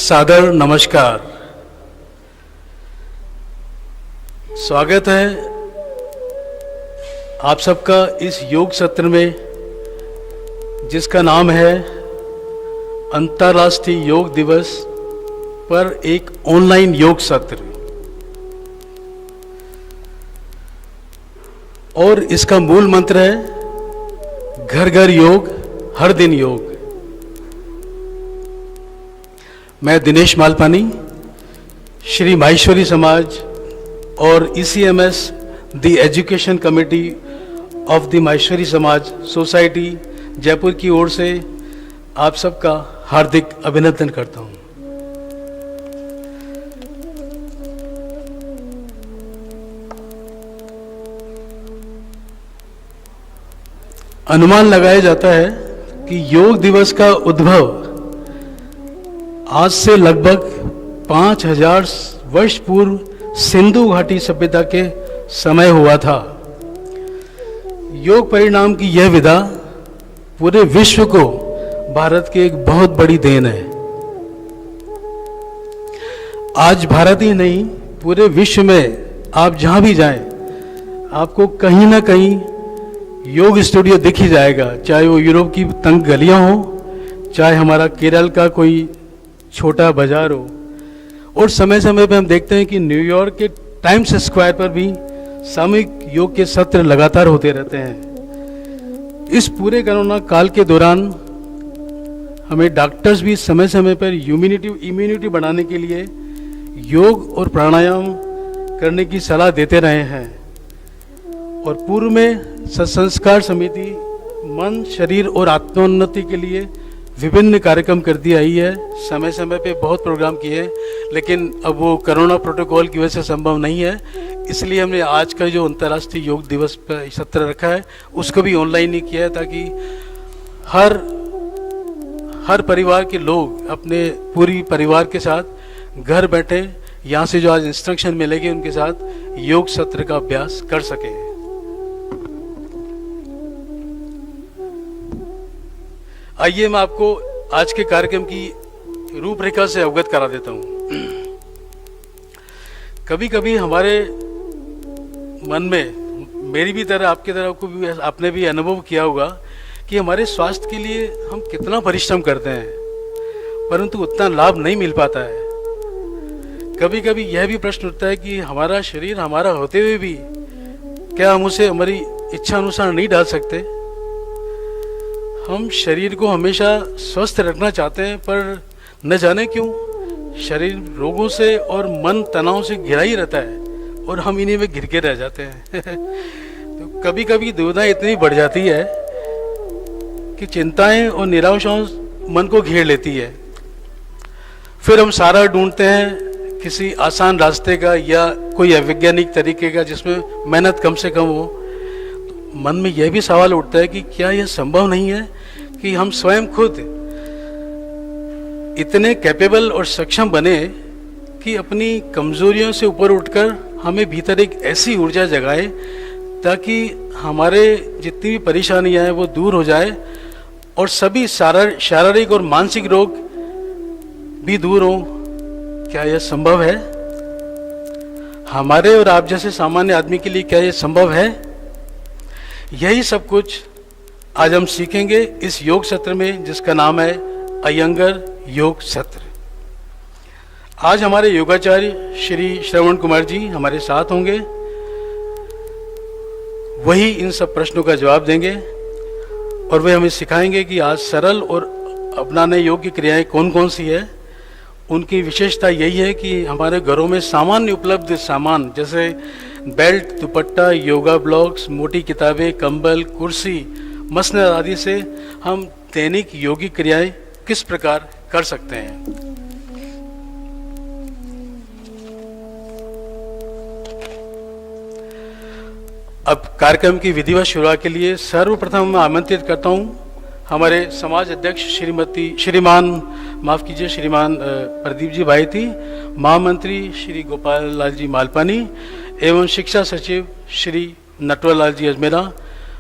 सादर नमस्कार। स्वागत है आप सबका इस योग सत्र में, जिसका नाम है अंतर्राष्ट्रीय योग दिवस पर एक ऑनलाइन योग सत्र। और इसका मूल मंत्र है घर घर योग, हर दिन योग। मैं दिनेश मालपानी, श्री माहेश्वरी समाज और ECMS the education committee of the Maheshwari समाज सोसाइटी जयपुर की ओर से आप सबका हार्दिक अभिनंदन करता हूं। अनुमान लगाया जाता है कि योग दिवस का उद्भव आज से लगभग 5000 वर्ष पूर्व सिंधु घाटी सभ्यता के समय हुआ था। योग परिणाम की यह विधा पूरे विश्व को भारत की एक बहुत बड़ी देन है। आज भारत ही नहीं, पूरे विश्व में आप जहां भी जाएं, आपको कहीं ना कहीं योग स्टूडियो दिख ही जाएगा, चाहे वो यूरोप की तंग गलियां हो, चाहे हमारा केरल का कोई छोटा बाजार हो। और समय समय पे हम देखते हैं कि न्यूयॉर्क के टाइम्स स्क्वायर पर भी सामूहिक योग के सत्र लगातार होते रहते हैं। इस पूरे कोरोना काल के दौरान हमें डॉक्टर्स भी समय समय पर इम्यूनिटी बढ़ाने के लिए योग और प्राणायाम करने की सलाह देते रहे हैं। और पूर्व में सत्संस्कार समिति मन, शरीर और आत्मोन्नति के लिए विभिन्न कार्यक्रम करती आई है। समय समय पे बहुत प्रोग्राम किए हैं, लेकिन अब वो कोरोना प्रोटोकॉल की वजह से संभव नहीं है। इसलिए हमने आज का जो अंतर्राष्ट्रीय योग दिवस पर सत्र रखा है उसको भी ऑनलाइन ही किया है, ताकि हर परिवार के लोग अपने पूरी परिवार के साथ घर बैठे यहाँ से जो आज इंस्ट्रक्शन मिलेगी उनके साथ योग सत्र का अभ्यास कर सकें। आइए मैं आपको आज के कार्यक्रम की रूपरेखा से अवगत करा देता हूं। कभी कभी हमारे मन में, मेरी भी तरह आपकी तरह को भी आपने भी अनुभव किया होगा कि हमारे स्वास्थ्य के लिए हम कितना परिश्रम करते हैं, परंतु उतना लाभ नहीं मिल पाता है। कभी कभी यह भी प्रश्न उठता है कि हमारा शरीर हमारा होते हुए भी क्या हम उसे हमारी इच्छा अनुसार नहीं डाल सकते। हम शरीर को हमेशा स्वस्थ रखना चाहते हैं, पर न जाने क्यों शरीर रोगों से और मन तनाव से घिरा ही रहता है और हम इन्हीं में घिर के रह जाते हैं। तो कभी कभी दुविधा इतनी बढ़ जाती है कि चिंताएं और निराशाएं मन को घेर लेती है। फिर हम सहारा ढूंढते हैं किसी आसान रास्ते का या कोई अवैज्ञानिक तरीके का जिसमें मेहनत कम से कम हो। मन में यह भी सवाल उठता है कि क्या यह संभव नहीं है कि हम स्वयं खुद इतने कैपेबल और सक्षम बने कि अपनी कमजोरियों से ऊपर उठकर हमें भीतर एक ऐसी ऊर्जा जगाए ताकि हमारे जितनी भी परेशानियां हैं वो दूर हो जाए और सभी शारीरिक और मानसिक रोग भी दूर हों। क्या यह संभव है? हमारे और आप जैसे सामान्य आदमी के लिए क्या यह संभव है? यही सब कुछ आज हम सीखेंगे इस योग सत्र में, जिसका नाम है अयंगर योग सत्र। आज हमारे योगाचार्य श्री श्रवण कुमार जी हमारे साथ होंगे। वही इन सब प्रश्नों का जवाब देंगे और वे हमें सिखाएंगे कि आज सरल और अपनाने योग्य क्रियाएं कौन कौन सी है। उनकी विशेषता यही है कि हमारे घरों में सामान्य उपलब्ध सामान जैसे बेल्ट, दुपट्टा, योगा ब्लॉक्स, मोटी किताबें, कंबल, कुर्सी, मसनद आदि से हम दैनिक योगिक क्रियाएं किस प्रकार कर सकते हैं। अब कार्यक्रम की विधिवत शुरुआत के लिए सर्वप्रथम मैं आमंत्रित करता हूं हमारे समाज अध्यक्ष श्रीमान प्रदीप जी भाई थी, महामंत्री श्री गोपाल लाल जी मालपानी एवं शिक्षा सचिव श्री नटवर लाल जी अजमेरा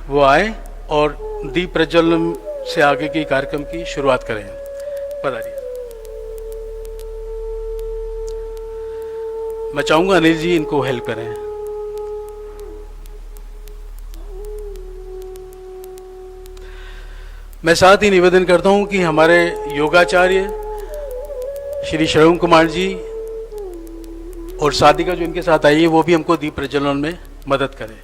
वो आए और दीप प्रज्वलन से आगे के कार्यक्रम की शुरुआत करें। पधारिए। मैं चाहूंगा अनिल जी इनको हेल्प करें। मैं साथ ही निवेदन करता हूं कि हमारे योगाचार्य श्री श्रवण कुमार जी और साधिका जो इनके साथ आई है वो भी हमको दीप प्रज्वलन में मदद करें।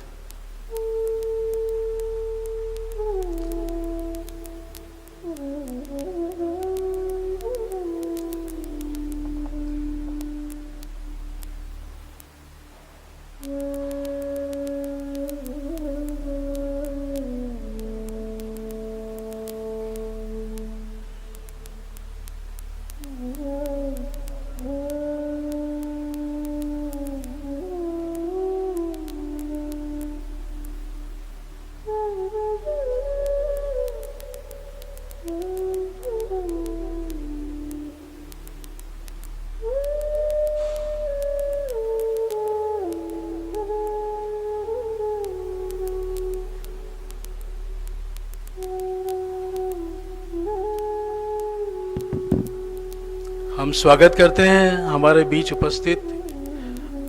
हम स्वागत करते हैं हमारे बीच उपस्थित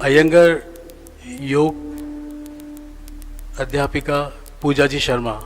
अयंगर योग अध्यापिका पूजा जी शर्मा।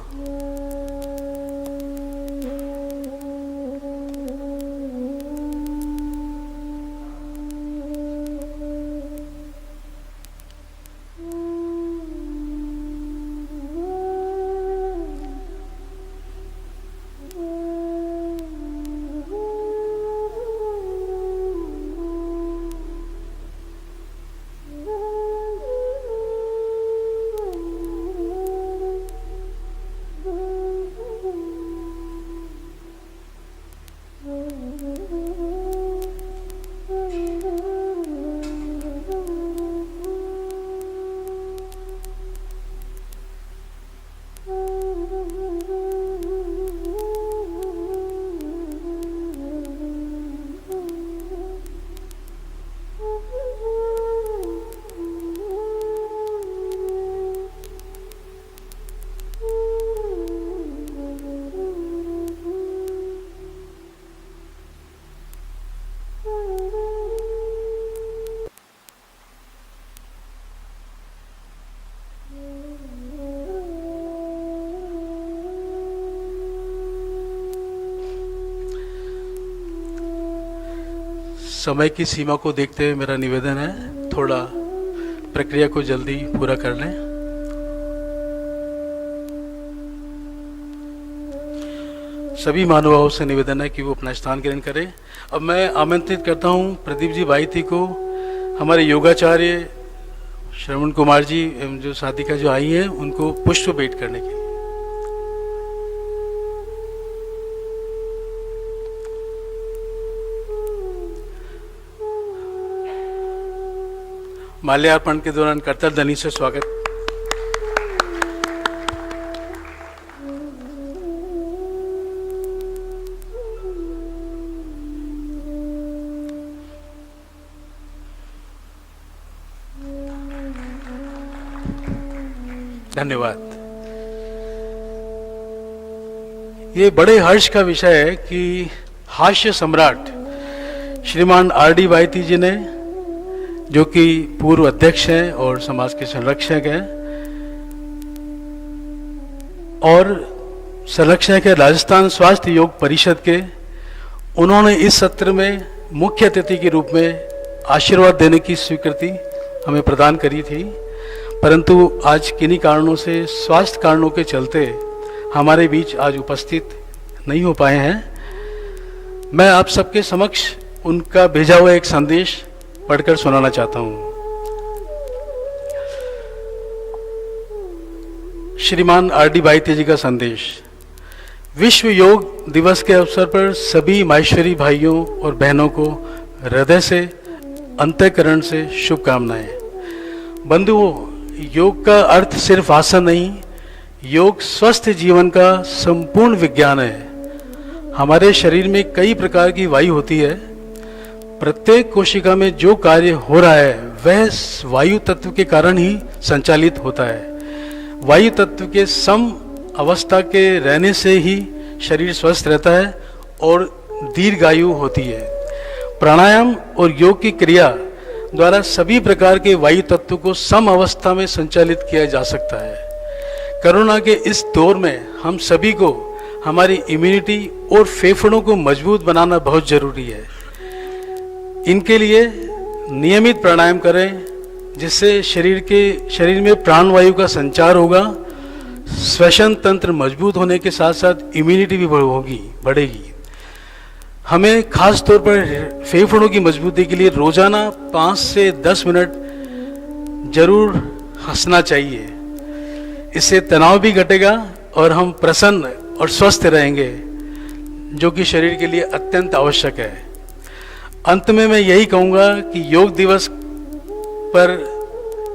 समय की सीमा को देखते हुए मेरा निवेदन है थोड़ा प्रक्रिया को जल्दी पूरा कर लें। सभी महानुभावों से निवेदन है कि वो अपना स्थान ग्रहण करें। अब मैं आमंत्रित करता हूं प्रदीप जी बाईती को, हमारे योगाचार्य श्रवण कुमार जी एवं जो साधिका जो आई हैं उनको पुष्प भेंट करने के लिए। माल्यार्पण के दौरान करतल ध्वनि से स्वागत। धन्यवाद। ये बड़े हर्ष का विषय है कि हास्य सम्राट श्रीमान आर.डी. बाईती जी ने, जो कि पूर्व अध्यक्ष हैं और समाज के संरक्षक हैं और संरक्षक है राजस्थान स्वास्थ्य योग परिषद के, उन्होंने इस सत्र में मुख्य अतिथि के रूप में आशीर्वाद देने की स्वीकृति हमें प्रदान करी थी, परंतु आज किन्हीं कारणों से स्वास्थ्य कारणों के चलते हमारे बीच आज उपस्थित नहीं हो पाए हैं। मैं आप सबके समक्ष उनका भेजा हुआ एक संदेश पढ़कर सुनाना चाहता हूं। श्रीमान आर.डी. बाईती जी का संदेश। विश्व योग दिवस के अवसर पर सभी माहेश्वरी भाइयों और बहनों को हृदय से अंतःकरण से शुभकामनाएं। बंधुओं, योग का अर्थ सिर्फ आसन नहीं, योग स्वस्थ जीवन का संपूर्ण विज्ञान है। हमारे शरीर में कई प्रकार की वायु होती है। प्रत्येक कोशिका में जो कार्य हो रहा है वह वायु तत्व के कारण ही संचालित होता है। वायु तत्व के सम अवस्था के रहने से ही शरीर स्वस्थ रहता है और दीर्घायु होती है। प्राणायाम और योग की क्रिया द्वारा सभी प्रकार के वायु तत्व को सम अवस्था में संचालित किया जा सकता है। कोरोना के इस दौर में हम सभी को हमारी इम्यूनिटी और फेफड़ों को मजबूत बनाना बहुत जरूरी है। इनके लिए नियमित प्राणायाम करें, जिससे शरीर में प्राणवायु का संचार होगा, श्वसन तंत्र मजबूत होने के साथ साथ इम्यूनिटी भी बढ़ेगी। हमें खास तौर पर फेफड़ों की मजबूती के लिए रोजाना 5 से 10 मिनट जरूर हंसना चाहिए। इससे तनाव भी घटेगा और हम प्रसन्न और स्वस्थ रहेंगे, जो कि शरीर के लिए अत्यंत आवश्यक है। अंत में मैं यही कहूँगा कि योग दिवस पर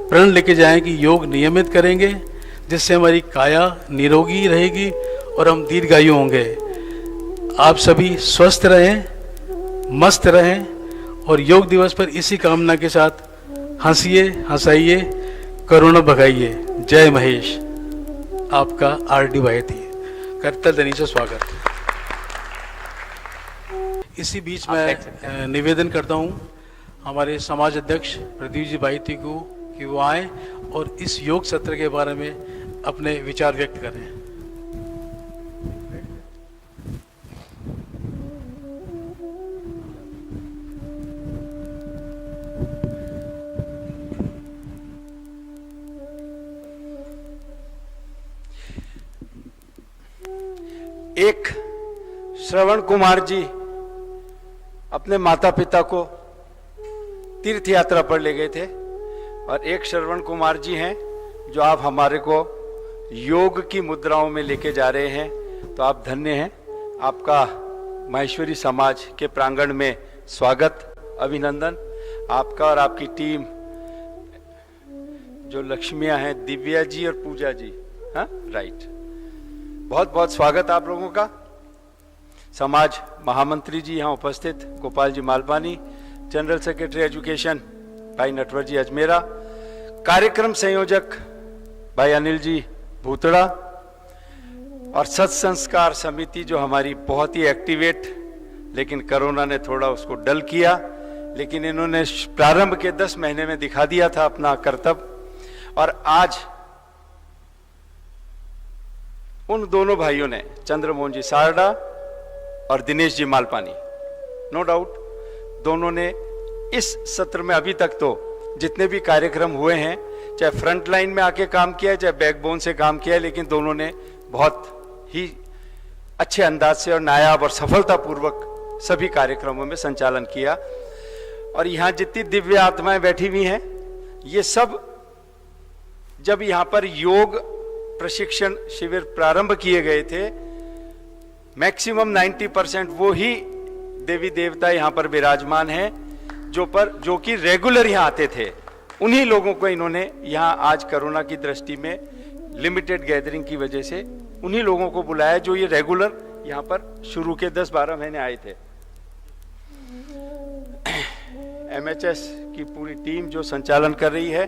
प्रण लेके जाएं कि योग नियमित करेंगे, जिससे हमारी काया निरोगी रहेगी और हम दीर्घायु होंगे। आप सभी स्वस्थ रहें, मस्त रहें और योग दिवस पर इसी कामना के साथ हंसिए, हंसाइए, कोरोना भगाइए। जय महेश। आपका आर.डी. वायती करतल धनी से स्वागत। इसी बीच मैं निवेदन करता हूं हमारे समाज अध्यक्ष प्रदीप जी वायती को कि वो आए और इस योग सत्र के बारे में अपने विचार व्यक्त करें। एक श्रवण कुमार जी अपने माता पिता को तीर्थ यात्रा पर ले गए थे, और एक श्रवण कुमार जी हैं जो आप हमारे को योग की मुद्राओं में लेके जा रहे हैं। तो आप धन्य हैं। आपका माहेश्वरी समाज के प्रांगण में स्वागत, अभिनंदन। आपका और आपकी टीम जो लक्ष्मियां हैं, दिव्या जी और पूजा जी, हाँ राइट, बहुत बहुत स्वागत आप लोगों का। समाज महामंत्री जी यहाँ उपस्थित, Gopal ji Malvani, general secretary education भाई नटवर जी अजमेरा, कार्यक्रम संयोजक भाई अनिल जी भूतड़ा, और सत्संस्कार समिति जो हमारी बहुत ही एक्टिवेट, लेकिन कोरोना ने थोड़ा उसको डल किया, लेकिन इन्होंने प्रारंभ के 10 महीने में दिखा दिया था अपना कर्तव्य। और आज उन दोनों भाइयों ने, चंद्रमोहन जी सारडा और दिनेश जी मालपानी, नो डाउट दोनों ने इस सत्र में अभी तक तो जितने भी कार्यक्रम हुए हैं, चाहे फ्रंट लाइन में आके काम किया है, चाहे बैकबोन से काम किया है, लेकिन दोनों ने बहुत ही अच्छे अंदाज से और नायाब और सफलतापूर्वक सभी कार्यक्रमों में संचालन किया। और यहाँ जितनी दिव्य आत्माएं बैठी हुई हैं, ये सब जब यहाँ पर योग प्रशिक्षण शिविर प्रारंभ किए गए थे, मैक्सिमम 90% वो ही देवी देवता यहाँ पर विराजमान हैं जो कि रेगुलर यहाँ आते थे। उन्हीं लोगों को इन्होंने यहाँ आज कोरोना की दृष्टि में लिमिटेड गैदरिंग की वजह से उन्हीं लोगों को बुलाया जो ये रेगुलर यहाँ पर शुरू के 10-12 महीने आए थे। MHS की पूरी टीम जो संचालन कर रही है,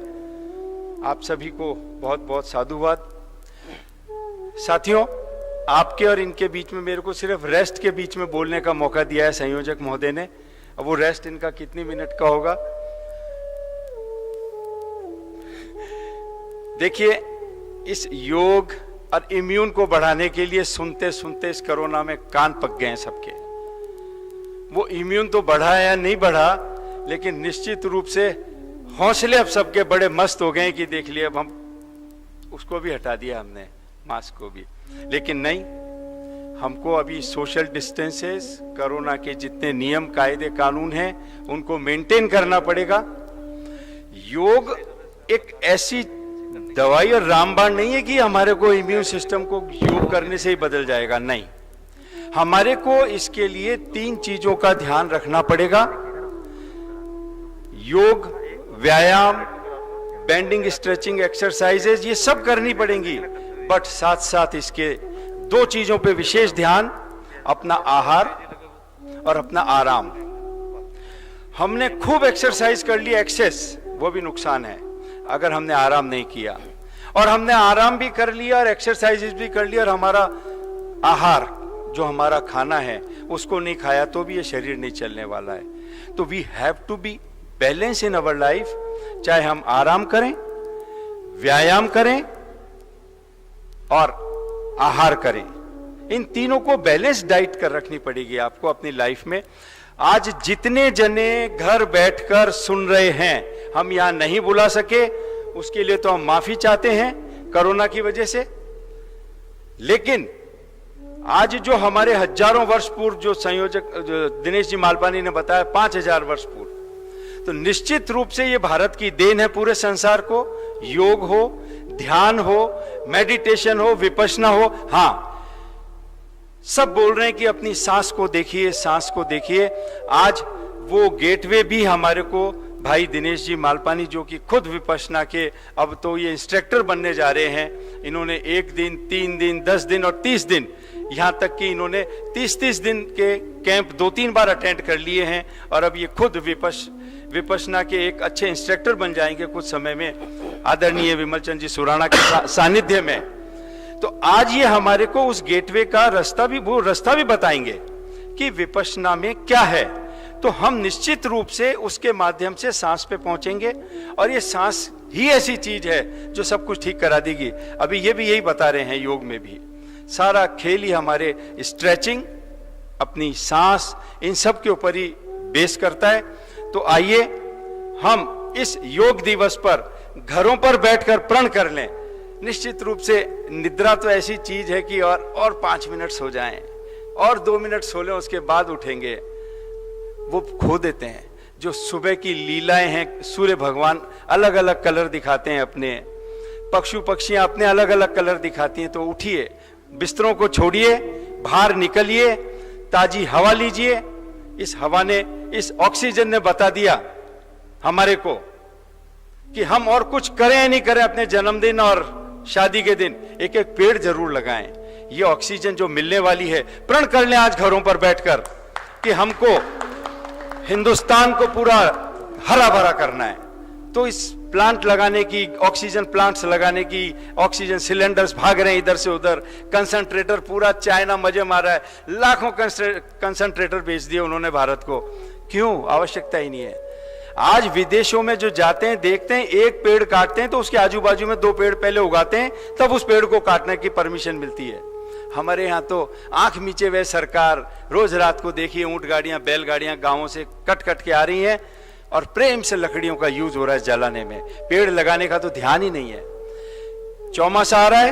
आप सभी को बहुत बहुत साधुवाद। साथियों, आपके और इनके बीच में मेरे को सिर्फ रेस्ट के बीच में बोलने का मौका दिया है संयोजक महोदय ने। अब वो रेस्ट इनका कितनी मिनट का होगा? देखिए, इस योग और इम्यून को बढ़ाने के लिए सुनते सुनते इस कोरोना में कान पक गए हैं सबके। वो इम्यून तो बढ़ा है या नहीं बढ़ा, लेकिन निश्चित रूप से हौसले अब सबके बड़े मस्त हो गए कि देख लिया, अब हम उसको भी हटा दिया हमने, मास्क को भी। लेकिन नहीं, हमको अभी सोशल डिस्टेंसेस, कोरोना के जितने नियम कायदे कानून हैं उनको मेंटेन करना पड़ेगा। योग एक ऐसी दवाई और रामबाण नहीं है कि हमारे को इम्यून सिस्टम को योग करने से ही बदल जाएगा। नहीं, हमारे को इसके लिए 3 चीजों का ध्यान रखना पड़ेगा। योग, व्यायाम, बेंडिंग, स्ट्रेचिंग एक्सरसाइजेज, ये सब करनी पड़ेंगी। बट साथ साथ इसके 2 चीजों पे विशेष ध्यान, अपना आहार और अपना आराम। हमने खूब एक्सरसाइज कर ली, एक्सेस, वो भी नुकसान है अगर हमने आराम नहीं किया। और हमने आराम भी कर लिया और एक्सरसाइजेज भी कर लिया और हमारा आहार जो हमारा खाना है उसको नहीं खाया, तो भी ये शरीर नहीं चलने वाला है। तो we have to be balance in our life, चाहे हम आराम करें, व्यायाम करें और आहार करें, इन तीनों को बैलेंस डाइट कर रखनी पड़ेगी आपको अपनी लाइफ में। आज जितने जने घर बैठकर सुन रहे हैं, हम यहां नहीं बुला सके, उसके लिए तो हम माफी चाहते हैं कोरोना की वजह से। लेकिन आज जो हमारे हजारों वर्ष पूर्व जो संयोजक जो दिनेश जी मालपानी ने बताया 5000 वर्ष पूर्व, तो निश्चित रूप से ये भारत की देन है पूरे संसार को। योग हो, ध्यान हो, मेडिटेशन हो, विपश्यना हो। हां, सब बोल रहे हैं कि अपनी सांस को देखिए, सांस को देखिए। आज वो गेटवे भी हमारे को भाई दिनेश जी मालपानी, जो कि खुद विपश्यना के अब तो ये इंस्ट्रक्टर बनने जा रहे हैं। इन्होंने 1 दिन, 3 दिन, 10 दिन और 30 दिन, यहां तक कि इन्होंने 30-30 दिन के कैंप 2-3 बार अटेंड कर लिए हैं और अब ये खुद विपश्यना के एक अच्छे इंस्ट्रक्टर बन जाएंगे कुछ समय में, आदरणीय विमल चंद जी सुराणा के सानिध्य में। तो आज ये हमारे को उस गेटवे का रास्ता भी बताएंगे कि विपश्यना में क्या है। तो हम निश्चित रूप से उसके माध्यम से सांस पे पहुंचेंगे और ये सांस ही ऐसी चीज है जो सब कुछ ठीक करा देगी। अभी ये भी यही बता रहे हैं, योग में भी सारा खेल ही हमारे स्ट्रेचिंग, अपनी सांस, इन सब के ऊपर ही बेस करता है। तो आइए हम इस योग दिवस पर घरों पर बैठकर प्रण कर लें। निश्चित रूप से निद्रा तो ऐसी चीज है कि और 5 मिनट सो जाएं और 2 मिनट सो लें, उसके बाद उठेंगे, वो खो देते हैं। जो सुबह की लीलाएं हैं, सूर्य भगवान अलग अलग कलर दिखाते हैं अपने, पशु पक्षियां अपने अलग अलग कलर दिखाती हैं। तो उठिए, बिस्तरों को छोड़िए, बाहर निकलिए, ताजी हवा लीजिए। इस हवा ने, इस ऑक्सीजन ने बता दिया हमारे को कि हम और कुछ करें या नहीं करें, अपने जन्मदिन और शादी के दिन एक एक पेड़ जरूर लगाएं। ये ऑक्सीजन जो मिलने वाली है, प्रण कर लें आज घरों पर बैठकर कि हमको हिंदुस्तान को पूरा हरा भरा करना है। तो इस प्लांट लगाने की, ऑक्सीजन प्लांट्स लगाने की, ऑक्सीजन सिलेंडर्स भाग रहे हैं इधर से उधर, कंसंट्रेटर पूरा चाइना मजे मार रहा है, लाखों कंसंट्रेटर बेच दिए उन्होंने भारत को। क्यों? आवश्यकता ही नहीं है। आज विदेशों में जो जाते हैं, देखते हैं एक पेड़ काटते हैं तो उसके आजू बाजू में 2 पेड़ पहले उगाते हैं, तब उस पेड़ को काटने की परमिशन मिलती है। हमारे यहाँ तो आंख मीचे हुए सरकार, रोज रात को देखिए ऊंट गाड़ियां, बैलगाड़ियां गांवों से कट कट के आ रही हैं और प्रेम से लकड़ियों का यूज हो रहा है जलाने में। पेड़ लगाने का तो ध्यान ही नहीं है। चौमासा आ रहा है,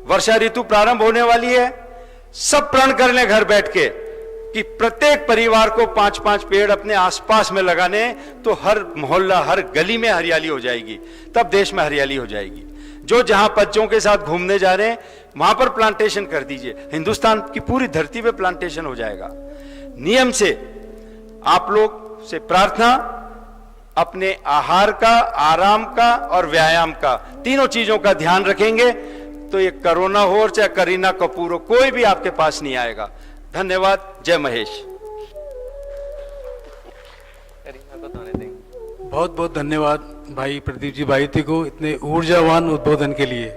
वर्षा ऋतु प्रारंभ होने वाली है। सब प्रण कर लें घर बैठ के कि प्रत्येक परिवार को 5-5 पेड़ अपने आसपास में लगाने, तो हर मोहल्ला, हर गली में हरियाली हो जाएगी। तब देश में हरियाली हो जाएगी। जो जहां बच्चों के साथ घूमने जा रहे हैं वहां पर प्लांटेशन कर दीजिए, हिंदुस्तान की पूरी धरती पे प्लांटेशन हो जाएगा। नियम से आप लोग से प्रार्थना, अपने आहार का, आराम का और व्यायाम का, तीनों चीजों का ध्यान रखेंगे तो ये कोरोना हो और चाहे करीना कपूर हो, कोई भी आपके पास नहीं आएगा। धन्यवाद। जय महेश। बहुत बहुत धन्यवाद भाई प्रदीप जी भाईती को इतने ऊर्जावान उद्बोधन के लिए।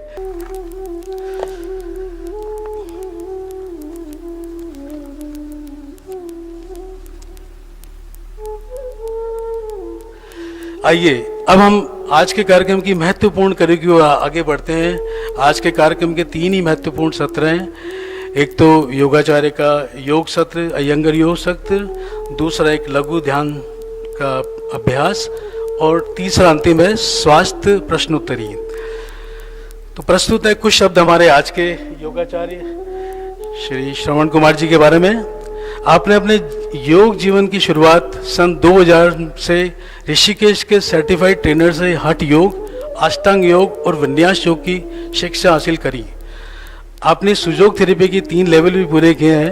आइए अब हम आज के कार्यक्रम की महत्वपूर्ण कड़ी की ओर आगे बढ़ते हैं। आज के कार्यक्रम के 3 ही महत्वपूर्ण सत्र हैं। एक तो योगाचार्य का योग सत्र, अयंगर योग सत्र, दूसरा एक लघु ध्यान का अभ्यास और तीसरा अंतिम है स्वास्थ्य प्रश्नोत्तरी। तो प्रस्तुत है कुछ शब्द हमारे आज के योगाचार्य श्री श्रवण कुमार जी के बारे में। आपने अपने योग जीवन की शुरुआत सन 2000 से ऋषिकेश के सर्टिफाइड ट्रेनर से हठ योग, अष्टांग योग और विन्यास योग की शिक्षा हासिल करी। आपने सुजोग थेरेपी की 3 लेवल भी पूरे किए हैं।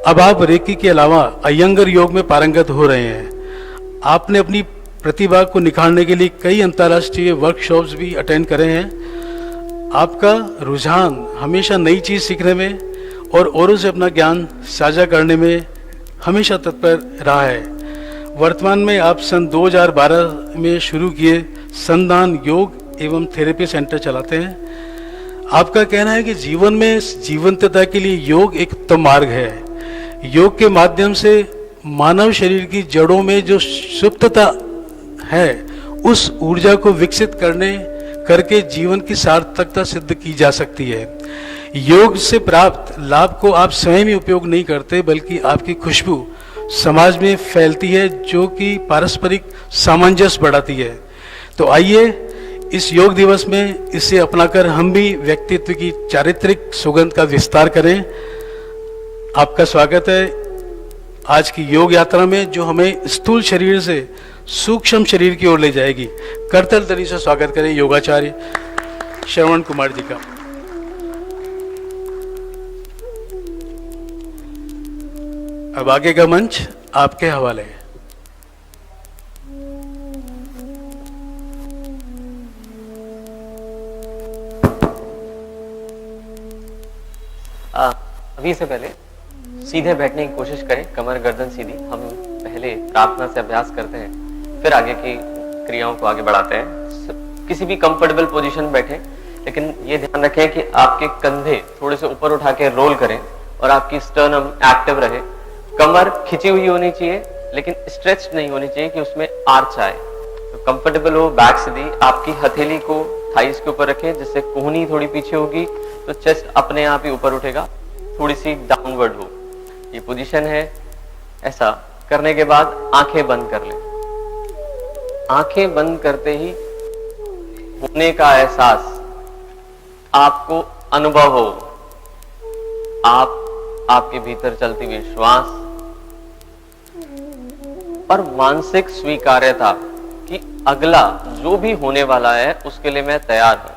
अब आप रेकी के अलावा अयंगर योग में पारंगत हो रहे हैं। आपने अपनी प्रतिभा को निखारने के लिए कई अंतर्राष्ट्रीय वर्कशॉप्स भी अटेंड करे हैं। आपका रुझान हमेशा नई चीज सीखने में और औरों से अपना ज्ञान साझा करने में हमेशा तत्पर रहा है। वर्तमान में आप सन 2012 में शुरू किए संधान योग एवं थेरेपी सेंटर चलाते हैं। आपका कहना है कि जीवन में जीवंतता के लिए योग एक उत्तम मार्ग है। योग के माध्यम से मानव शरीर की जड़ों में जो सुप्तता है उस ऊर्जा को विकसित करके जीवन की सार्थकता सिद्ध की जा सकती है। योग से प्राप्त लाभ को आप स्वयं ही उपयोग नहीं करते, बल्कि आपकी खुशबू समाज में फैलती है, जो कि पारस्परिक सामंजस्य बढ़ाती है। तो आइए इस योग दिवस में इसे अपनाकर हम भी व्यक्तित्व की चारित्रिक सुगंध का विस्तार करें। आपका स्वागत है आज की योग यात्रा में, जो हमें स्थूल शरीर से सूक्ष्म शरीर की ओर ले जाएगी। करतल ध्वनि से स्वागत करें योगाचार्य श्रवण कुमार जी का। अब आगे का मंच आपके हवाले है। अभी से पहले सीधे बैठने की कोशिश करें, कमर गर्दन सीधी। हम पहले प्रार्थना से अभ्यास करते हैं, फिर आगे की क्रियाओं को आगे बढ़ाते हैं। किसी भी कंफर्टेबल पोजीशन में बैठें, लेकिन ये ध्यान रखें कि आपके कंधे थोड़े से ऊपर उठा के रोल करें और आपकी स्टर्नम एक्टिव रहे। कमर खिंची हुई होनी चाहिए, लेकिन स्ट्रेच नहीं होनी चाहिए कि उसमें आर्च आए। तो कंफर्टेबल हो, बैक सीधी। आपकी हथेली को थाइस के ऊपर रखें, जिससे कोहनी थोड़ी पीछे होगी तो चेस्ट अपने आप ही ऊपर उठेगा, थोड़ी सी डाउनवर्ड हो। ये पोजीशन है। ऐसा करने के बाद आंखें बंद कर लें। आंखें बंद करते ही होने का एहसास आपको अनुभव हो। आपके भीतर चलती हुई श्वास और मानसिक स्वीकार्यता कि अगला जो भी होने वाला है उसके लिए मैं तैयार हूं।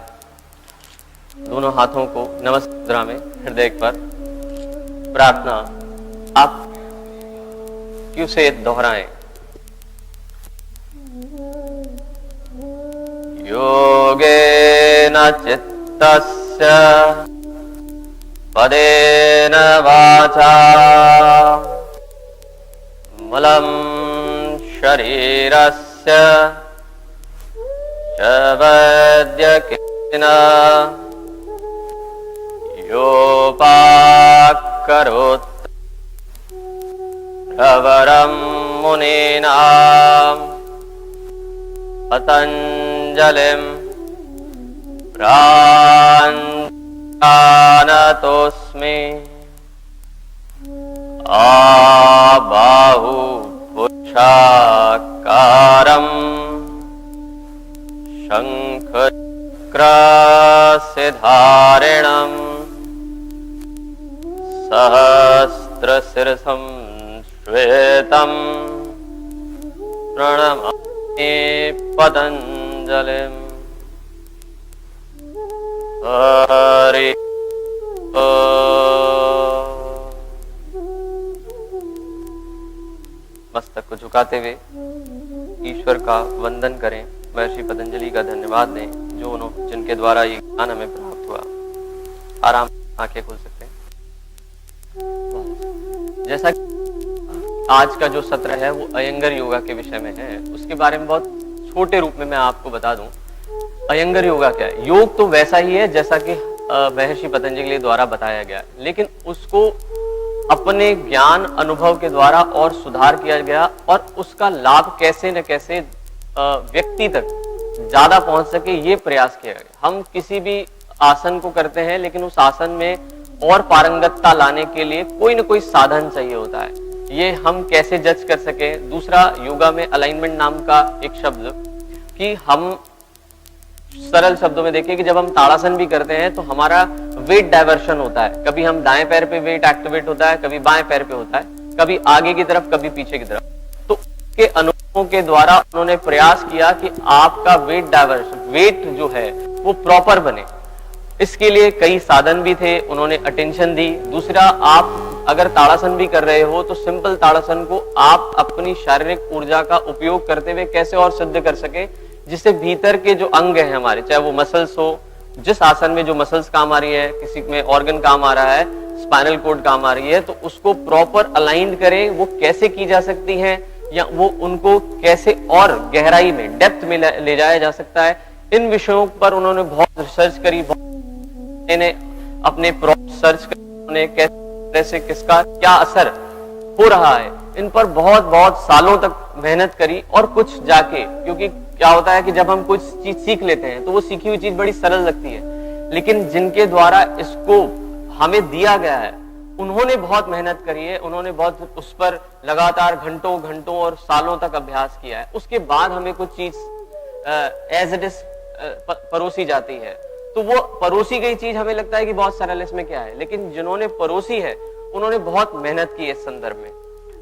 दोनों हाथों को नमस्ते मुद्रा में हृदय पर प्रार्थना आप क्यों से दोहराएं। योगेन चित्तस्य पदेन वाचा मलं शरीरस्य च वैद्यकेन योपाकरोत् प्रवरं मुनीनां पतञ्जलिं प्राणतोऽस्मि आबाहु पुरुषाकारं शङ्खचक्रसिधारिणं सहस्रशिरसं श्वेतं प्रणमामि पतञ्जलिम्। हरि मस्तक को झुकाते हुए ईश्वर का वंदन करें, महर्षि पतंजलि का धन्यवाद दें, जिनके द्वारा ये ज्ञान हमें प्राप्त हुआ। आराम आंखें खोल सकते हैं। जैसा कि आज का जो सत्र है वो अयंगर योगा के विषय में है, उसके बारे में बहुत छोटे रूप में मैं आपको बता दूं। अयंगर योगा क्या है? योग तो वैसा ही है जैसा कि महर्षि पतंजलि द्वारा बताया गया, लेकिन उसको अपने ज्ञान अनुभव के द्वारा और सुधार किया गया, और उसका लाभ कैसे न कैसे व्यक्ति तक ज्यादा पहुंच सके ये प्रयास किया गया। हम किसी भी आसन को करते हैं, लेकिन उस आसन में और पारंगतता लाने के लिए कोई न कोई साधन चाहिए होता है। ये हम कैसे जज कर सके? दूसरा, योगा में अलाइनमेंट नाम का एक शब्द, कि हम सरल शब्दों में देखें कि जब हम ताड़ासन भी करते हैं तो हमारा वेट डाइवर्शन होता है। कभी हम दाएं पैर पे वेट एक्टिवेट होता है, कभी बाएं पैर पे होता है, कभी आगे की तरफ, कभी पीछे की तरफ। तो उसके अनुभवों के द्वारा उन्होंने प्रयास किया कि आपका वेट डाइवर्शन, वेट जो है वो प्रॉपर बने। इसके लिए कई साधन भी थे, उन्होंने अटेंशन दी। दूसरा, आप अगर ताड़ासन भी कर रहे हो तो सिंपल ताड़ासन को आप अपनी शारीरिक ऊर्जा का उपयोग करते हुए कैसे और सिद्ध कर सके, जिससे भीतर के जो अंग हैं हमारे, चाहे वो मसल्स हो, जिस आसन में जो मसल्स काम आ रही है, किसी में ऑर्गन काम आ रहा है, स्पाइनल कोड काम आ रही है, तो उसको प्रॉपर अलाइन करें। वो कैसे की जा सकती है, या वो उनको कैसे और गहराई में, डेप्थ में ले जाया जा सकता है, इन विषयों पर उन्होंने बहुत रिसर्च करी। अपने सर्च कैसे किसका क्या असर हो रहा है इन पर बहुत बहुत सालों तक मेहनत करी और कुछ जाके, क्योंकि क्या होता है कि जब हम कुछ चीज सीख लेते हैं तो वो सीखी हुई चीज बड़ी सरल लगती है, लेकिन जिनके द्वारा इसको हमें दिया गया है उन्होंने बहुत मेहनत करी है, उन्होंने बहुत उस पर लगातार घंटों घंटों और सालों तक अभ्यास किया है, उसके बाद हमें कुछ चीज एज इट इज परोसी जाती है। तो वो परोसी गई चीज हमें लगता है कि बहुत सरल, इसमें क्या है, लेकिन जिन्होंने परोसी है उन्होंने बहुत मेहनत की इस संदर्भ में।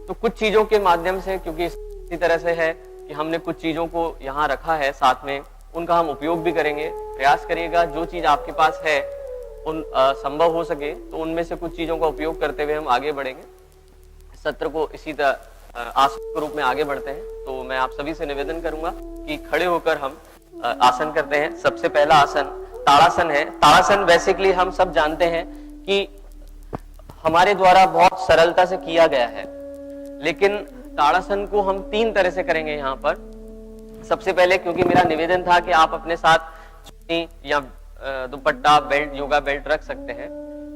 तो कुछ चीजों के माध्यम से, क्योंकि इसी तरह से है कि हमने कुछ चीजों को यहाँ रखा है साथ में, उनका हम उपयोग भी करेंगे। प्रयास करिएगा जो चीज आपके पास है उन संभव हो सके तो उनमें से कुछ चीजों का उपयोग करते हुए हम आगे बढ़ेंगे। सत्र को इसी तरह आसन के रूप में आगे बढ़ते हैं। तो मैं आप सभी से निवेदन करूंगा कि खड़े होकर हम आसन करते हैं। सबसे पहला आसन ताड़ासन है। ताड़ासन बेसिकली हम सब जानते हैं कि हमारे द्वारा बहुत सरलता से किया गया है, लेकिन ताड़ासन को हम 3 तरह से करेंगे यहाँ पर। सबसे पहले, क्योंकि मेरा निवेदन था कि आप अपने साथ चुन्नी या दुपट्टा, बेल्ट, योगा बेल्ट रख सकते हैं,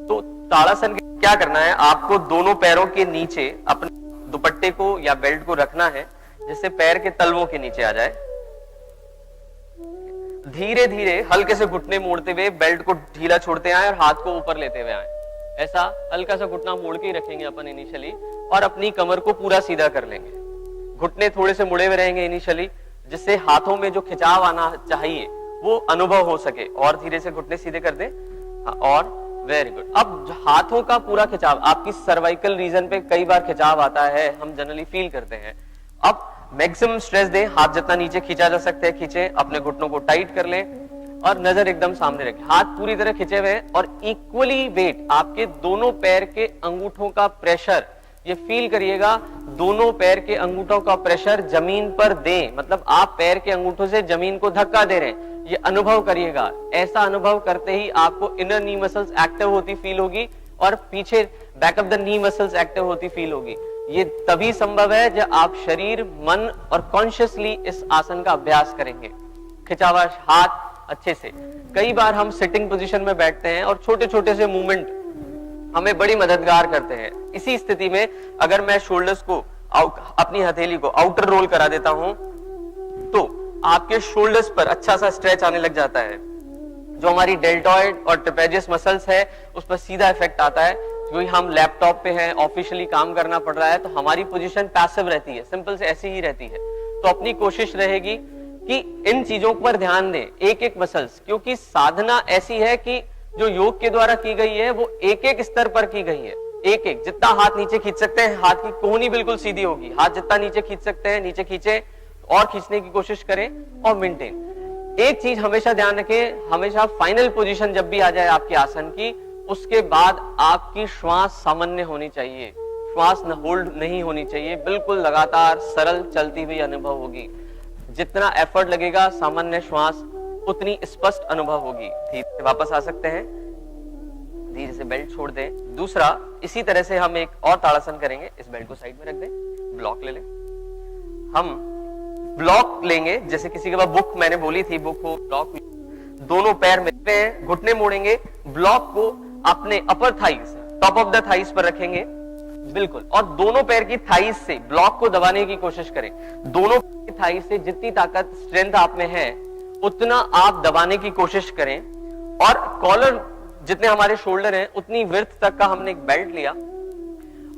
तो ताड़ासन क्या करना है, आपको दोनों पैरों के नीचे अपने दुपट्टे को या बेल्ट को रखना है, जिससे पैर के तलवों के नीचे आ जाए। धीरे धीरे हल्के से घुटने मोड़ते हुए बेल्ट को ढीला छोड़ते आए और हाथ को ऊपर लेते हुए आए। ऐसा हल्का सा घुटना मोड़ के ही रखेंगे अपन इनिशियली, और अपनी कमर को पूरा सीधा कर लेंगे। घुटने थोड़े से मुड़े हुए रहेंगे इनिशियली, जिससे हाथों में जो खिंचाव आना चाहिए वो अनुभव हो सके। और धीरे से घुटने सीधे कर दें, और वेरी गुड। अब हाथों का पूरा खिंचाव, आपकी सर्वाइकल रीजन पे कई बार खिंचाव आता है, हम जनरली फील करते हैं। अब मैक्सिमम स्ट्रेस दें, हाथ जितना नीचे खींचा जा सकता है खींचे, अपने घुटनों को टाइट कर लें और नजर एकदम सामने रखें। हाथ पूरी तरह खिंचे हुए हैं और इक्वली वेट आपके दोनों पैर के अंगूठों का प्रेशर, ये फील करिएगा, दोनों पैर के अंगूठों का प्रेशर जमीन पर दें, मतलब आप पैर के अंगूठों से जमीन को धक्का दे रहे हैं, ये अनुभव करिएगा। ऐसा अनुभव करते ही आपको इनर नी मसल्स एक्टिव होती फील होगी और पीछे back of the knee muscles active होती फील होगी। ये तभी संभव है जब आप शरीर, मन और कॉन्शियसली इस आसन का अभ्यास करेंगे। खिंचावा हाथ अच्छे से। कई बार हम सिटिंग पोजीशन में बैठते हैं और छोटे छोटे से मूवमेंट हमें बड़ी मददगार करते हैं। इसी स्थिति में अगर मैं शोल्डर्स को अपनी हथेली को आउटर रोल करा देता हूं तो आपके शोल्डर्स पर अच्छा सा स्ट्रेच आने लग जाता है। जो हमारी डेल्टॉइड और ट्रेपेजियस मसल्स है उस पर सीधा इफेक्ट आता है। क्योंकि हम लैपटॉप पे हैं, ऑफिशियली काम करना पड़ रहा है, तो हमारी पोजीशन पैसिव रहती है, सिंपल से ऐसी ही रहती है। तो अपनी कोशिश रहेगी कि इन चीजों पर ध्यान दें, एक एक मसल्स, क्योंकि साधना ऐसी है कि जो योग के द्वारा की गई है वो एक एक स्तर पर की गई है। एक एक, जितना हाथ नीचे खींच सकते हैं, हाथ की कोहनी बिल्कुल सीधी होगी, हाथ जितना नीचे खींच सकते हैं नीचे खींचे और खींचने की कोशिश करें और मेंटेन। एक चीज हमेशा ध्यान रखें, हमेशा फाइनल पोजीशन जब भी आ जाए आपके आसन की, उसके बाद आपकी श्वास सामान्य होनी चाहिए, श्वास होल्ड नहीं होनी चाहिए, बिल्कुल लगातार सरल चलती हुई अनुभव होगी। जितना एफर्ट लगेगा सामान्य श्वास उतनी स्पष्ट अनुभव होगी। धीरे से वापस आ सकते हैं, धीरे से बेल्ट छोड़ दें। दूसरा, इसी तरह से हम एक और ताड़ासन करेंगे। इस बेल्ट को साइड में रख दें, ब्लॉक ले लें। हम ब्लॉक लेंगे, जैसे किसी के पास बुक मैंने बोली थी, बुक हो, ब्लॉक, दोनों पैर मिलते हैं, घुटने मोड़ेंगे, ब्लॉक को अपने upper thighs, top of the thighs पर रखेंगे, बिल्कुल, और दोनों पैर की थाइस से ब्लॉक को दबाने की कोशिश करें। दोनों पैर की थाइस से जितनी ताकत, स्ट्रेंथ आप में है उतना आप दबाने की कोशिश करें। और कॉलर, जितने हमारे शोल्डर हैं उतनी विड्थ तक का हमने एक बेल्ट लिया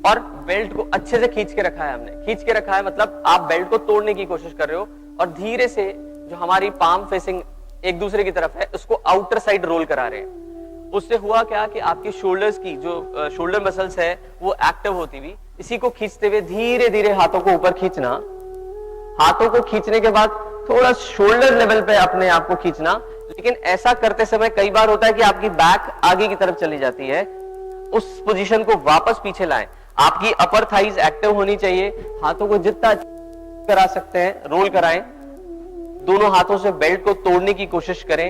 और बेल्ट को अच्छे से खींच के रखा है। हमने खींच के रखा है मतलब आप बेल्ट को तोड़ने की कोशिश कर रहे हो, और धीरे से जो हमारी पाम फेसिंग एक दूसरे की तरफ है उसको आउटर साइड रोल करा रहे हैं। उससे हुआ क्या कि आपकी शोल्डर्स की जो शोल्डर मसल्स है वो एक्टिव होती हुई, इसी को खींचते हुए धीरे धीरे हाथों को ऊपर खींचना। हाथों को खींचने के बाद थोड़ा शोल्डर लेवल पे अपने आप को खींचना, लेकिन ऐसा करते समय कई बार होता है कि आपकी बैक आगे की तरफ चली जाती है। उस पोजीशन को वापस पीछे लाएं। आपकी अपर थाइज एक्टिव होनी चाहिए। हाथों को जितना करा सकते हैं रोल कराएं। दोनों हाथों से बेल्ट को तोड़ने की कोशिश करें।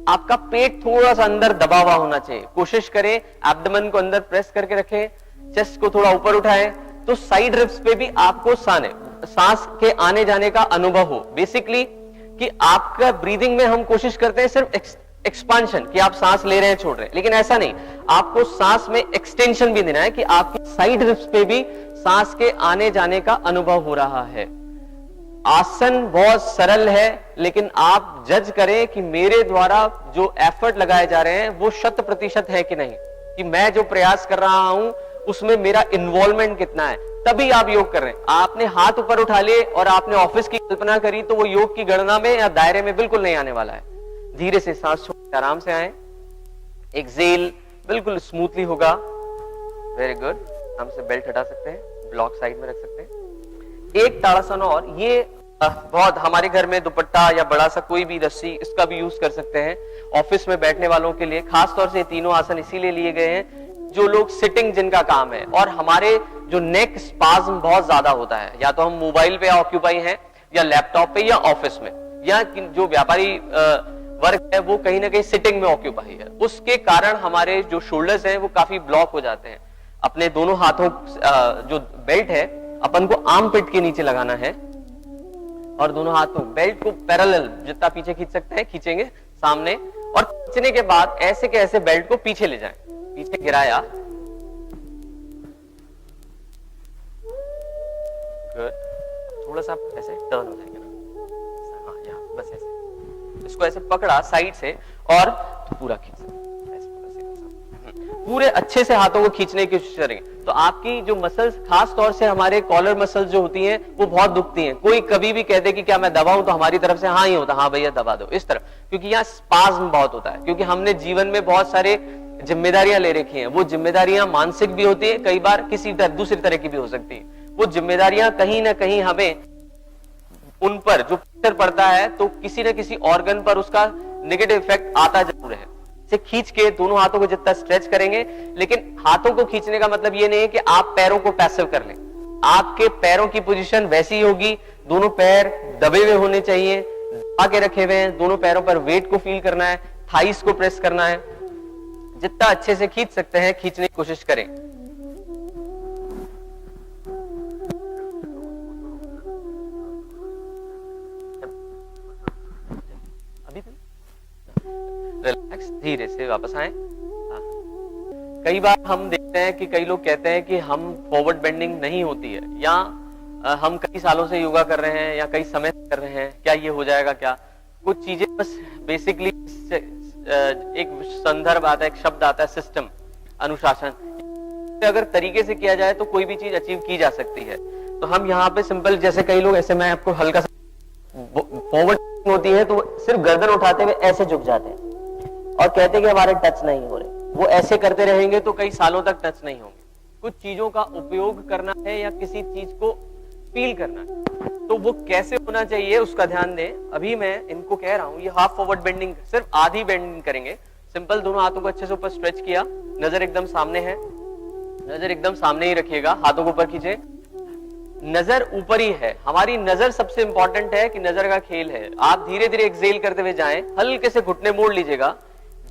आपका पेट थोड़ा सा अंदर दबा हुआ होना चाहिए। कोशिश करें एब्डोमेन को अंदर प्रेस करके रखें, चेस्ट को थोड़ा ऊपर उठाएं, तो साइड रिब्स पे भी आपको सांस के आने जाने का अनुभव हो। बेसिकली कि आपका ब्रीदिंग में हम कोशिश करते हैं सिर्फ एक्सपांशन, कि आप सांस ले रहे हैं छोड़ रहे हैं, लेकिन ऐसा नहीं, आपको सांस में एक्सटेंशन भी देना है कि आपकी साइड रिब्स पे भी सांस के आने जाने का अनुभव हो रहा है। आसन बहुत सरल है, लेकिन आप जज करें कि मेरे द्वारा जो एफर्ट लगाए जा रहे हैं वो 100% है कि नहीं, कि मैं जो प्रयास कर रहा हूं उसमें मेरा इन्वॉल्वमेंट कितना है, तभी आप योग कर रहे हैं। आपने हाथ ऊपर उठा लिए और आपने ऑफिस की कल्पना करी तो वो योग की गणना में या दायरे में बिल्कुल नहीं आने वाला है। धीरे से सांस छोड़ के आराम से आए, एक्सेल बिल्कुल स्मूथली होगा। Very good. हम से बेल्ट हटा सकते हैं, ब्लॉक साइड में रख सकते हैं। एक ताड़ासन और, ये बहुत हमारे घर में दुपट्टा या बड़ा सा कोई भी रस्सी, इसका भी यूज कर सकते हैं ऑफिस में बैठने वालों के लिए। खास तौर से तीनों आसन इसीलिए लिए गए हैं जो लोग सिटिंग जिनका काम है, और हमारे जो नेक स्पाज्म बहुत ज्यादा होता है, या तो हम मोबाइल पे ऑक्यूपाई हैं या लैपटॉप पे या ऑफिस में, या जो व्यापारी वर्क है वो कहीं ना कहीं सिटिंग में ऑक्यूपाई है, उसके कारण हमारे जो शोल्डर्स हैं वो काफी ब्लॉक हो जाते हैं। अपने दोनों हाथों जो बेल्ट है अपन को आर्म पिट के नीचे लगाना है, और दोनों हाथों बेल्ट को पैरेलल जितना पीछे खींच सकते हैं खींचेंगे सामने, और खींचने के बाद ऐसे के ऐसे बेल्ट को पीछे ले जाएं, पीछे गिराया। गुड। थोड़ा सा ऐसे टर्न हो जाएंगे ना, हाँ यहाँ बस ऐसे, इसको ऐसे पकड़ा साइड से और तो पूरा खींच, ऐसे पूरे अच्छे से हाथों को खींचने की कोशिश करेंगे तो आपकी जो मसल्स, खास तौर से हमारे कॉलर मसल्स जो होती हैं वो बहुत दुखती हैं। कोई कभी भी कहते कि क्या मैं दबाऊं, तो हमारी तरफ से हाँ ही होता, हाँ भैया दबा दो, इस तरह, क्योंकि यहाँ स्पाज्म बहुत होता है, क्योंकि हमने जीवन में बहुत सारे जिम्मेदारियां ले रखी हैं। वो जिम्मेदारियां मानसिक भी होती है, कई बार किसी दूसरी तरह की भी हो सकती है। वो जिम्मेदारियां कहीं ना कहीं हमें उन पर जो प्रेशर पड़ता है तो किसी न किसी ऑर्गन पर उसका नेगेटिव इफेक्ट आता जरूर है। से खींच के दोनों हाथों को जितना स्ट्रेच करेंगे, लेकिन हाथों को खींचने का मतलब ये नहीं है कि आप पैरों को पैसिव कर लें। आपके पैरों की पोजीशन वैसी होगी, दोनों पैर दबे हुए होने चाहिए, दबा के रखे हुए हैं, दोनों पैरों पर वेट को फील करना है, थाइस को प्रेस करना है। जितना अच्छे से खींच सकते हैं खींचने की कोशिश करें। अभी रिलैक्स, धीरे से वापस आए। कई बार हम देखते हैं कि कई लोग कहते हैं कि हम फॉरवर्ड बेंडिंग नहीं होती है, या हम कई सालों से योगा कर रहे हैं या कई समय से कर रहे हैं, क्या ये हो जाएगा क्या? कुछ चीजें बस बेसिकली एक संदर्भ आता है, एक शब्द आता है सिस्टम, अनुशासन। अगर तरीके से किया जाए तो कोई भी चीज अचीव की जा सकती है। तो हम यहाँ पे सिंपल, जैसे कई लोग ऐसे, मैं आपको हल्का सा, फॉरवर्ड होती है तो सिर्फ गर्दन उठाते हुए ऐसे झुक जाते हैं और कहते हैं कि हमारे टच नहीं हो रहे। वो ऐसे करते रहेंगे तो कई सालों तक टच नहीं होंगे। कुछ चीजों का उपयोग करना है या किसी चीज को फील करना है तो वो कैसे होना चाहिए उसका ध्यान दें। अभी मैं इनको कह रहा हूं, ये हाफ फॉरवर्ड बेंडिंग, सिर्फ आधी बेंडिंग करेंगे। सिंपल, दोनों हाथों को अच्छे से ऊपर स्ट्रेच किया, नजर एकदम सामने है, नजर एकदम सामने ही रखिएगा, हाथों को ऊपर खींचे, नजर ऊपर ही है। हमारी नजर सबसे इंपॉर्टेंट है कि नजर का खेल है। आप धीरे धीरे एक्सेल करते हुए जाएं, हल्के से घुटने मोड़ लीजिएगा,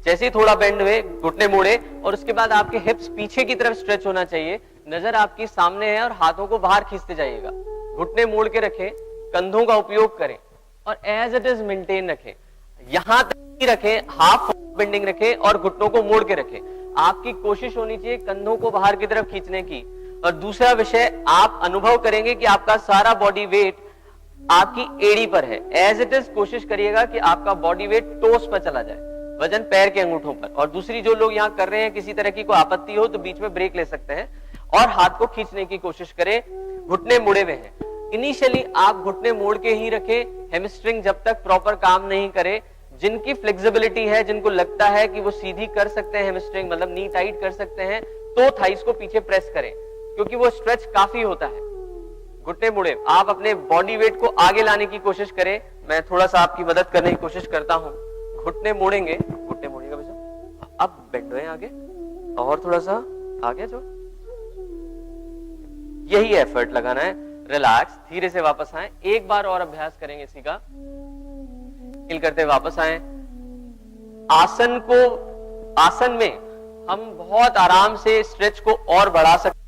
जैसे ही थोड़ा बेंड हुए घुटने मोड़े, और उसके बाद आपके हिप्स पीछे की तरफ स्ट्रेच होना चाहिए, नजर आपकी सामने है और हाथों को बाहर खींचते जाइएगा। घुटने मोड़ के रखें, कंधों का उपयोग करें और एज इट इज मेंटेन रखें, यहां तक ही रखें, हाफ बेंडिंग रखें और घुटनों को मोड़ के रखें। आपकी कोशिश होनी चाहिए कंधों को बाहर की तरफ खींचने की। और दूसरा विषय, आप अनुभव करेंगे कि आपका सारा बॉडी वेट आपकी एड़ी पर है। एज इट इज कोशिश करिएगा कि आपका बॉडी वेट टोस पर चला जाए, वजन पैर के अंगूठों पर। और दूसरी, जो लोग यहाँ कर रहे हैं किसी तरह की कोई आपत्ति हो तो बीच में ब्रेक ले सकते हैं और हाथ को खींचने की कोशिश करें। घुटने मुड़े हुए हैं, इनिशियली आप घुटने मोड़ के ही रखें। हैमस्ट्रिंग जब तक प्रॉपर काम नहीं करे, जिनकी फ्लेक्सिबिलिटी है, जिनको लगता है कि वो सीधी कर सकते हैं हैमस्ट्रिंग, मतलब नी टाइट कर सकते हैं, तो थाइस को पीछे प्रेस करें, क्योंकि वो स्ट्रेच काफी होता है। घुटने मुड़े, आप अपने बॉडी वेट को आगे लाने की कोशिश करें। मैं थोड़ा सा आपकी मदद करने की कोशिश करता हूं। घुटने मोड़ेंगे, घुटने मोड़ेगा भैया, अब बेंड हुए आगे, और थोड़ा सा आगे, जो यही एफर्ट लगाना है। रिलैक्स, धीरे से वापस आए, एक बार और अभ्यास करेंगे इसी का। हिल करते वापस आए। आसन को, आसन में हम बहुत आराम से स्ट्रेच को और बढ़ा सकते,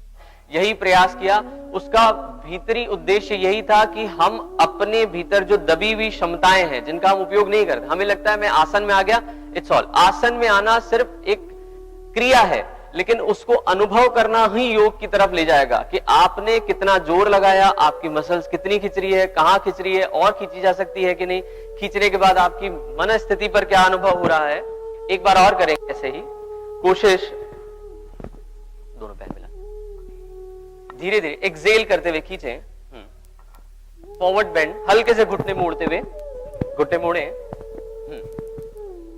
यही प्रयास किया। उसका भीतरी उद्देश्य यही था कि हम अपने भीतर जो दबी हुई क्षमताएं हैं, जिनका हम उपयोग नहीं करते, हमें लगता है मैं आसन में आ गया, इट्स ऑल। आसन में आना सिर्फ एक क्रिया है, लेकिन उसको अनुभव करना ही योग की तरफ ले जाएगा कि आपने कितना जोर लगाया, आपकी मसल्स कितनी खिंच रही है, कहां खिंच रही है और खींची जा सकती है कि नहीं, खींचने के बाद आपकी मन स्थिति पर क्या अनुभव हो रहा है। एक बार और करेंगे ऐसे ही कोशिश, दोनों पैर मिला, धीरे धीरे एक्सेल करते हुए खींचे, फॉरवर्ड बेंड, हल्के से घुटने मोड़ते हुए, घुटने मोड़े,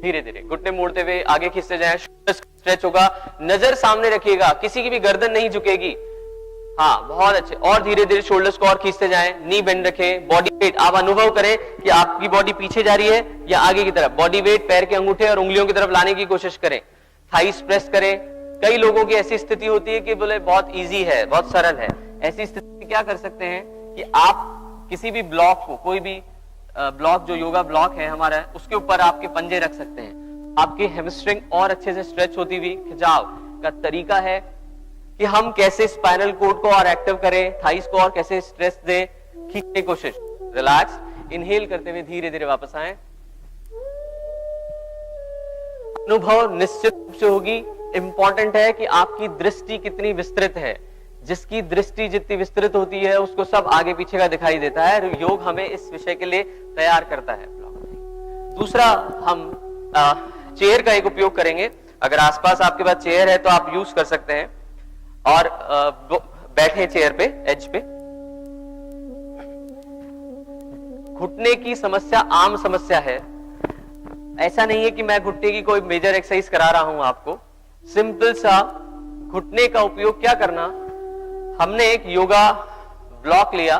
धीरे धीरे घुटने मोड़ते हुए आगे खींचते जाएं, स्ट्रेच होगा, नजर सामने रखिएगा, किसी की भी गर्दन नहीं झुकेगी। हाँ, बहुत अच्छे, और धीरे धीरे शोल्डर्स को और खींचते जाएं, नी बेंड रखें, बॉडी वेट आप अनुभव करें कि आपकी बॉडी पीछे जा रही है या आगे की तरफ, बॉडी वेट पैर के अंगूठे और उंगलियों की तरफ लाने की कोशिश करें, थाइस प्रेस करें। कई लोगों की ऐसी स्थिति होती है कि बोले बहुत इजी है, बहुत सरल है, ऐसी स्थिति में क्या कर सकते हैं कि आप किसी भी ब्लॉक को, कोई भी ब्लॉक जो योगा ब्लॉक है हमारा, उसके ऊपर आपके पंजे रख सकते हैं, आपकी हैमस्ट्रिंग और अच्छे से स्ट्रेच होती हुई। खिंचाव का तरीका है कि हम कैसे स्पाइनल कोड को और एक्टिव करें, थाइस को और कैसे स्ट्रेस दें, खींचने की कोशिश, रिलैक्स, इनहेल करते हुए धीरे धीरे वापस आए। अनुभव निश्चित रूप से होगी, इंपॉर्टेंट है कि आपकी दृष्टि कितनी विस्तृत है, जिसकी दृष्टि जितनी विस्तृत होती है उसको सब आगे पीछे का दिखाई देता है। योग हमें इस विषय के लिए तैयार करता है। दूसरा, हम चेयर का एक उपयोग करेंगे। अगर आसपास आपके पास चेयर है तो आप यूज कर सकते हैं, और बैठे चेयर पे, एज पे। घुटने की समस्या आम समस्या है, ऐसा नहीं है कि मैं घुटने की कोई मेजर एक्सरसाइज करा रहा हूं आपको। सिंपल सा घुटने का उपयोग क्या करना, हमने एक योगा ब्लॉक लिया,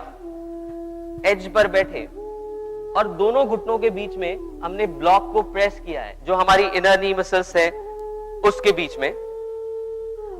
एज पर बैठे और दोनों घुटनों के बीच में हमने ब्लॉक को प्रेस किया है, जो हमारी इनर नी मसल्स है उसके बीच में,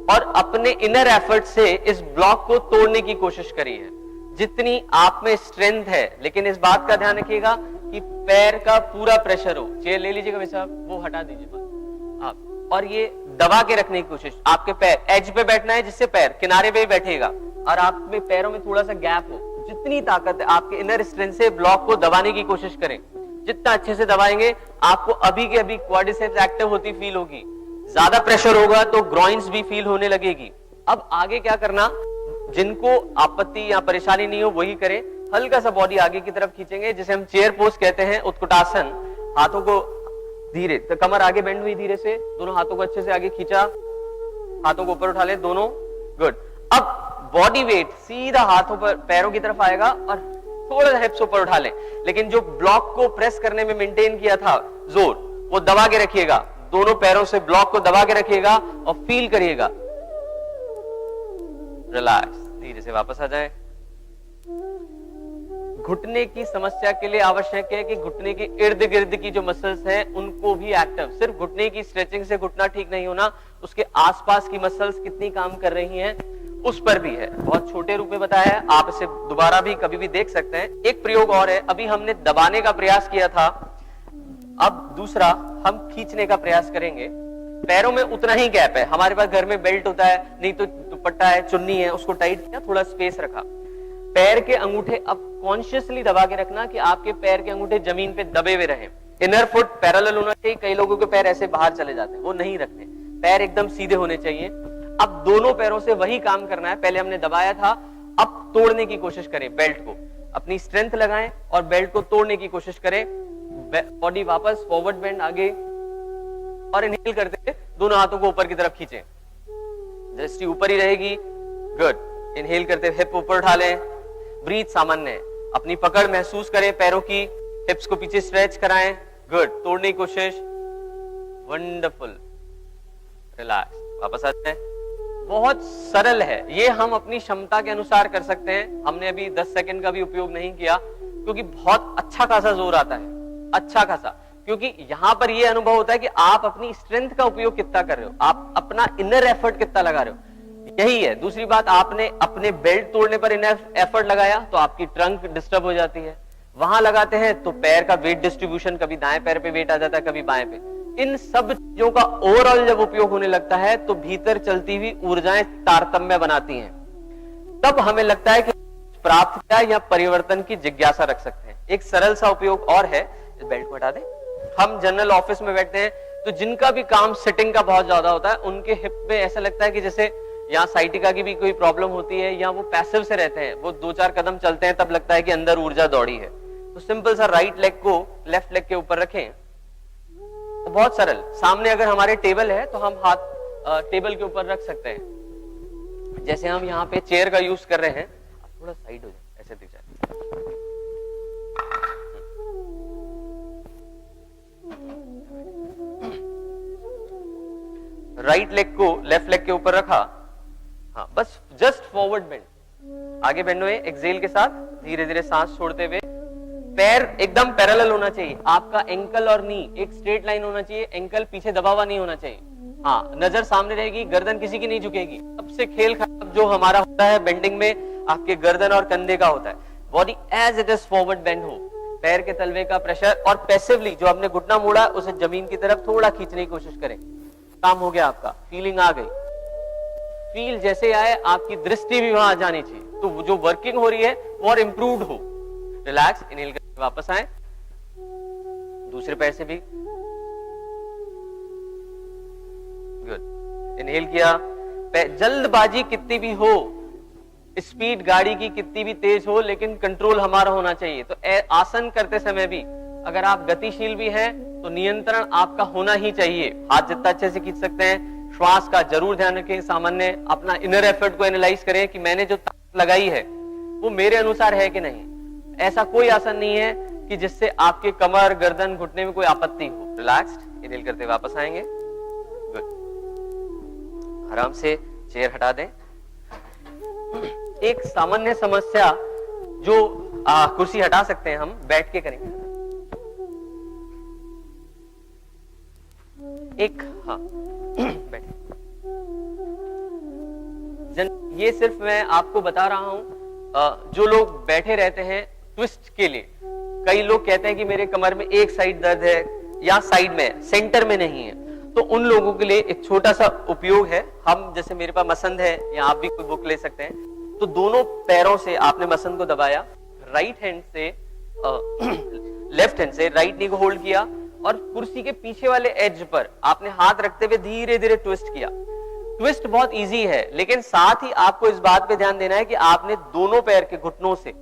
और अपने इनर एफर्ट से इस ब्लॉक को तोड़ने की कोशिश करी है जितनी आप में स्ट्रेंथ है। लेकिन इस बात का ध्यान रखिएगा कि पैर का पूरा प्रेशर हो। चेयर ले लीजिएगा भाई साहब, वो हटा दीजिए बस आप, और ये दबा के रखने की कोशिश। आपके पैर एज पे बैठना है, जिससे पैर किनारे पे ही बैठेगा और आप में पैरों में थोड़ा सा गैप हो। जितनी ताकत है आपके इनर स्ट्रेंथ से ब्लॉक को दबाने की कोशिश करें। जितना अच्छे से दबाएंगे आपको अभी के अभी क्वाड्रिसेप्स एक्टिव होती फील होगी। ज्यादा प्रेशर होगा तो ग्रॉइंस भी फील होने लगेगी। अब आगे क्या करना, जिनको आपत्ति या परेशानी नहीं हो वही करें। हल्का सा बॉडी आगे की तरफ खींचेंगे, जिसे हम चेयर पोज कहते हैं, उत्कटासन। हाथों को धीरे, तो कमर आगे बेंड हुई, धीरे से दोनों हाथों को अच्छे से आगे खींचा, हाथों को ऊपर उठा ले दोनों, गुड। अब बॉडी वेट सीधा हाथों पर, पैरों की तरफ आएगा और थोड़ा सा हिप्स ऊपर उठा ले। लेकिन जो ब्लॉक को प्रेस करने में मेंटेन किया था जोर, वो दबा के रखिएगा। दोनों पैरों से ब्लॉक को दबा के रखिएगा और फील करिएगा। रिलैक्स, धीरे से वापस आ जाए। घुटने की समस्या के लिए आवश्यक है कि घुटने के इर्द गिर्द की जो मसल्स हैं उनको भी एक्टिव, सिर्फ घुटने की स्ट्रेचिंग से घुटना ठीक नहीं होना, उसके आसपास की मसल्स कितनी काम कर रही हैं उस पर भी है। बहुत छोटे रूप में बताया है, आप इसे दोबारा भी कभी भी देख सकते हैं। एक प्रयोग और है, अभी हमने दबाने का प्रयास किया था, अब दूसरा हम खींचने का प्रयास करेंगे। पैरों में उतना ही गैप है, हमारे पास घर में बेल्ट होता है, नहीं तो दुपट्टा है, चुन्नी है, उसको टाइट किया, थोड़ा स्पेस रखा। पैर के अंगूठे अब कॉन्शियसली दबा के रखना कि आपके पैर के अंगूठे जमीन पे दबे हुए रहें। इनर फुट पैरेलल होना चाहिए। कई लोगों के पैर ऐसे बाहर चले जाते हैं, वो नहीं रखने, पैर एकदम सीधे होने चाहिए। अब दोनों पैरों से वही काम करना है, पहले हमने दबाया था, अब तोड़ने की कोशिश करें। बेल्ट को अपनी स्ट्रेंथ लगाएं और बेल्ट को तोड़ने की कोशिश करें। बॉडी वापस फॉरवर्ड बेंड आगे, और इनहेल करते दोनों हाथों को ऊपर की तरफ खींचें, दृष्टि ऊपर ही रहेगी, गुड। इनहेल करते हिप ऊपर उठा लें, ब्रीथ सामान्य, अपनी पकड़ महसूस करें पैरों की, हिप्स को पीछे स्ट्रेच कराएं, गुड। तोड़ने की कोशिश, वंडरफुल, रिलैक्स, वापस आते हैं। बहुत सरल है ये, हम अपनी क्षमता के अनुसार कर सकते हैं। हमने अभी 10 सेकंड का भी उपयोग नहीं किया क्योंकि बहुत अच्छा खासा जोर आता है, अच्छा खासा, क्योंकि यहां पर यह अनुभव होता है कि आप अपनी स्ट्रेंथ का उपयोग कितना कर रहे हो, आप अपना इनर एफर्ट कितना लगा रहे हो, यही है। दूसरी बात, आपने अपने बेल्ट तोड़ने पर इनर एफर्ट लगाया तो आपकी ट्रंक डिस्टर्ब हो जाती है। वहां लगाते हैं तो पैर का वेट डिस्ट्रीब्यूशन, कभी दाएं पैर पे वेट आ जाता है, कभी बाएं पे। इन सब चीजों का ओवरऑल जब उपयोग होने लगता है तो भीतर चलती हुई ऊर्जाएं तारतम्य बनाती हैं। तब हमें लगता है कि प्राप्त किया या परिवर्तन की जिज्ञासा रख सकते हैं। एक सरल सा उपयोग और है, इस बेल्ट को हटा दें। हम जनरल ऑफिस में बैठते हैं, तो जिनका भी काम सिटिंग का बहुत ज्यादा होता है, उनके हिप में ऐसा लगता है कि जैसे यहाँ साइटिका की भी कोई प्रॉब्लम होती है, या वो पैसिव से रहते हैं, वो 2-4 कदम चलते हैं तब लगता है कि अंदर ऊर्जा दौड़ी है। तो सिंपल सा राइट लेग को लेफ्ट लेग के ऊपर रखें, तो बहुत सरल। सामने अगर हमारे टेबल है तो हम हाथ टेबल के ऊपर रख सकते हैं। जैसे हम यहाँ पे चेयर का यूज कर रहे हैं, थोड़ा साइड हो जाए, ऐसे दिख जाए। राइट लेग को लेफ्ट लेग के ऊपर रखा, हाँ बस जस्ट फॉरवर्ड बेंड, आगे बेंड हुए, एक्सेल के साथ धीरे धीरे सांस छोड़ते हुए। पैर एकदम पैरेलल होना चाहिए, आपका एंकल और नी एक स्ट्रेट लाइन होना चाहिए, एंकल पीछे दबा हुआ नहीं होना चाहिए। हाँ, नजर सामने रहेगी, गर्दन किसी की नहीं झुकेगी। सबसे खेल खराब जो हमारा होता है बेंडिंग में, आपके गर्दन और कंधे का होता है। Body as it is forward bend हो, पैर के तलवे का प्रेशर, और पैसिवली जो आपने घुटना मोड़ा उसे जमीन की तरफ थोड़ा खींचने की कोशिश करें। काम हो गया आपका, फीलिंग आ गई। फील जैसे आए आपकी दृष्टि भी वहां जानी चाहिए, तो जो वर्किंग हो रही है वो और इंप्रूव्ड हो। रिलैक्स, इनहेल करके वापस आए, दूसरे पैर से भी गुड। इनहेल किया, जल्दबाजी कितनी भी हो, स्पीड गाड़ी की कितनी भी तेज हो, लेकिन कंट्रोल हमारा होना चाहिए। तो आसन करते समय भी अगर आप गतिशील भी हैं तो नियंत्रण आपका होना ही चाहिए। हाथ जितना अच्छे से खींच सकते हैं, श्वास का जरूर ध्यान रखें। सामान्य अपना इनर एफर्ट को एनालाइज करें कि मैंने जो ताकत लगाई है वो मेरे अनुसार है कि नहीं। ऐसा कोई आसन नहीं है कि जिससे आपके कमर, गर्दन, घुटने में कोई आपत्ति हो। रिलैक्स्ड, इनहेल करते वापस आएंगे। गुड, आराम से चेयर हटा दें। एक सामान्य समस्या जो कुर्सी हटा सकते हैं हम, बैठ के करेंगे। एक, हाँ बैठे। ये सिर्फ मैं आपको बता रहा हूं, जो लोग बैठे रहते हैं ट्विस्ट के लिए। कई लोग कहते हैं कि मेरे कमर में एक साइड दर्द है या साइड में, सेंटर में नहीं है, तो उन लोगों के लिए एक छोटा सा उपयोग है। हम जैसे मेरे पास मसंद है, या आप भी कोई बुक ले सकते हैं। तो दोनों पैरों से आपने मसंद को दबाया, राइट हैंड से लेफ्ट हैंड से राइट नी को होल्ड किया, और कुर्सी के पीछे वाले एज पर आपने हाथ रखते हुए धीरे धीरे ट्विस्ट किया। ट्विस्ट बहुत इजी है, लेकिन साथ ही आपको इस बात पे ध्यान देना है कि आपने दोनों पैर के घुटनों से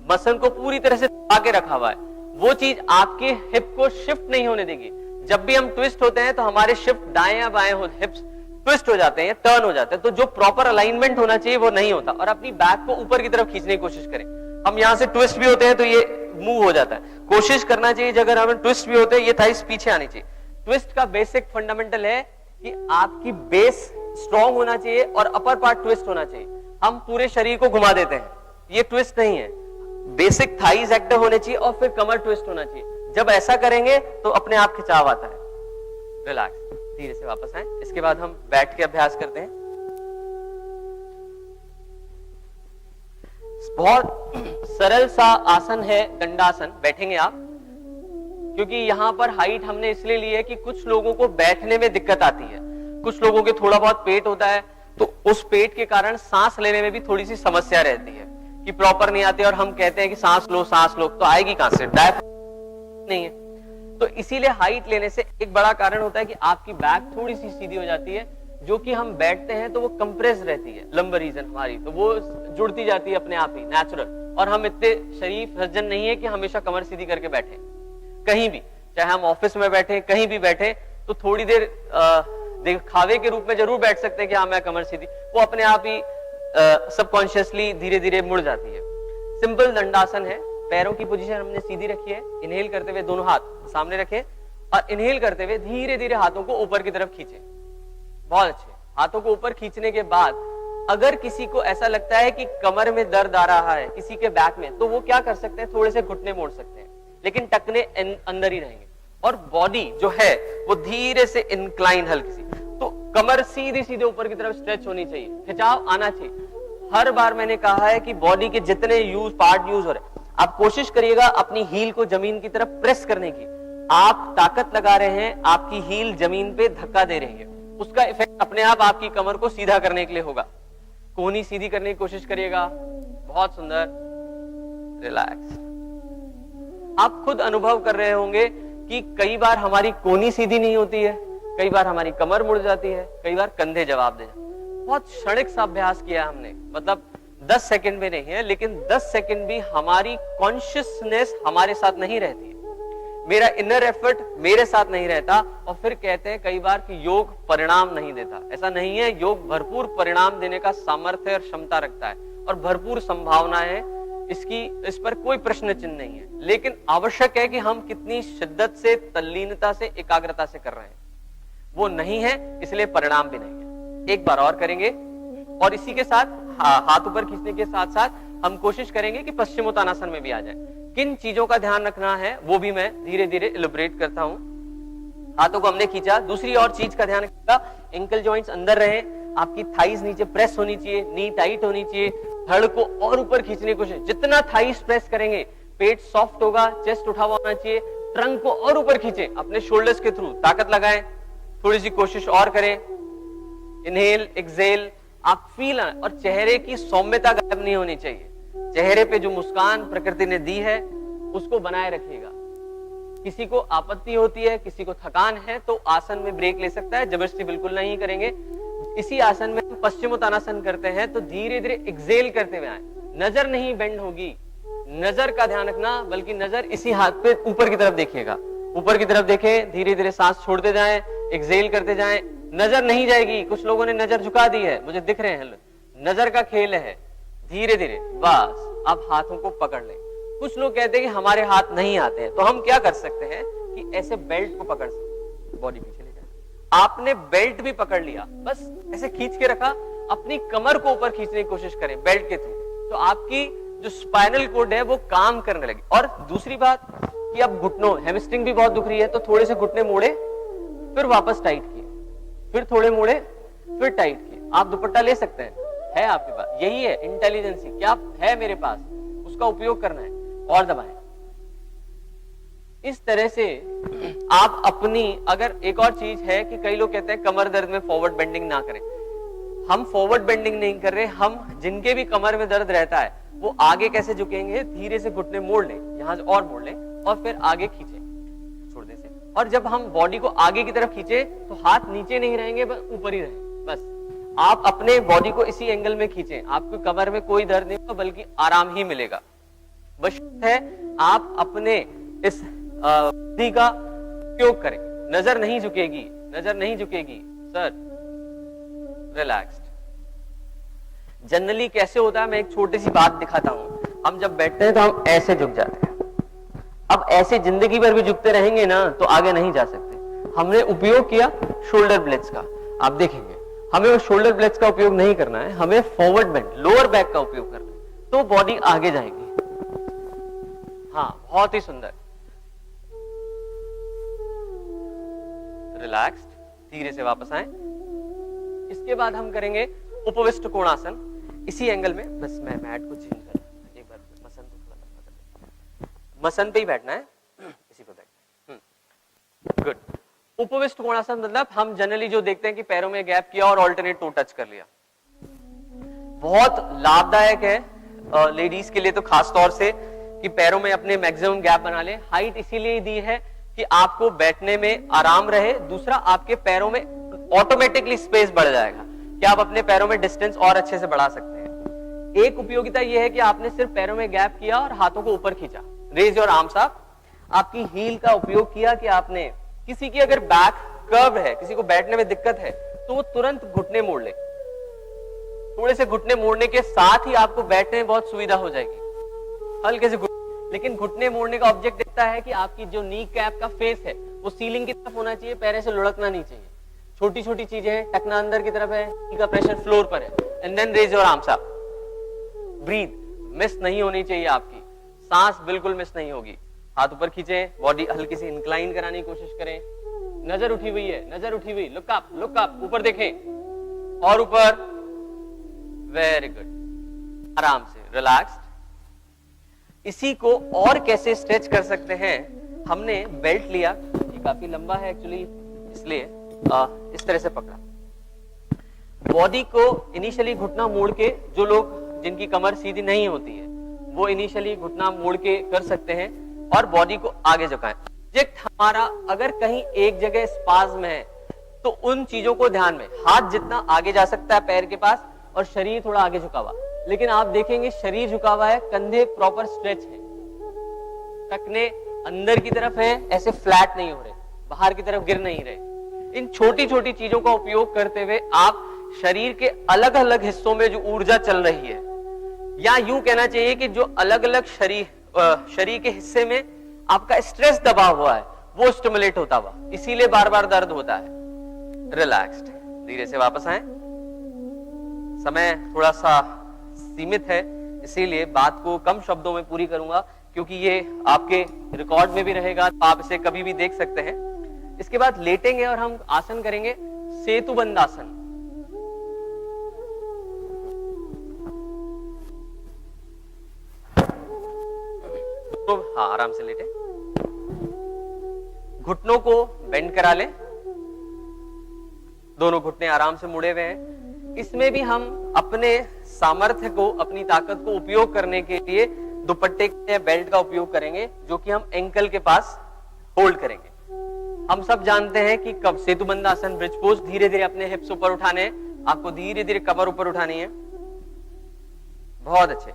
मसल को पूरी तरह से दबा के रखा हुआ है। वो चीज आपके हिप को शिफ्ट नहीं होने देगी। जब भी हम ट्विस्ट होते हैं तो हमारे शिफ्ट दाएं या बाएं हो, हिप्स ट्विस्ट हो जाते हैं या टर्न हो जाते हैं, तो जो प्रॉपर अलाइनमेंट होना चाहिए वो नहीं होता। और अपनी बैक को ऊपर की तरफ खींचने की कोशिश करें। हम यहां से ट्विस्ट भी होते हैं तो ये मूव हो जाता है। कोशिश करना चाहिए, अगर हम ट्विस्ट भी होते हैं ये थाइस पीछे आनी चाहिए। ट्विस्ट का बेसिक फंडामेंटल है कि आपकी बेस स्ट्रॉन्ग होना चाहिए और अपर पार्ट ट्विस्ट होना चाहिए। हम पूरे शरीर को घुमा देते हैं, ये ट्विस्ट नहीं है। बेसिक थाइज एक्टिव होने चाहिए और फिर कमर ट्विस्ट होना चाहिए। जब ऐसा करेंगे तो अपने आप खिंचाव आता है। रिलैक्स, धीरे से वापस आए। इसके बाद हम बैठ के अभ्यास करते हैं। बहुत सरल सा आसन है दंडासन। बैठेंगे आप, क्योंकि यहां पर हाइट हमने इसलिए ली है कि कुछ लोगों को बैठने में दिक्कत आती है। कुछ लोगों के थोड़ा बहुत पेट होता है, तो उस पेट के कारण सांस लेने में भी थोड़ी सी समस्या रहती है कि प्रॉपर नहीं आती, और हम कहते हैं कि सांस लो, तो आएगी कहां से, डायफ्राम नहीं है। तो इसीलिए हाइट लेने से एक बड़ा कारण होता है कि आपकी बैक थोड़ी सी सीधी हो जाती है। जो कि हम बैठते हैं तो वो कंप्रेस रहती है, लंबर रीजन हमारी, तो वो जुड़ती जाती है अपने आप ही, नेचुरल। और हम इतने शरीफ सज्जन नहीं है कि हमेशा कमर सीधी करके बैठे। कहीं भी, चाहे हम ऑफिस में बैठे, कहीं भी बैठे, तो थोड़ी देर दिखावे के रूप में जरूर बैठ सकते हैं कि हाँ मैं कमर सीधी, वो अपने आप ही सबकॉन्शियसली धीरे धीरे मुड़ जाती है। सिंपल दंडासन है। पैरों की पोजीशन हमने सीधी रखी है। इनहेल करते हुए दोनों हाथ सामने रखें, और इनहेल करते हुए धीरे धीरे हाथों को ऊपर की तरफ खींचे। बहुत अच्छे। हाथों को ऊपर खींचने के बाद अगर किसी को ऐसा लगता है कि कमर में दर्द आ रहा है, किसी के बैक में, तो वो क्या कर सकते हैं, थोड़े से घुटने मोड़ सकते हैं, लेकिन टखने अंदर ही रहेंगे। और बॉडी जो है वो धीरे से इंक्लाइन हल्की सी, तो कमर सीधी सीधे ऊपर की तरफ स्ट्रेच होनी चाहिए, खिंचाव आना चाहिए। हर बार मैंने कहा है कि बॉडी के जितने पार्ट यूज हो रहे, आप कोशिश करिएगा अपनी हील को जमीन की तरफ प्रेस करने की। आप ताकत लगा रहे हैं, आपकी हील जमीन पे धक्का दे रही है, उसका इफेक्ट अपने आप आपकी कमर को सीधा करने के लिए होगा। कोहनी सीधी करने की कोशिश करिएगा। बहुत सुंदर। रिलैक्स। आप खुद अनुभव कर रहे होंगे कि कई बार हमारी कोहनी सीधी नहीं होती है, कई बार हमारी कमर मुड़ जाती है, कई बार कंधे जवाब दे जाते हैं। बहुत क्षणिक सा अभ्यास किया हमने, मतलब 10 सेकंड में नहीं है, लेकिन 10 सेकंड भी हमारी कॉन्शियसनेस हमारे साथ नहीं रहती है, मेरा इनर एफर्ट मेरे साथ नहीं रहता। और फिर कहते हैं कई बार कि योग परिणाम नहीं देता। ऐसा नहीं है, योग भरपूर परिणाम देने का सामर्थ्य और क्षमता रखता है और भरपूर संभावना है इसकी, इस पर कोई प्रश्न चिन्ह नहीं है। लेकिन आवश्यक है कि हम कितनी शिद्दत से, तल्लीनता से, एकाग्रता से कर रहे हैं, वो नहीं है, इसलिए परिणाम भी नहीं है। एक बार और करेंगे और इसी के साथ हाथ ऊपर खींचने के साथ साथ हम कोशिश करेंगे कि पश्चिमोत्तानासन में भी आ जाए। किन चीजों का ध्यान रखना है वो भी मैं धीरे धीरे इलैबोरेट करता हूं। हाथों को हमने खींचा, दूसरी और चीज का ध्यान रखिएगा, एंकल जॉइंट्स अंदर रहे, आपकी थाइज नीचे प्रेस होनी चाहिए, नी टाइट होनी चाहिए, धड़ को और ऊपर खींचने की कोशिश। जितना थाइज प्रेस करेंगे पेट सॉफ्ट होगा, चेस्ट उठा हुआ होना चाहिए, ट्रंक को और ऊपर खींचे, अपने शोल्डर्स के थ्रू ताकत लगाएं, थोड़ी सी कोशिश और करें, इनहेल एक्सहेल, आप फील आए। और चेहरे की सौम्यता गायब नहीं होनी चाहिए, चेहरे पे जो मुस्कान प्रकृति ने दी है उसको बनाए रखिएगा। किसी को आपत्ति होती है, किसी को थकान है तो आसन में ब्रेक ले सकता है, जबरदस्ती बिल्कुल नहीं करेंगे। इसी आसन में हम पश्चिमोत्तानासन करते हैं तो धीरे धीरे एक्सहेल करते हुए आए, नजर नहीं बेंड होगी, नजर का ध्यान रखना, बल्कि नजर इसी हाथ पे ऊपर की तरफ देखिएगा, ऊपर की तरफ देखें, धीरे धीरे सांस छोड़ते जाएं, एक्सहेल करते जाएं, नजर नहीं जाएगी। कुछ लोगों ने नजर झुका दी है, मुझे दिख रहे हैं, नजर का खेल है, धीरे धीरे बस आप हाथों को पकड़ लें। कुछ लोग कहते हैं कि हमारे हाथ नहीं आते हैं, तो हम क्या कर सकते हैं कि ऐसे बेल्ट को पकड़ सकते हैं, बॉडी पीछे ले जाए, आपने बेल्ट भी पकड़ लिया, बस ऐसे खींच के रखा, अपनी कमर को ऊपर खींचने की कोशिश करें बेल्ट के थ्रू, तो आपकी जो स्पाइनल कोड है वो काम करने लगी। और दूसरी बात कि अब घुटनों, हैमस्ट्रिंग भी बहुत दुख रही है तो थोड़े से घुटने मोड़े, फिर वापस टाइट किए, फिर थोड़े मोड़े, फिर टाइट किए। आप दुपट्टा ले सकते हैं, आपके पास, यही है इंटेलिजेंसी, क्या है मेरे पास, उसका उपयोग करना है और दबाएं। इस तरह से आप अपनी, अगर एक और चीज है कि कई लोग कहते हैं कमर दर्द में फॉरवर्ड बेंडिंग ना करें, हम फॉरवर्ड बेंडिंग नहीं कर रहे, हम जिनके भी कमर में दर्द रहता है वो आगे कैसे झुकेंगे, धीरे से घुटने मोड़ लें, यहां से और मोड़ लें और फिर आगे खींचे छोड़ने से। और जब हम बॉडी को आगे की तरफ खींचे तो हाथ नीचे नहीं रहेंगे, बस ऊपर ही रहेंगे। बस आप अपने बॉडी को इसी एंगल में खींचें, आपको कमर में कोई दर्द नहीं होगा बल्कि आराम ही मिलेगा। बस है आप अपने इस बुद्धि का उपयोग करें, नजर नहीं झुकेगी, नजर नहीं झुकेगी सर, रिलैक्स्ड। जनरली कैसे होता है, मैं एक छोटी सी बात दिखाता हूं। हम जब बैठते हैं तो हम ऐसे झुक जाते हैं, अब ऐसे जिंदगी भर भी झुकते रहेंगे ना तो आगे नहीं जा सकते। हमने उपयोग किया शोल्डर ब्लेड्स का, आप देखेंगे हमें वो शोल्डर ब्लेड्स का उपयोग नहीं करना है, हमें फॉरवर्ड बेंड, लोअर बैक का उपयोग करना है, तो बॉडी आगे जाएगी। हाँ, बहुत ही सुंदर, रिलैक्स्ड, धीरे से वापस आए। इसके बाद हम करेंगे उपविष्ट कोणासन, इसी एंगल में। बस मैं मैट को चेंज कर, एक बार मसन को थोड़ा लंबा कर देते हैं, मसन पे ही बैठना है, इसी पे बैठना है। गुड। उपविष्ट कोणासन मतलब हम जनरली जो देखते हैं कि पैरों में गैप किया और ऑल्टरनेट टो टच कर लिया, बहुत लाभदायक है लेडीज के लिए तो खास तौर से कि पैरों में अपने मैक्सिमम गैप बना ले। हाइट इसीलिए दी है कि आपको बैठने में आराम रहे, दूसरा आपके पैरों में ऑटोमेटिकली स्पेस बढ़ जाएगा कि आप अपने पैरों में डिस्टेंस और अच्छे से बढ़ा सकते हैं। एक उपयोगिता यह है कि आपने सिर्फ पैरों में गैप किया और हाथों को ऊपर खींचा, रेज योर आर्म्स अप, आपकी हील का उपयोग किया कि आपने, किसी की अगर बैक कर्व है, किसी को बैठने में दिक्कत है तो वो तुरंत घुटने मोड़ ले, थोड़े से घुटने मोड़ने के साथ ही आपको बैठने में बहुत सुविधा हो जाएगी, हल्के से लेकिन घुटने मोड़ने का ऑब्जेक्ट देखता है कि आपकी जो नी कैप का फेस है वो सीलिंग की तरफ होना चाहिए, पैर से लुढ़कना नहीं चाहिए। छोटी छोटी चीजें हैं, टखना अंदर की तरफ है, नी का प्रेशर फ्लोर पर है, and then raise your arms up, breathe, miss नहीं होनी चाहिए आपकी, सांस बिल्कुल मिस नहीं होगी। हाथ ऊपर खींचे, बॉडी हल्की सी इंक्लाइन कराने की कोशिश करें, नजर उठी हुई है, नजर उठी हुई, लुक अप, ऊपर देखें और ऊपर, वेरी गुड, आराम से, रिलैक्स्ड। इसी को और कैसे स्ट्रेच कर सकते हैं, हमने बेल्ट लिया, ये काफी लंबा है एक्चुअली इसलिए इस तरह से पकड़ा, बॉडी को इनिशियली घुटना मोड़ के, जो लोग जिनकी कमर सीधी नहीं होती है वो इनिशियली घुटना मोड़ के कर सकते हैं और बॉडी को आगे झुकाएं, ऑब्जेक्ट हमारा अगर कहीं एक जगह स्पाज्म है तो उन चीजों को ध्यान में, हाथ जितना आगे जा सकता है पैर के पास और शरीर थोड़ा आगे झुका हुआ, लेकिन आप देखेंगे शरीर झुका हुआ है, कंधे प्रॉपर स्ट्रेच है, टखने अंदर की तरफ है, ऐसे फ्लैट नहीं हो रहे, बाहर की तरफ गिर नहीं रहे। इन छोटी छोटी चीजों का उपयोग करते हुए आप शरीर के अलग अलग हिस्सों में जो ऊर्जा चल रही है, या यूं कहना चाहिए कि जो अलग अलग शरीर के हिस्से में आपका स्ट्रेस दबा हुआ है वो स्टिमुलेट होता हुआ, इसीलिए बार बार दर्द होता है। रिलैक्स्ड, धीरे से वापस आए। समय थोड़ा सा सीमित है, इसीलिए बात को कम शब्दों में पूरी करूंगा, क्योंकि ये आपके रिकॉर्ड में भी रहेगा, आप इसे कभी भी देख सकते हैं। इसके बाद लेटेंगे और हम आसन करेंगे सेतुबंध आसन। तो हाँ, आराम से लेटे, घुटनों को बेंड करा ले, दोनों घुटने आराम से मुड़े हुए हैं। इसमें भी हम अपने सामर्थ्य को, अपनी ताकत को उपयोग करने के लिए दुपट्टे या बेल्ट का उपयोग करेंगे, जो कि हम एंकल के पास होल्ड करेंगे। हम सब जानते हैं कि कब सेतुबंध आसन, ब्रिज पोज, धीरे धीरे अपने हिप्स ऊपर उठाने हैं, आपको धीरे धीरे कमर ऊपर उठानी है। बहुत अच्छे,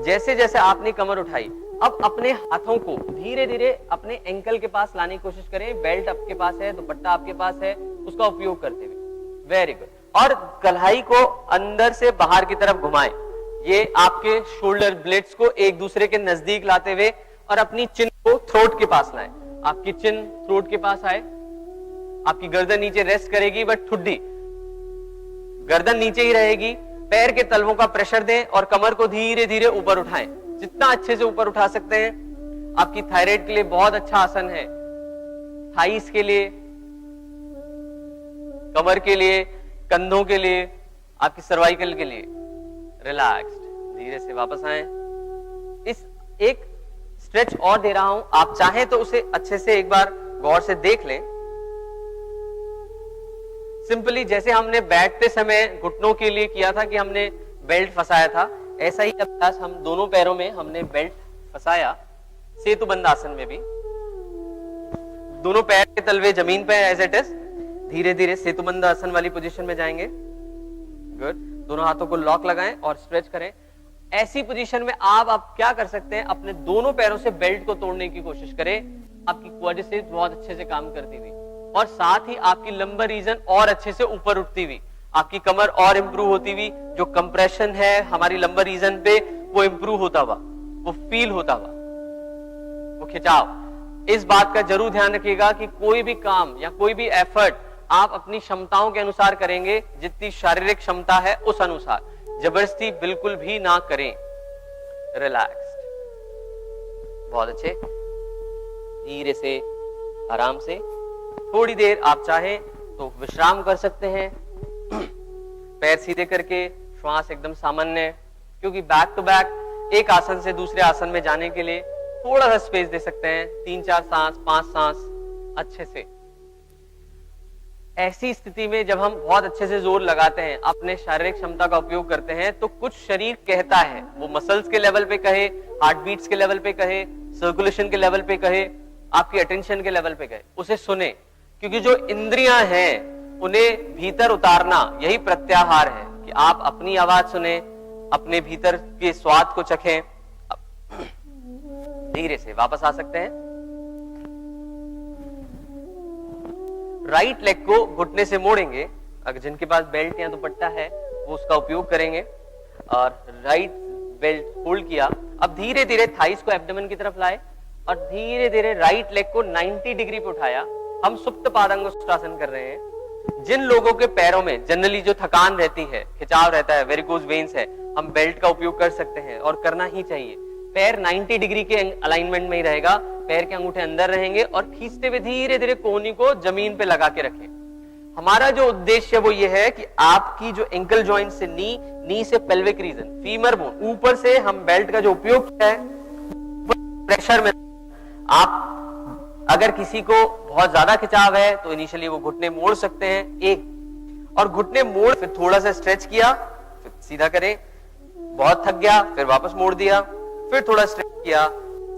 जैसे जैसे आपने कमर उठाई, अब अपने हाथों को धीरे धीरे अपने एंकल के पास लाने की कोशिश करें। बेल्ट आपके पास है, दुपट्टा आपके पास है, उसका उपयोग करते हुए। Very good. और कलाई को अंदर से बाहर की तरफ घुमाएं, ये आपके शोल्डर ब्लेड्स को एक दूसरे के नजदीक लाते हुए, और अपनी चिन को थ्रोट के पास लाएं। आपकी चिन थ्रोट के पास आए, आपकी गर्दन नीचे रेस्ट करेगी, बट ठुड्डी गर्दन नीचे ही रहेगी। पैर के तलवों का प्रेशर दें और कमर को धीरे धीरे ऊपर उठाएं, जितना अच्छे से ऊपर उठा सकते हैं। आपकी थायराइड के लिए बहुत अच्छा आसन है, थाइस के लिए, कमर के लिए, कंधों के लिए, आपकी सर्वाइकल के लिए। रिलैक्स्ड, धीरे से वापस आए। इस एक स्ट्रेच और दे रहा हूं, आप चाहें तो उसे अच्छे से एक बार गौर से देख लें। सिंपली जैसे हमने बैठते समय घुटनों के लिए किया था कि हमने बेल्ट फंसाया था, ऐसा ही अभ्यास हम दोनों पैरों में हमने बेल्ट फंसाया। सेतुबंध आसन में भी दोनों पैर के तलवे जमीन पे एज इट इज, धीरे धीरे सेतुबंध आसन वाली पोजीशन में जाएंगे। गुड, दोनों हाथों को लॉक लगाएं और स्ट्रेच करें। ऐसी पोजीशन में आप क्या कर सकते हैं, अपने दोनों पैरों से बेल्ट को तोड़ने की कोशिश करें। आपकी क्वाड्रिसेप्स बहुत अच्छे से काम करती हुई, और साथ ही आपकी लंबर रीजन और अच्छे से ऊपर उठती हुई, आपकी कमर और इंप्रूव होती हुई, जो कंप्रेशन है हमारी लंबर रीजन पे वो इंप्रूव होता हुआ, वो फील होता हुआ, वो खिंचाव। इस बात का जरूर ध्यान रखिएगा कि कोई भी काम या कोई भी एफर्ट आप अपनी क्षमताओं के अनुसार करेंगे, जितनी शारीरिक क्षमता है उस अनुसार, जबरदस्ती बिल्कुल भी ना करें। रिलैक्स्ड, बहुत अच्छे, धीरे से आराम से। थोड़ी देर आप चाहें तो विश्राम कर सकते हैं, पैर सीधे करके, श्वास एकदम सामान्य, क्योंकि बैक टू बैक एक आसन से दूसरे आसन में जाने के लिए थोड़ा सा स्पेस दे सकते हैं, 3-4 सांस, 5 सांस अच्छे से। ऐसी स्थिति में जब हम बहुत अच्छे से जोर लगाते हैं, अपने शारीरिक क्षमता का उपयोग करते हैं, तो कुछ शरीर कहता है, वो मसल्स के लेवल पे कहे, हार्ट बीट्स के लेवल पे कहे, सर्कुलेशन के लेवल पे कहे, आपकी अटेंशन के लेवल पे कहे, उसे सुने। क्योंकि जो इंद्रियां हैं उन्हें भीतर उतारना यही प्रत्याहार है, कि आप अपनी आवाज सुने, अपने भीतर के स्वाद को चखें। धीरे से वापस आ सकते हैं। राइट लेग को घुटने से मोड़ेंगे, अगर जिनके पास बेल्ट या दुपट्टा है वो उसका उपयोग करेंगे, और राइट बेल्ट होल्ड किया। अब धीरे धीरे थाइस को एब्डोमेन की तरफ लाए और धीरे धीरे राइट लेग को 90 डिग्री पे उठाया। हम सुप्त पादांगुष्ठासन कर रहे हैं। जिन लोगों के पैरों में जनरली जो थकान रहती है, खिंचाव रहता है, वेरिकोज वेन्स है, हम बेल्ट का उपयोग कर सकते हैं और करना ही चाहिए। पैर 90 डिग्री के अलाइनमेंट में ही रहेगा, पैर के अंगूठे अंदर रहेंगे और खींचते हुए धीरे धीरे कोहनी को जमीन पे लगा के रखें। हमारा जो उद्देश्य वो ये है कि आपकी जो एंकल जॉइंट से नी से पेल्विक रीजन, फीमर बोन, ऊपर से हम बेल्ट का जो उपयोग किया है प्रेशर में। आप अगर किसी को बहुत ज्यादा खिंचाव है तो इनिशियली वो घुटने मोड़ सकते हैं, एक, और घुटने मोड़ फिर थोड़ा सा स्ट्रेच किया, फिर सीधा करें, बहुत थक गया फिर वापस मोड़ दिया, फिर थोड़ा स्ट्रेच किया,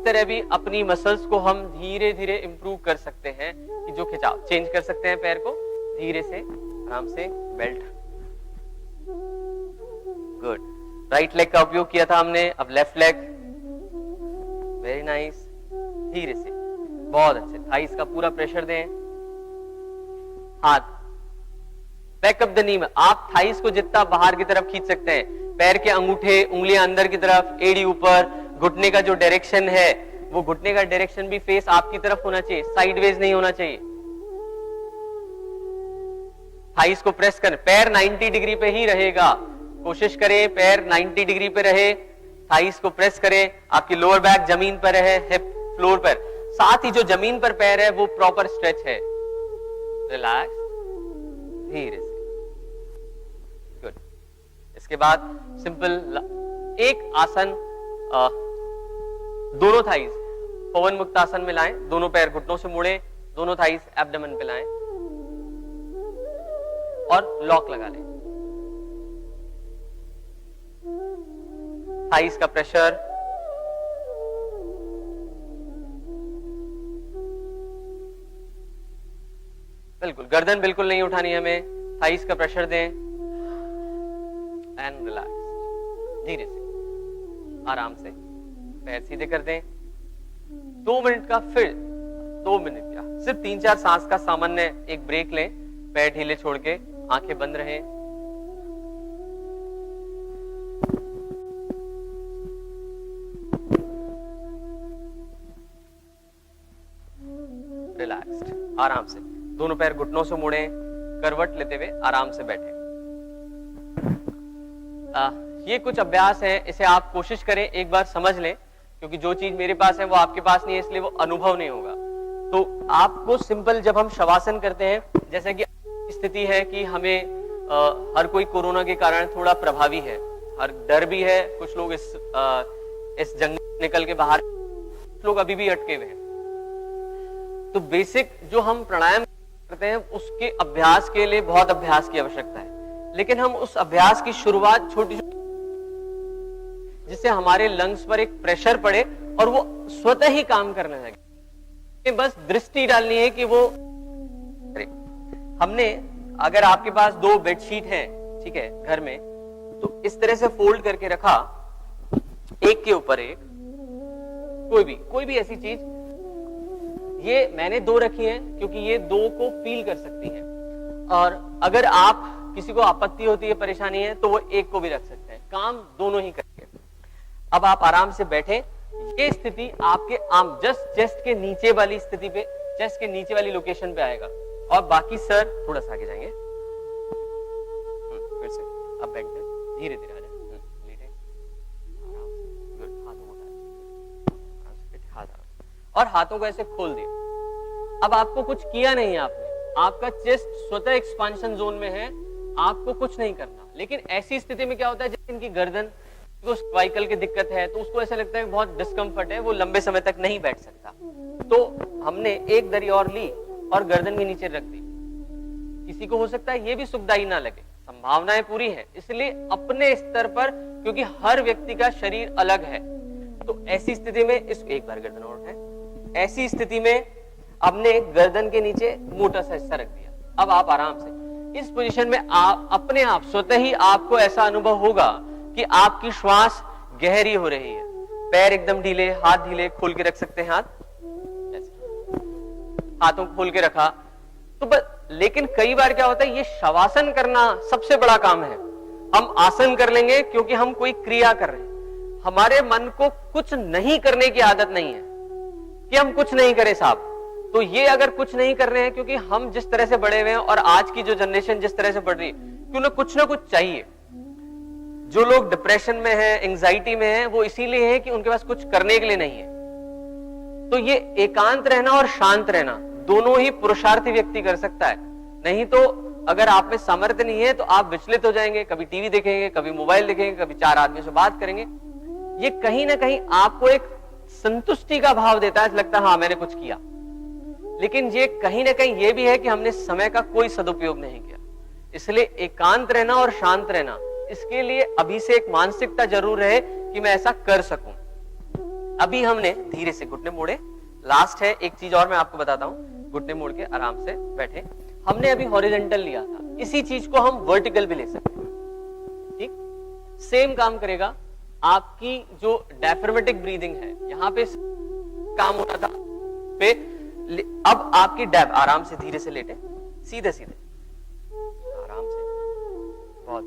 तरह भी अपनी मसल्स को हम धीरे धीरे इंप्रूव कर सकते हैं कि जो खिंचाव चेंज कर सकते हैं पैर को धीरे से आराम से बेल्ट। गुड। राइट लेग का उपयोग किया था हमने, अब लेफ्ट लेग। Very nice. धीरे से, बहुत अच्छे। थाइस का पूरा प्रेशर दें। हाथ बैकअप द नी में आप थाइस को जितना बाहर की तरफ खींच सकते हैं, पैर के अंगूठे उंगलियां अंदर की तरफ, एड़ी ऊपर, घुटने का जो डायरेक्शन है वो घुटने का डायरेक्शन भी फेस आपकी तरफ होना चाहिए, साइडवेज नहीं होना चाहिए। थाइस को प्रेस करें, पैर 90 डिग्री पे ही रहेगा, कोशिश करें पैर 90 डिग्री पे रहे। थाइस को प्रेस करें, आपकी लोअर बैक जमीन पर रहे, हिप फ्लोर पर, साथ ही जो जमीन पर पैर है वो प्रॉपर स्ट्रेच है। रिलैक्स, धीरे से। गुड। इसके बाद सिंपल एक आसन, दोनों थाइस पवन मुक्त आसन में लाएं, दोनों पैर घुटनों से मुड़े, दोनों थाइस एब्डोमेन पे लाएं और लॉक लगा लें। थाइस का प्रेशर, बिल्कुल गर्दन बिल्कुल नहीं उठानी है हमें, थाइस का प्रेशर दें एंड रिलैक्स। धीरे से आराम से पैर सीधे कर दें। 2 मिनट का, फिर 2 मिनट का सिर्फ 3-4 सांस का सामान्य एक ब्रेक लें, पैर ढीले छोड़ के, आंखें बंद रहें। रिलैक्स्ड, आराम से दोनों पैर घुटनों से मुड़े, करवट लेते हुए आराम से बैठे। ये कुछ अभ्यास है, इसे आप कोशिश करें एक बार समझ लें, क्योंकि जो चीज मेरे पास है वो आपके पास नहीं है, इसलिए वो अनुभव नहीं होगा। तो आपको सिंपल, जब हम शवासन करते हैं, जैसे कि स्थिति है कि हमें हर कोई कोरोना के कारण थोड़ा प्रभावी है, हर डर भी है, कुछ लोग इस जंग निकल के बाहर, कुछ लोग अभी भी अटके हुए हैं। तो बेसिक जो हम प्राणायाम करते हैं उसके अभ्यास के लिए बहुत अभ्यास की आवश्यकता है, लेकिन हम उस अभ्यास की शुरुआत छोटी, जिससे हमारे लंग्स पर एक प्रेशर पड़े और वो स्वतः ही काम करने लगे। बस दृष्टि डालनी है कि वो हमने, अगर आपके पास 2 बेडशीट हैं, ठीक है, घर में, तो इस तरह से फोल्ड करके रखा, एक के ऊपर एक, कोई भी ऐसी चीज, ये मैंने 2 रखी हैं क्योंकि ये 2 को फील कर सकती हैं, और अगर आप किसी को आपत्ति होती है, परेशानी है, तो वो एक को भी रख सकते हैं, काम दोनों ही करेंगे। अब आप आराम से बैठे, ये स्थिति आपके आर्म जस्ट चेस्ट के नीचे वाली स्थिति पे, चेस्ट के नीचे वाली लोकेशन पे आएगा, और बाकी सर थोड़ा सा आगे जाएंगे। फिर से अब बैठ जाए, धीरे धीरे आ जाए, लेटे आराम से। गुड। हाथों को आराम से बैठे, हाथ आराम से, और हाथों को ऐसे खोल दिया। अब आपको कुछ किया नहीं, आपने, आपका चेस्ट स्वतः एक्सपांशन जोन में है, आपको कुछ नहीं करना। लेकिन ऐसी स्थिति में क्या होता है, जैसे इनकी गर्दन को सर्वाइकल की दिक्कत है, तो उसको ऐसा लगता है बहुत डिस्कम्फर्ट है, वो लंबे समय तक नहीं बैठ सकता, तो हमने एक दरी और ली और गर्दन के नीचे रख दी। किसी को हो सकता है ये भी सुखदायी ना लगे, संभावनाएं पूरी हैं, इसलिए अपने स्तर पर, क्योंकि हर व्यक्ति का शरीर अलग है, तो ऐसी स्थिति में इस एक बार गर्दन और उठाएं, ऐसी स्थिति में हमने गर्दन के नीचे मोटा सा हिस्सा रख दिया। अब आप आराम से इस पोजीशन में, आप अपने आप स्वतः ही आपको ऐसा अनुभव होगा कि आपकी श्वास गहरी हो रही है, पैर एकदम ढीले, हाथ ढीले, खोल के रख सकते हैं, हाथों को खोल के रखा तो बस। लेकिन कई बार क्या होता है, ये शवासन करना सबसे बड़ा काम है। हम आसन कर लेंगे क्योंकि हम कोई क्रिया कर रहे हैं, हमारे मन को कुछ नहीं करने की आदत नहीं है कि हम कुछ नहीं करें साहब। तो ये अगर कुछ नहीं कर रहे हैं, क्योंकि हम जिस तरह से बड़े हुए हैं और आज की जो जनरेशन जिस तरह से बढ़ रही है, कि उन्हें कुछ ना कुछ चाहिए। जो लोग डिप्रेशन में है, एंजाइटी में है, वो इसीलिए है कि उनके पास कुछ करने के लिए नहीं है। तो ये एकांत रहना और शांत रहना दोनों ही पुरुषार्थी व्यक्ति कर सकता है, नहीं तो अगर आप में सामर्थ्य नहीं है तो आप विचलित हो जाएंगे, कभी टीवी देखेंगे, कभी मोबाइल देखेंगे, कभी 4 आदमी से बात करेंगे। ये कहीं ना कहीं आपको एक संतुष्टि का भाव देता है, लगता है हाँ मैंने कुछ किया, लेकिन ये कहीं ना कहीं ये भी है कि हमने समय का कोई सदुपयोग नहीं किया। इसलिए एकांत रहना और शांत रहना, इसके लिए अभी से एक मानसिकता जरूर है कि मैं ऐसा कर सकूं। अभी हमने धीरे से घुटने मोड़े, लास्ट है एक चीज और मैं आपको बताता हूं, घुटने मोड़ के आराम से बैठे। हमने अभी हॉरिजॉन्टल लिया था, इसी चीज को हम वर्टिकल भी ले सकते हैं, ठीक? सेम काम करेगा। आपकी जो डायफ्रामेटिक ब्रीदिंग है, यहां पे काम होना था पे, अब आपकी डैब आराम से धीरे से लेटे, सीधे सीधे आराम से, बहुत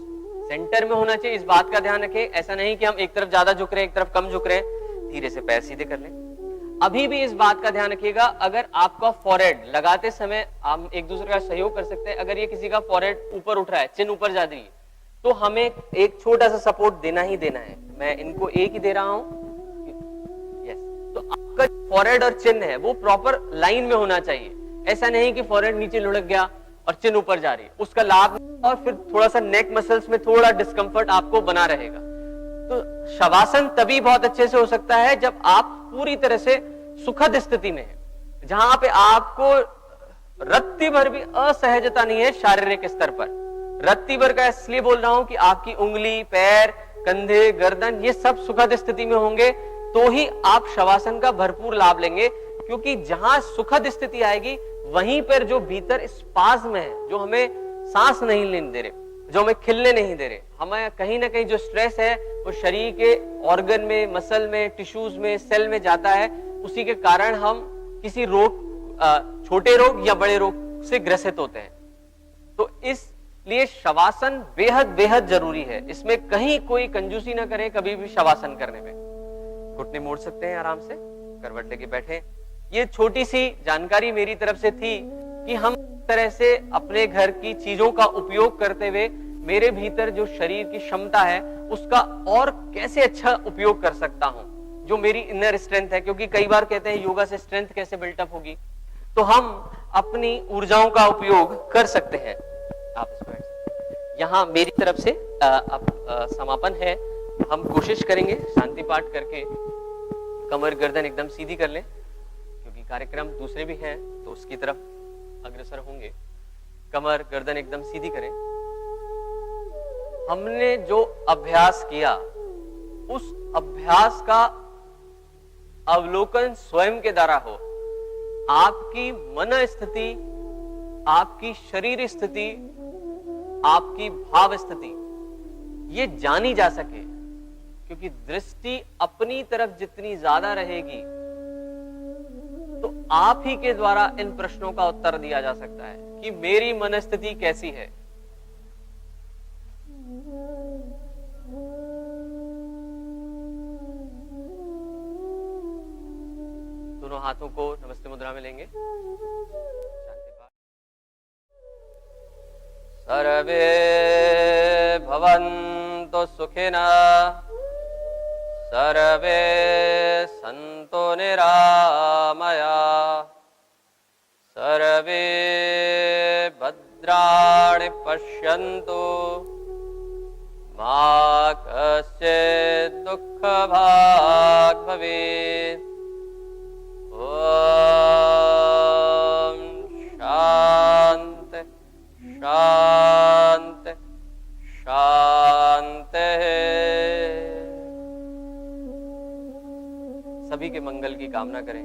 सेंटर में होना चाहिए, इस बात का ध्यान रखें। ऐसा नहीं कि हम एक तरफ ज्यादा झुक रहे हैं, एक तरफ कम झुक रहे हैं, धीरे से पैर सीधे कर लें। अभी भी इस बात का ध्यान रखिएगा, अगर आपका फॉरहेड लगाते समय हम एक दूसरे का सहयोग कर सकते हैं। अगर ये किसी का फॉरहेड ऊपर उठ रहा है, चिन ऊपर जा रही है, तो हमें एक छोटा सा सपोर्ट देना ही देना है। मैं इनको एक ही दे रहा हूं, यस। तो आपका फॉरहेड और चिन है वो प्रॉपर लाइन में होना चाहिए। ऐसा नहीं कि फॉरहेड नीचे लुढ़क गया और चिन ऊपर जा रही है, उसका लाभ, और फिर थोड़ा सा नेक मसल्स में थोड़ा डिस्कंफर्ट आपको बना रहेगा। तो शवासन तभी बहुत अच्छे से हो सकता है जब आप पूरी तरह से सुखद स्थिति में है, जहां पे आपको रत्ती भर भी असहजता नहीं है शारीरिक स्तर पर। रत्ती भर का इसलिए बोल रहा हूं कि आपकी उंगली, पैर, कंधे, गर्दन, ये सब सुखद स्थिति में होंगे तो ही आप शवासन का भरपूर लाभ लेंगे। क्योंकि जहां सुखद स्थिति आएगी वहीं पर जो भीतर स्पाज्म है, जो हमें सांस नहीं लेने दे रहे, जो हमें खिलने नहीं दे रहे, हमें कहीं ना कहीं जो स्ट्रेस है वो शरीर के ऑर्गन में, मसल में, टिश्यूज में, सेल में जाता है। उसी के कारण हम किसी रोग, छोटे रोग या बड़े रोग से ग्रसित होते हैं। तो इसलिए शवासन बेहद बेहद जरूरी है, इसमें कहीं कोई कंजूसी ना करें कभी भी शवासन करने में। घुटने मोड़ सकते हैं आराम से, करवट लेके बैठे। ये छोटी सी जानकारी मेरी तरफ से थी कि हम तरह से अपने घर की चीजों का उपयोग करते हुए मेरे भीतर जो शरीर की क्षमता है उसका और कैसे अच्छा उपयोग कर सकता हूं, जो मेरी इनर स्ट्रेंथ है। क्योंकि कई बार कहते हैं योगा से स्ट्रेंथ कैसे बिल्टअप होगी, तो हम अपनी ऊर्जाओं का उपयोग कर सकते हैं। आप इसमें यहाँ मेरी तरफ से समापन है। हम कोशिश करेंगे शांति पाठ करके कमर गर्दन एकदम सीधी कर लें, क्योंकि कार्यक्रम दूसरे भी हैं तो उसकी तरफ अग्रसर होंगे। कमर गर्दन एकदम सीधी करें। हमने जो अभ्यास किया उस अभ्यास का अवलोकन स्वयं के द्वारा हो। आपकी मन स्थिति, आपकी शरीर स्थिति, आपकी भाव स्थिति ये जानी जा सके, क्योंकि दृष्टि अपनी तरफ जितनी ज्यादा रहेगी तो आप ही के द्वारा इन प्रश्नों का उत्तर दिया जा सकता है कि मेरी मन स्थिति कैसी है। दोनों हाथों को नमस्ते मुद्रा में लेंगे। शांति पाठ। सर्वे भवन्तु सुखिनः, सर्वे सन्तु निरामया, सर्वे भद्राणि पश्यन्तु, मा कश्चित् दुःखभाग् भवेत्। ओम शांति शांति शांति। सभी के मंगल की कामना करें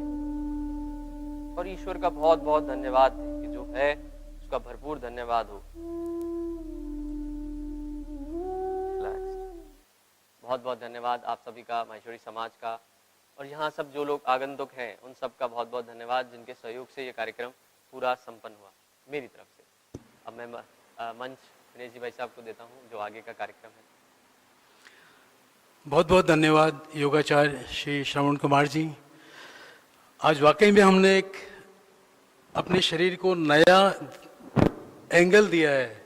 और ईश्वर का बहुत बहुत धन्यवाद दें कि जो है उसका भरपूर धन्यवाद हो। बहुत बहुत धन्यवाद आप सभी का, माहेश्वरी समाज का, और यहाँ सब जो लोग आगंतुक हैं उन सब का बहुत बहुत धन्यवाद जिनके सहयोग से ये कार्यक्रम पूरा संपन्न हुआ मेरी तरफ से। अब मैं मंच दिनेश जी भाई साहब को देता हूँ जो आगे का कार्यक्रम है। बहुत बहुत धन्यवाद योगाचार्य श्री श्रवण कुमार जी। आज वाकई में हमने एक अपने शरीर को नया एंगल दिया है,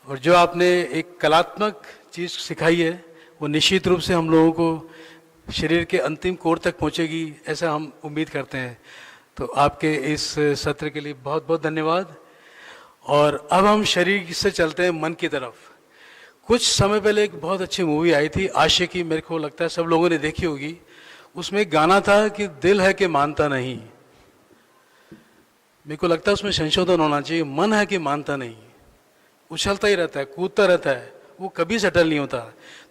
और जो आपने एक कलात्मक चीज़ सिखाई है वो निश्चित रूप से हम लोगों को शरीर के अंतिम कोर तक पहुंचेगी, ऐसा हम उम्मीद करते हैं। तो आपके इस सत्र के लिए बहुत बहुत धन्यवाद। और अब हम शरीर से चलते हैं मन की तरफ। कुछ समय पहले एक बहुत अच्छी मूवी आई थी आशिकी, मेरे को लगता है सब लोगों ने देखी होगी। उसमें एक गाना था कि दिल है कि मानता नहीं। मेरे को लगता है उसमें संशोधन होना चाहिए, मन है कि मानता नहीं। उछलता ही रहता है, कूदता रहता है, वो कभी सेटल नहीं होता।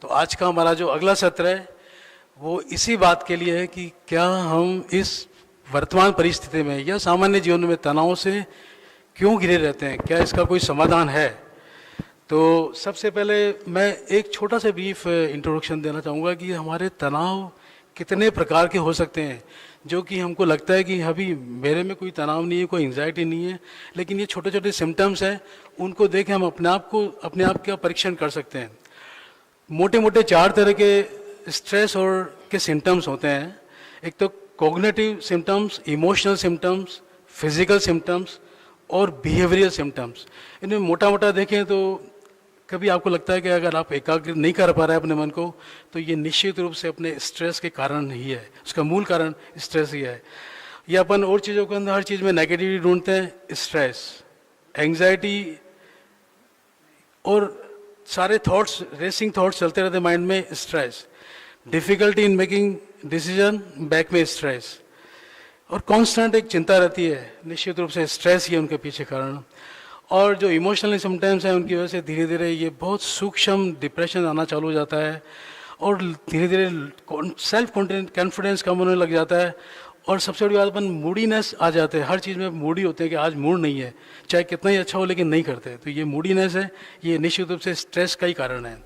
तो आज का हमारा जो अगला सत्र है वो इसी बात के लिए है कि क्या हम इस वर्तमान परिस्थिति में या सामान्य जीवन में तनाव से क्यों घिरे रहते हैं, क्या इसका कोई समाधान है। तो सबसे पहले मैं एक छोटा सा ब्रीफ इंट्रोडक्शन देना चाहूँगा कि हमारे तनाव कितने प्रकार के हो सकते हैं, जो कि हमको लगता है कि अभी मेरे में कोई तनाव नहीं है, कोई एंजाइटी नहीं है, लेकिन ये छोटे छोटे सिम्टम्स हैं, उनको देख हम अपने आप का परीक्षण कर सकते हैं। मोटे मोटे 4 तरह के स्ट्रेस और के सिम्टम्स होते हैं। एक तो cognitive symptoms, emotional symptoms, physical symptoms और बिहेवियरल सिम्टम्स। इनमें मोटा मोटा देखें तो कभी आपको लगता है कि अगर आप एकाग्र नहीं कर पा रहे हैं अपने मन को, तो ये निश्चित रूप से अपने स्ट्रेस के कारण ही है, उसका मूल कारण स्ट्रेस ही है। या अपन और चीज़ों के अंदर हर चीज़ में नेगेटिविटी ढूंढते हैं, स्ट्रेस, एंग्जाइटी और सारे थॉट्स, रेसिंग थॉट्स चलते रहते माइंड में, stress, difficulty in making decision, back में स्ट्रेस, और कांस्टेंट एक चिंता रहती है, निश्चित रूप से स्ट्रेस ही है उनके पीछे कारण। और जो इमोशनल सिम्टम्स हैं उनकी वजह से धीरे धीरे ये बहुत सूक्ष्म डिप्रेशन आना चालू हो जाता है और धीरे धीरे सेल्फ कॉन्फिडेंस कम होने लग जाता है। और सबसे बड़ी बात, अपन मूडीनेस आ जाते हैं, हर चीज़ में मूडी होते हैं कि आज मूड नहीं है, चाहे कितना ही अच्छा हो लेकिन नहीं करते। तो ये मूडीनेस है, ये निश्चित रूप से स्ट्रेस का ही कारण है।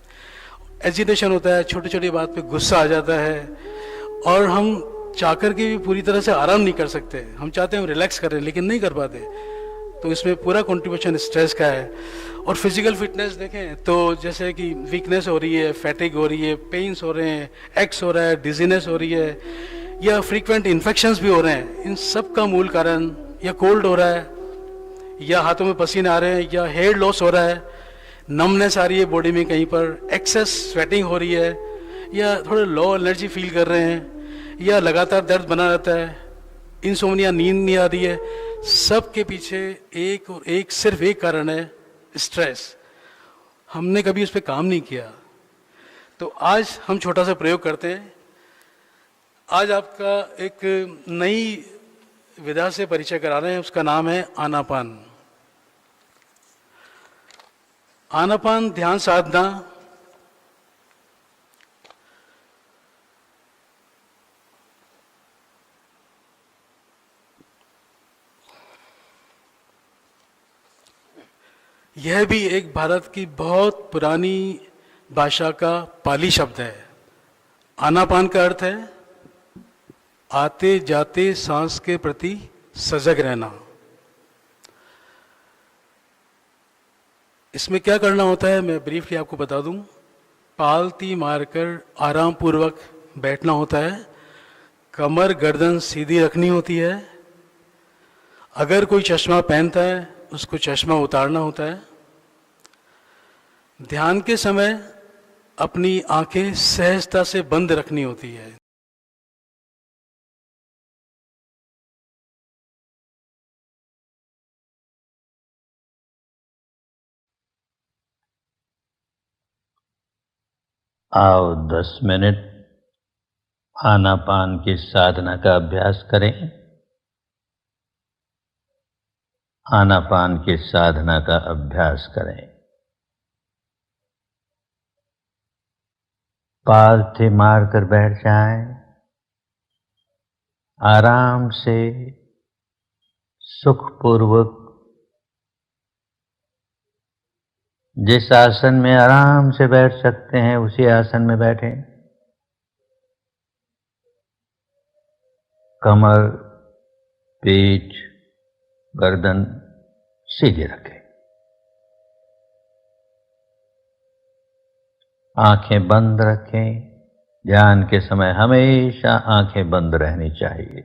एजिटेशन होता है, छोटी छोटी बात पे गुस्सा आ जाता है, और हम चाहकर के भी पूरी तरह से आराम नहीं कर सकते। हम चाहते हैं हम रिलैक्स करें लेकिन नहीं कर पाते, तो इसमें पूरा कंट्रीब्यूशन स्ट्रेस का है। और फिजिकल फिटनेस देखें तो जैसे कि वीकनेस हो रही है, फैटिग हो रही है, पेन्स हो रहे हैं, एक्स हो रहा है, डिजीनेस हो रही है, या फ्रीक्वेंट इन्फेक्शंस भी हो रहे हैं, इन सब का मूल कारण, या कोल्ड हो रहा है, या हाथों में पसीने आ रहे हैं, या हेयर लॉस हो रहा है, नमनेस आ रही है बॉडी में कहीं पर, एक्सेस स्वेटिंग हो रही है, या थोड़े लो एनर्जी फील कर रहे हैं, या लगातार दर्द बना रहता है, इंसोम्निया, नींद नहीं आ रही है, सब के पीछे एक और एक सिर्फ एक कारण है, स्ट्रेस। हमने कभी उस पर काम नहीं किया। तो आज हम छोटा सा प्रयोग करते हैं। आज आपका एक नई विधा से परिचय करा रहे हैं, उसका नाम है आनापान। आनापान ध्यान साधना यह भी एक भारत की बहुत पुरानी भाषा का पाली शब्द है। आनापान का अर्थ है आते जाते सांस के प्रति सजग रहना। इसमें क्या करना होता है मैं ब्रीफली आपको बता दूं। पालती मारकर आराम पूर्वक बैठना होता है, कमर गर्दन सीधी रखनी होती है। अगर कोई चश्मा पहनता है उसको चश्मा उतारना होता है। ध्यान के समय अपनी आंखें सहजता से बंद रखनी होती है। आओ 10 मिनट आनापान की साधना का अभ्यास करें। आनापान की साधना का अभ्यास करें। पालथी मारकर बैठ जाएं। आराम से सुखपूर्वक जिस आसन में आराम से बैठ सकते हैं उसी आसन में बैठें। कमर, पीठ, गर्दन सीधी रखें। आंखें बंद रखें। ध्यान के समय हमेशा आंखें बंद रहनी चाहिए।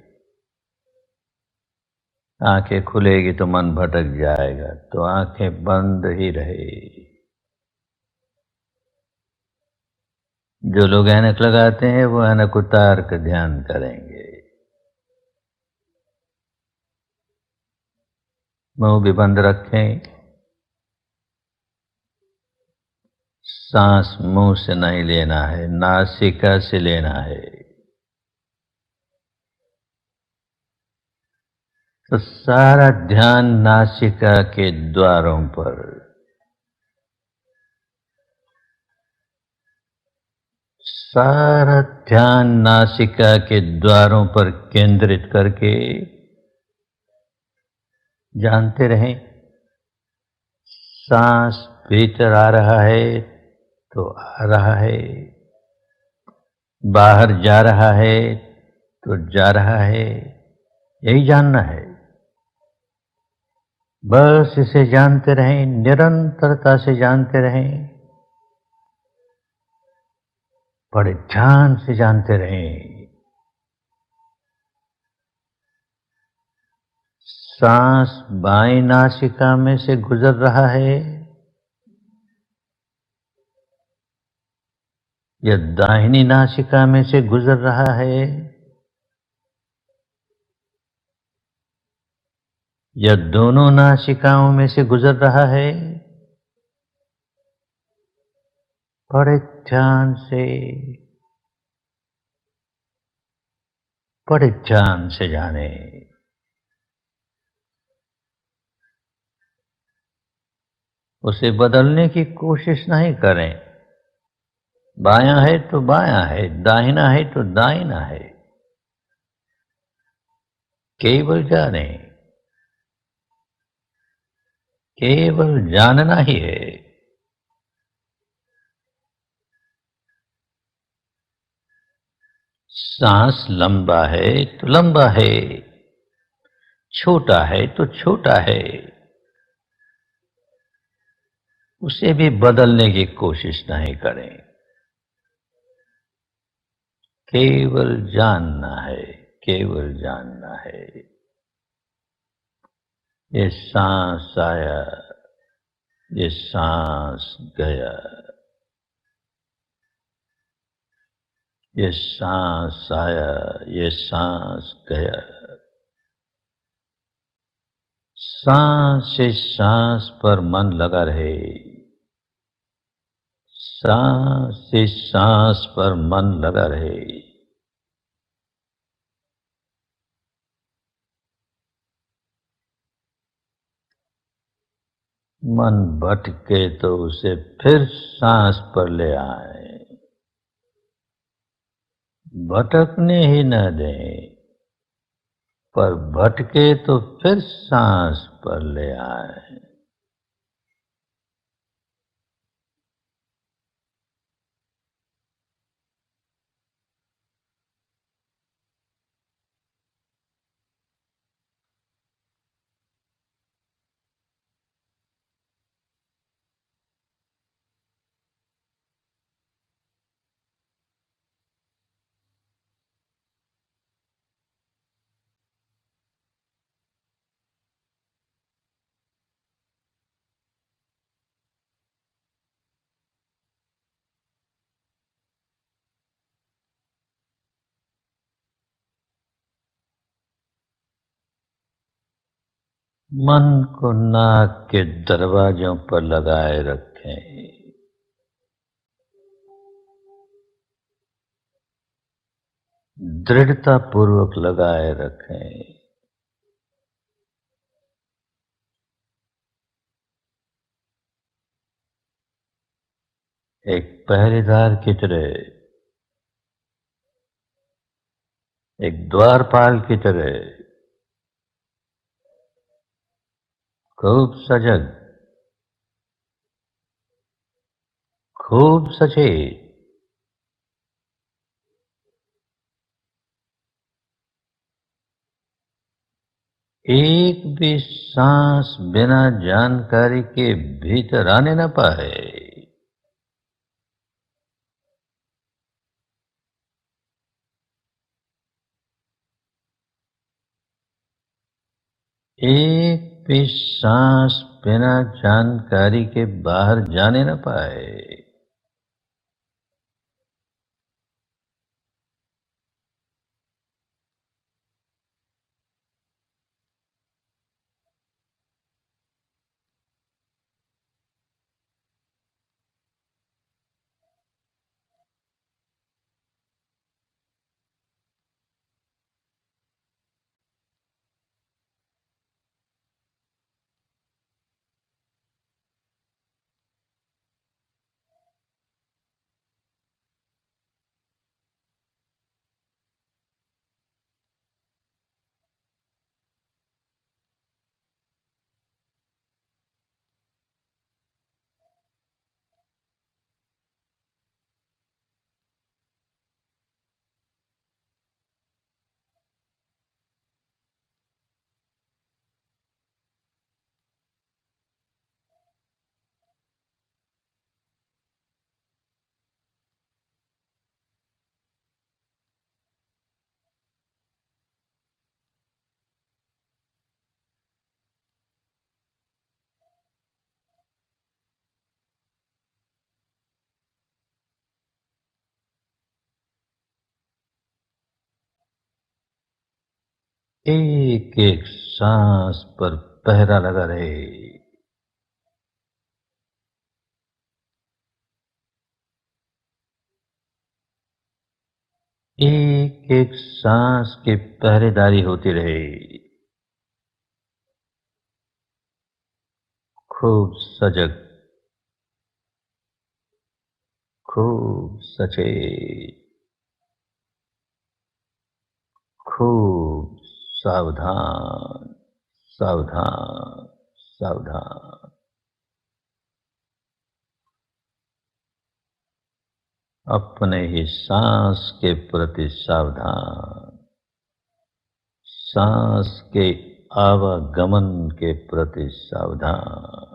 आंखें खुलेगी तो मन भटक जाएगा, तो आंखें बंद ही रहे। जो लोग ऐनक लगाते हैं वो ऐनक उतार कर ध्यान करेंगे। मुंह भी बंद रखें। सांस मुंह से नहीं लेना है, नासिका से लेना है। तो सारा ध्यान नासिका के द्वारों पर, सारा ध्यान नासिका के द्वारों पर केंद्रित करके जानते रहें, सांस भीतर आ रहा है तो आ रहा है, बाहर जा रहा है तो जा रहा है, यही जानना है। बस इसे जानते रहें, निरंतरता से जानते रहें, बड़े ध्यान से जानते रहें। सांस बाएं नासिका में से गुजर रहा है या दाहिनी नासिका में से गुजर रहा है, या दोनों नासिकाओं में से गुजर रहा है, बड़े ध्यान से, बड़े ध्यान से जाने। उसे बदलने की कोशिश नहीं करें। बायां है तो बायां है, दाहिना है तो दाहिना है, केवल जाने, केवल जानना ही है। सांस लंबा है तो लंबा है, छोटा है तो छोटा है, उसे भी बदलने की कोशिश नहीं करें। केवल जानना है, केवल जानना है। ये सांस आया, ये सांस गया, ये सांस आया, ये सांस गया। सांस से सांस पर मन लगा रहे, सांस से सांस पर मन लगा रहे। मन भटके तो उसे फिर सांस पर ले आए, भटकने ही न दें, पर भटके तो फिर सांस पर ले आए। मन को नाक के दरवाजों पर लगाए रखें। दृढ़ता पूर्वक लगाए रखें। एक पहरेदार की तरह, एक द्वारपाल की तरह, खूब सजग, खूब सचेत, एक भी सांस बिना जानकारी के भीतर आने न पाए। एक भी सांस बिना जानकारी के बाहर जाने न पाए। एक एक सांस पर पहरा लगा रहे। एक एक सांस की पहरेदारी होती रहे। खूब सजग, खूब सचेत, खूब सावधान, सावधान, सावधान। अपने ही सांस के प्रति सावधान, सांस के आवागमन के प्रति सावधान।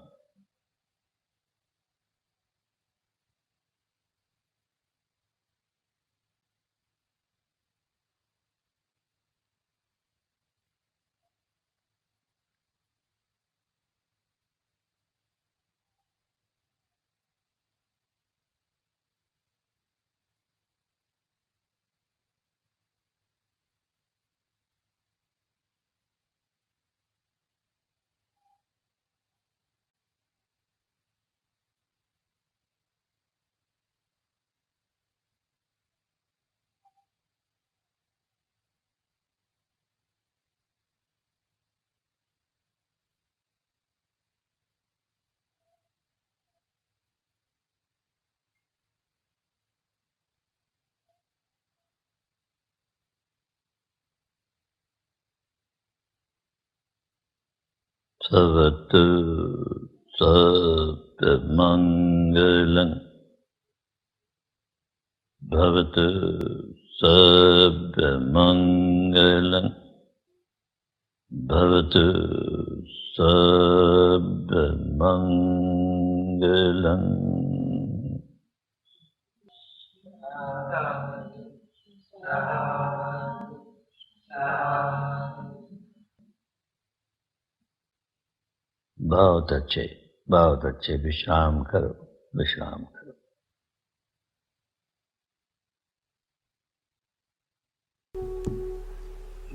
सर्वत्र सर्वमङ्गलं भवतु, सर्वमङ्गलं भवतु, सर्वमङ्गलम्। बहुत अच्छे, बहुत अच्छे। विश्राम करो, विश्राम करो।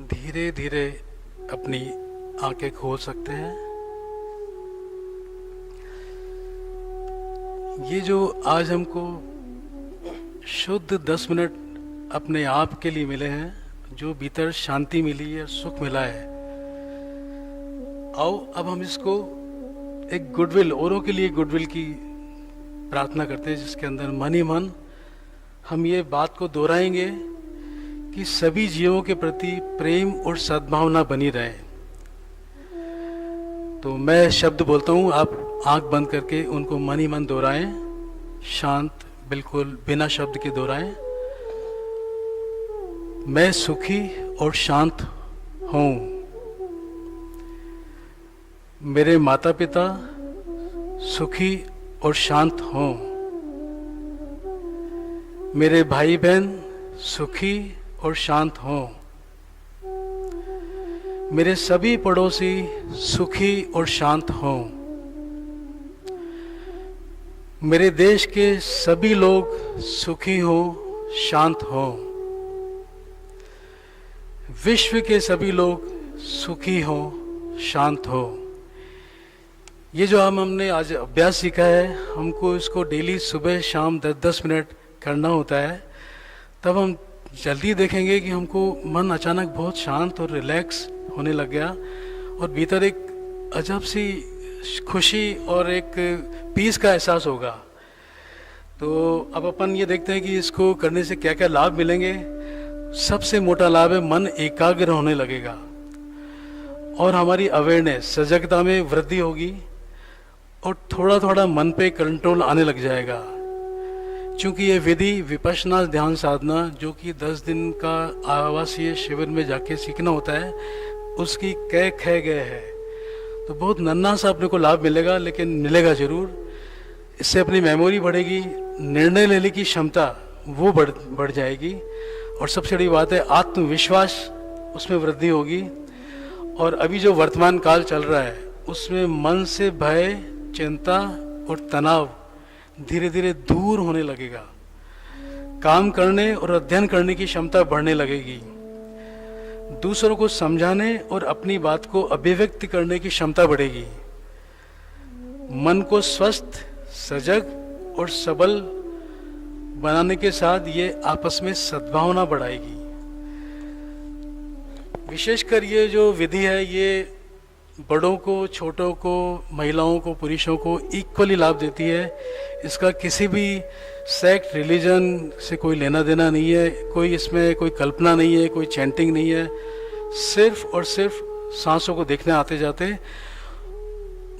धीरे धीरे अपनी आंखें खोल सकते हैं। ये जो आज हमको शुद्ध 10 मिनट अपने आप के लिए मिले हैं, जो भीतर शांति मिली है, सुख मिला है, आओ अब हम इसको एक गुडविल, औरों के लिए गुडविल की प्रार्थना करते हैं, जिसके अंदर मन ही मन हम ये बात को दोहराएंगे कि सभी जीवों के प्रति प्रेम और सद्भावना बनी रहे। तो मैं शब्द बोलता हूँ, आप आंख बंद करके उनको मन ही मन दोहराएं, शांत, बिल्कुल बिना शब्द के दोहराएं। मैं सुखी और शांत हूँ। मेरे माता पिता सुखी और शांत हों। मेरे भाई बहन सुखी और शांत हों। मेरे सभी पड़ोसी सुखी और शांत हों। मेरे देश के सभी लोग सुखी हों, शांत हों। विश्व के सभी लोग सुखी हों, शांत हों। ये जो हमने आज अभ्यास सीखा है, हमको इसको डेली सुबह शाम 10-10 मिनट करना होता है। तब हम जल्दी देखेंगे कि हमको मन अचानक बहुत शांत और रिलैक्स होने लग गया, और भीतर एक अजब सी खुशी और एक पीस का एहसास होगा। तो अब अपन ये देखते हैं कि इसको करने से क्या क्या लाभ मिलेंगे। सबसे मोटा लाभ है, मन एकाग्र होने लगेगा और हमारी अवेयरनेस, सजगता में वृद्धि होगी, और थोड़ा थोड़ा मन पे कंट्रोल आने लग जाएगा। क्योंकि ये विधि विपश्यना ध्यान साधना, जो कि 10 दिन का आवासीय शिविर में जाके सीखना होता है, उसकी कै खे गए है। तो बहुत नन्हा सा अपने को लाभ मिलेगा, लेकिन मिलेगा जरूर। इससे अपनी मेमोरी बढ़ेगी, निर्णय लेने की क्षमता वो बढ़ जाएगी, और सबसे बड़ी बात है आत्मविश्वास, उसमें वृद्धि होगी। और अभी जो वर्तमान काल चल रहा है, उसमें मन से भय, चिंता और तनाव धीरे धीरे दूर होने लगेगा। काम करने और अध्ययन करने की क्षमता बढ़ने लगेगी। दूसरों को समझाने और अपनी बात को अभिव्यक्त करने की क्षमता बढ़ेगी। मन को स्वस्थ, सजग और सबल बनाने के साथ ये आपस में सद्भावना बढ़ाएगी। विशेषकर ये जो विधि है ये बड़ों को, छोटों को, महिलाओं को, पुरुषों को इक्वली लाभ देती है। इसका किसी भी सेक्ट, रिलीजन से कोई लेना देना नहीं है, कोई इसमें कोई कल्पना नहीं है, कोई चैंटिंग नहीं है। सिर्फ और सिर्फ सांसों को देखने आते जाते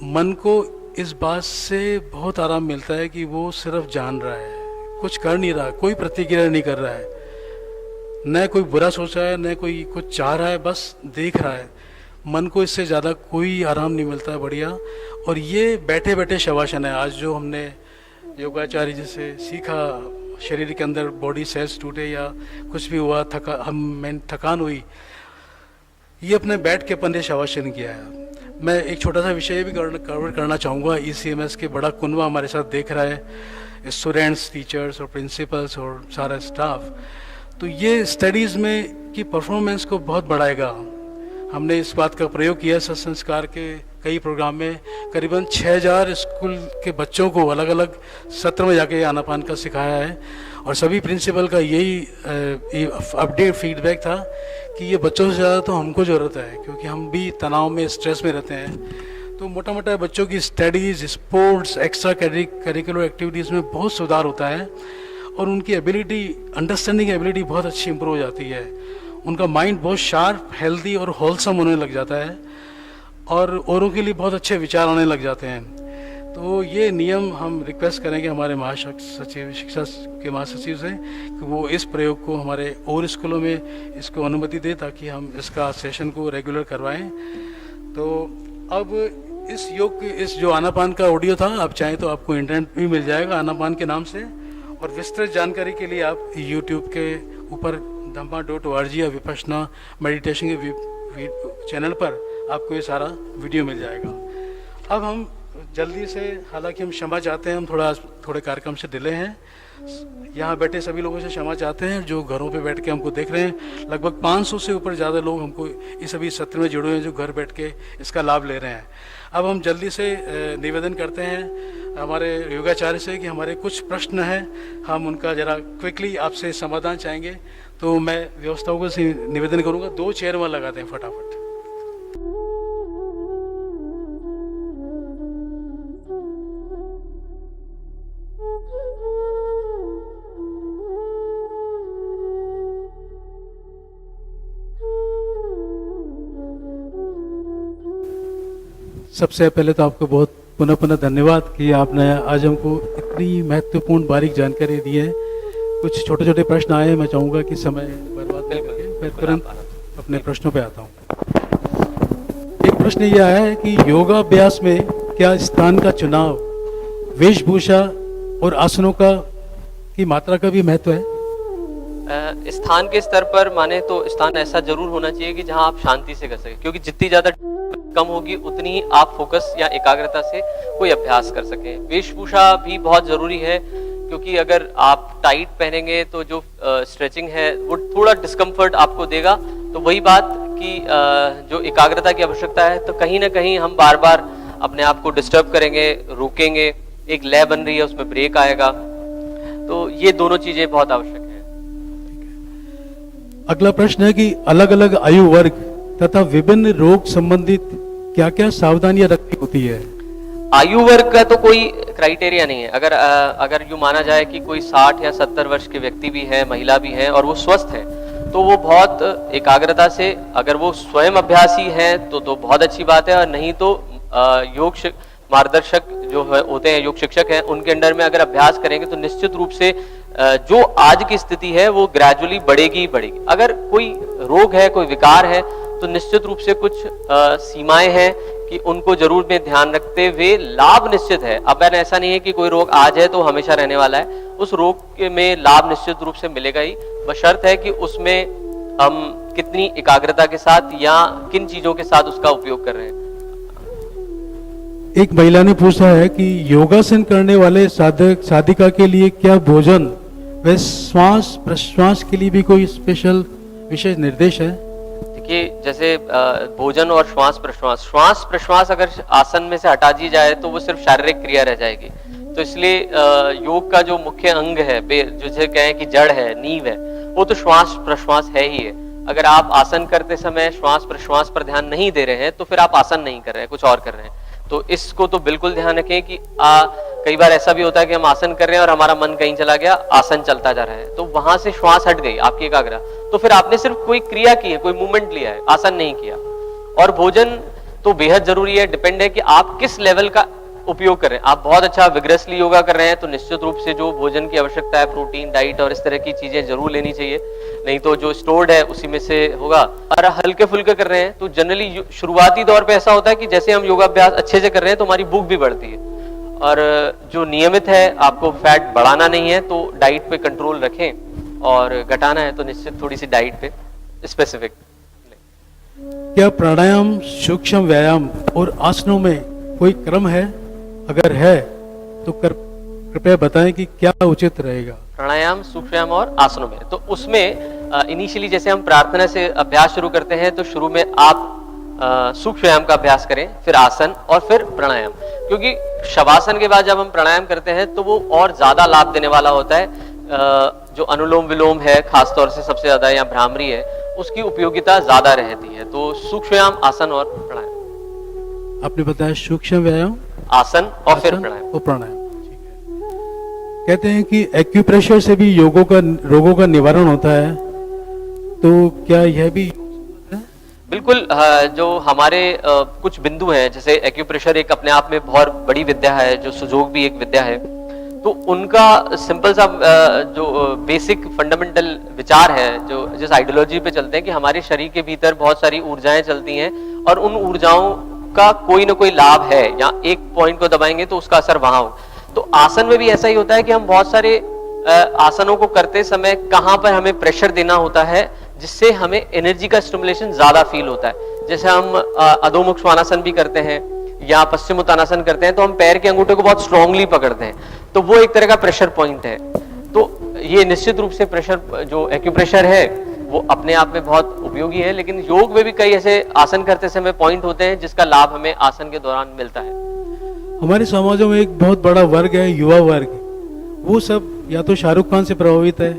मन को इस बात से बहुत आराम मिलता है कि वो सिर्फ जान रहा है, कुछ कर नहीं रहा, कोई प्रतिक्रिया नहीं कर रहा है, न कोई बुरा सोच रहा है, न कोई कुछ चाह रहा है, बस देख रहा है। मन को इससे ज़्यादा कोई आराम नहीं मिलता है। बढ़िया। और ये बैठे बैठे शवासन है। आज जो हमने योगाचार्य जी से सीखा, शरीर के अंदर बॉडी सेल्स टूटे या कुछ भी हुआ, थकान हुई, ये अपने बैठ के अपन ने शवासन किया है। मैं एक छोटा सा विषय भी कवर करना चाहूँगा। ECMS के बड़ा कुनवा हमारे साथ देख रहा है, स्टूडेंट्स, टीचर्स और प्रिंसिपल्स और सारा स्टाफ। तो ये स्टडीज़ में की परफॉर्मेंस को बहुत बढ़ाएगा। हमने इस बात का प्रयोग किया सत्संस्कार के कई प्रोग्राम में। करीबन 6000 स्कूल के बच्चों को अलग अलग सत्र में जाके आनापान का सिखाया है और सभी प्रिंसिपल का यही अपडेट फीडबैक था कि ये बच्चों से ज़्यादा तो हमको ज़रूरत है, क्योंकि हम भी तनाव में, स्ट्रेस में रहते हैं। तो मोटा मोटा बच्चों की studies, sports, extra curricular activities में बहुत सुधार होता है और उनकी एबिलिटी, अंडरस्टैंडिंग एबिलिटी बहुत अच्छी इंप्रूव हो जाती है। उनका माइंड बहुत शार्प, हेल्दी और होलसम होने लग जाता है और औरों के लिए बहुत अच्छे विचार आने लग जाते हैं। तो ये नियम हम रिक्वेस्ट करेंगे हमारे महासचिव, शिक्षा के महासचिव से कि वो इस प्रयोग को हमारे और स्कूलों में इसको अनुमति दे ताकि हम इसका सेशन को रेगुलर करवाएं। तो अब इस योग, इस जो आनापान का ऑडियो था, आप चाहें तो आपको इंटरनेट भी मिल जाएगा आनापान के नाम से। और विस्तृत जानकारी के लिए आप YouTube के ऊपर Dhamma.org या विपश्यना मेडिटेशन के चैनल पर आपको ये सारा वीडियो मिल जाएगा। अब हम जल्दी से, हालांकि हम क्षमा चाहते हैं, हम थोड़े कार्यक्रम से डिले हैं। यहाँ बैठे सभी लोगों से क्षमा चाहते हैं जो घरों पे बैठ के हमको देख रहे हैं। लगभग 500 से ऊपर ज़्यादा लोग हमको इस अभी सत्र में जुड़े हुए हैं जो घर बैठ के इसका लाभ ले रहे हैं। अब हम जल्दी से निवेदन करते हैं हमारे योगाचार्य से कि हमारे कुछ प्रश्न हैं, हम उनका ज़रा क्विकली आपसे समाधान चाहेंगे। तो मैं व्यवस्थाओं से निवेदन करूँगा, 2 चेयर वहाँ लगाते हैं फटाफट। सबसे पहले तो आपको बहुत पुनः धन्यवाद कि आपने आज हमको इतनी महत्वपूर्ण बारीक जानकारी दी है। कुछ छोटे छोटे प्रश्न आए हैं, मैं चाहूँगा कि समय बर्बाद करके मैं तुरंत अपने प्रश्नों पे आता हूँ। एक प्रश्न ये आया है कि योगाभ्यास में क्या स्थान का चुनाव, वेशभूषा और आसनों की मात्रा का भी महत्व है? स्थान के स्तर पर माने तो स्थान ऐसा जरूर होना चाहिए कि जहां आप शांति से कर सके, क्योंकि जितनी ज्यादा कम होगी उतनी ही आप फोकस या एकाग्रता से कोई अभ्यास कर सके। वेशभूषा भी बहुत जरूरी है, क्योंकि अगर आप टाइट पहनेंगे तो जो स्ट्रेचिंग है वो थोड़ा डिस्कम्फर्ट आपको देगा। तो वही बात कि जो एकाग्रता की आवश्यकता है, तो कहीं ना कहीं हम बार बार अपने आप को डिस्टर्ब करेंगे, रुकेंगे, एक लय बन रही है उसमें ब्रेक आएगा। तो ये दोनों चीजें बहुत आवश्यक है। अगला प्रश्न है कि अलग अलग आयु वर्ग तथा विभिन्न रोग संबंधित क्या क्या सावधानियां रखनी होती है? आयु वर्ग का तो कोई क्राइटेरिया नहीं है। अगर यूं माना जाए कि कोई 60 या 70 वर्ष के व्यक्ति भी है, महिला भी है और वो स्वस्थ है, तो वो बहुत एकाग्रता से, अगर वो स्वयं अभ्यासी है तो बहुत अच्छी बात है। और नहीं तो योग मार्गदर्शक जो होते हैं, योग शिक्षक हैं, उनके अंडर में अगर अभ्यास करेंगे तो निश्चित रूप से जो आज की स्थिति है वो ग्रेजुअली बढ़ेगी। अगर कोई रोग है, कोई विकार है, तो निश्चित रूप से कुछ सीमाएं हैं कि उनको जरूर में ध्यान रखते हुए लाभ निश्चित है। अब ऐसा नहीं है कि कोई रोग आज है तो हमेशा रहने वाला है, उस रोग में लाभ निश्चित रूप से मिलेगा ही। बशर्त है कि उसमें हम कितनी एकाग्रता के साथ या किन चीजों के साथ उसका उपयोग कर रहे हैं। एक महिला ने पूछा है कि योगासन करने वाले साधक साधिका के लिए क्या भोजन व श्वास प्रश्वास के लिए भी कोई स्पेशल विशेष निर्देश है? देखिए जैसे भोजन और श्वास प्रश्वास अगर आसन में से हटा दी जाए तो वो सिर्फ शारीरिक क्रिया रह जाएगी। तो इसलिए योग का जो मुख्य अंग है, जिसे कहें कि जड़ है, नींव है, वो तो श्वास प्रश्वास है ही है। अगर आप आसन करते समय श्वास प्रश्वास पर ध्यान नहीं दे रहे हैं तो फिर आप आसन नहीं कर रहे हैं, कुछ और कर रहे हैं। तो इसको तो बिल्कुल ध्यान रखें कि कई बार ऐसा भी होता है कि हम आसन कर रहे हैं और हमारा मन कहीं चला गया, आसन चलता जा रहा है, तो वहां से श्वास हट गई आपकी एकाग्रता, तो फिर आपने सिर्फ कोई क्रिया की है, कोई मूवमेंट लिया है, आसन नहीं किया। और भोजन तो बेहद जरूरी है, डिपेंड है कि आप किस लेवल का उपयोग कर रहे हैं। आप बहुत अच्छा विग्रेसली योगा कर रहे हैं तो निश्चित रूप से जो भोजन की आवश्यकता है, प्रोटीन, डाइट और इस तरह की चीजें जरूर लेनी चाहिए, नहीं तो जो स्टोर्ड है उसी में से होगा। और हल्के फुल्के कर रहे हैं तो जनरली शुरुआती दौर पे ऐसा होता है कि जैसे हम योगाभ्यास अच्छे से कर रहे हैं तो हमारी भूख भी बढ़ती है। और जो नियमित है, आपको फैट बढ़ाना नहीं है तो डाइट पे कंट्रोल रखें, और घटाना है तो निश्चित थोड़ी सी डाइट पे स्पेसिफिक। क्या प्राणायाम, सूक्ष्म व्यायाम और आसनों में कोई क्रम है? अगर है तो कृपया बताएं कि क्या उचित रहेगा। प्राणायाम, सूक्ष्म व्यायाम और आसनों में, तो उसमें इनिशियली जैसे हम प्रार्थना से अभ्यास शुरू करते हैं तो शुरू में आप सूक्ष्म व्यायाम का अभ्यास करें, फिर आसन और फिर प्राणायाम, क्योंकि शवासन के बाद जब हम प्राणायाम करते हैं तो वो और ज्यादा लाभ देने वाला होता है। जो अनुलोम विलोम है खासतौर से सबसे ज्यादा, या भ्रामरी है, उसकी उपयोगिता ज्यादा रहती है। तो सूक्ष्म व्यायाम, आसन और प्राणायाम। आपने बताया सूक्ष्म व्यायाम, आसन और फिर प्राणायाम। और प्राणायाम, ठीक है। कहते हैं कि एक्यूप्रेशर से भी रोगों का निवारण होता है, तो क्या यह भी? बिल्कुल। जो हमारे कुछ बिंदु हैं, जैसे एक्यूप्रेशर एक अपने आप में बहुत बड़ी विद्या है, जो सुजोग भी एक विद्या है, तो उनका सिंपल सा जो बेसिक फंडामेंटल विचार है, जो जिस आइडियोलॉजी पे चलते हैं कि हमारे शरीर के भीतर बहुत सारी ऊर्जाएं चलती हैं और उन ऊर्जाओं का कोई ना कोई लाभ है, या एक पॉइंट को दबाएंगे तो उसका असर वहां हो। तो आसन में भी ऐसा ही होता है कि हम बहुत सारे आसनों को करते समय कहां पर हमें प्रेशर देना होता है जिससे हमें एनर्जी का स्टिमुलेशन ज्यादा फील होता है। जैसे हम अधोमुख श्वानासन भी करते हैं या पश्चिमोत्तानासन करते हैं तो हम पैर के अंगूठे को बहुत स्ट्रांगली पकड़ते हैं, तो वो एक तरह का प्रेशर पॉइंट है। तो ये निश्चित रूप से प्रेशर, जो एक्यूप्रेशर है, वो अपने आप में बहुत उपयोगी है, लेकिन योग में भी कई ऐसे आसन करते समय पॉइंट होते हैं जिसका लाभ हमें आसन के दौरान मिलता है। हमारे समाजों में एक बहुत बड़ा वर्ग है, युवा वर्ग। वो सब या तो शाहरुख खान से प्रभावित है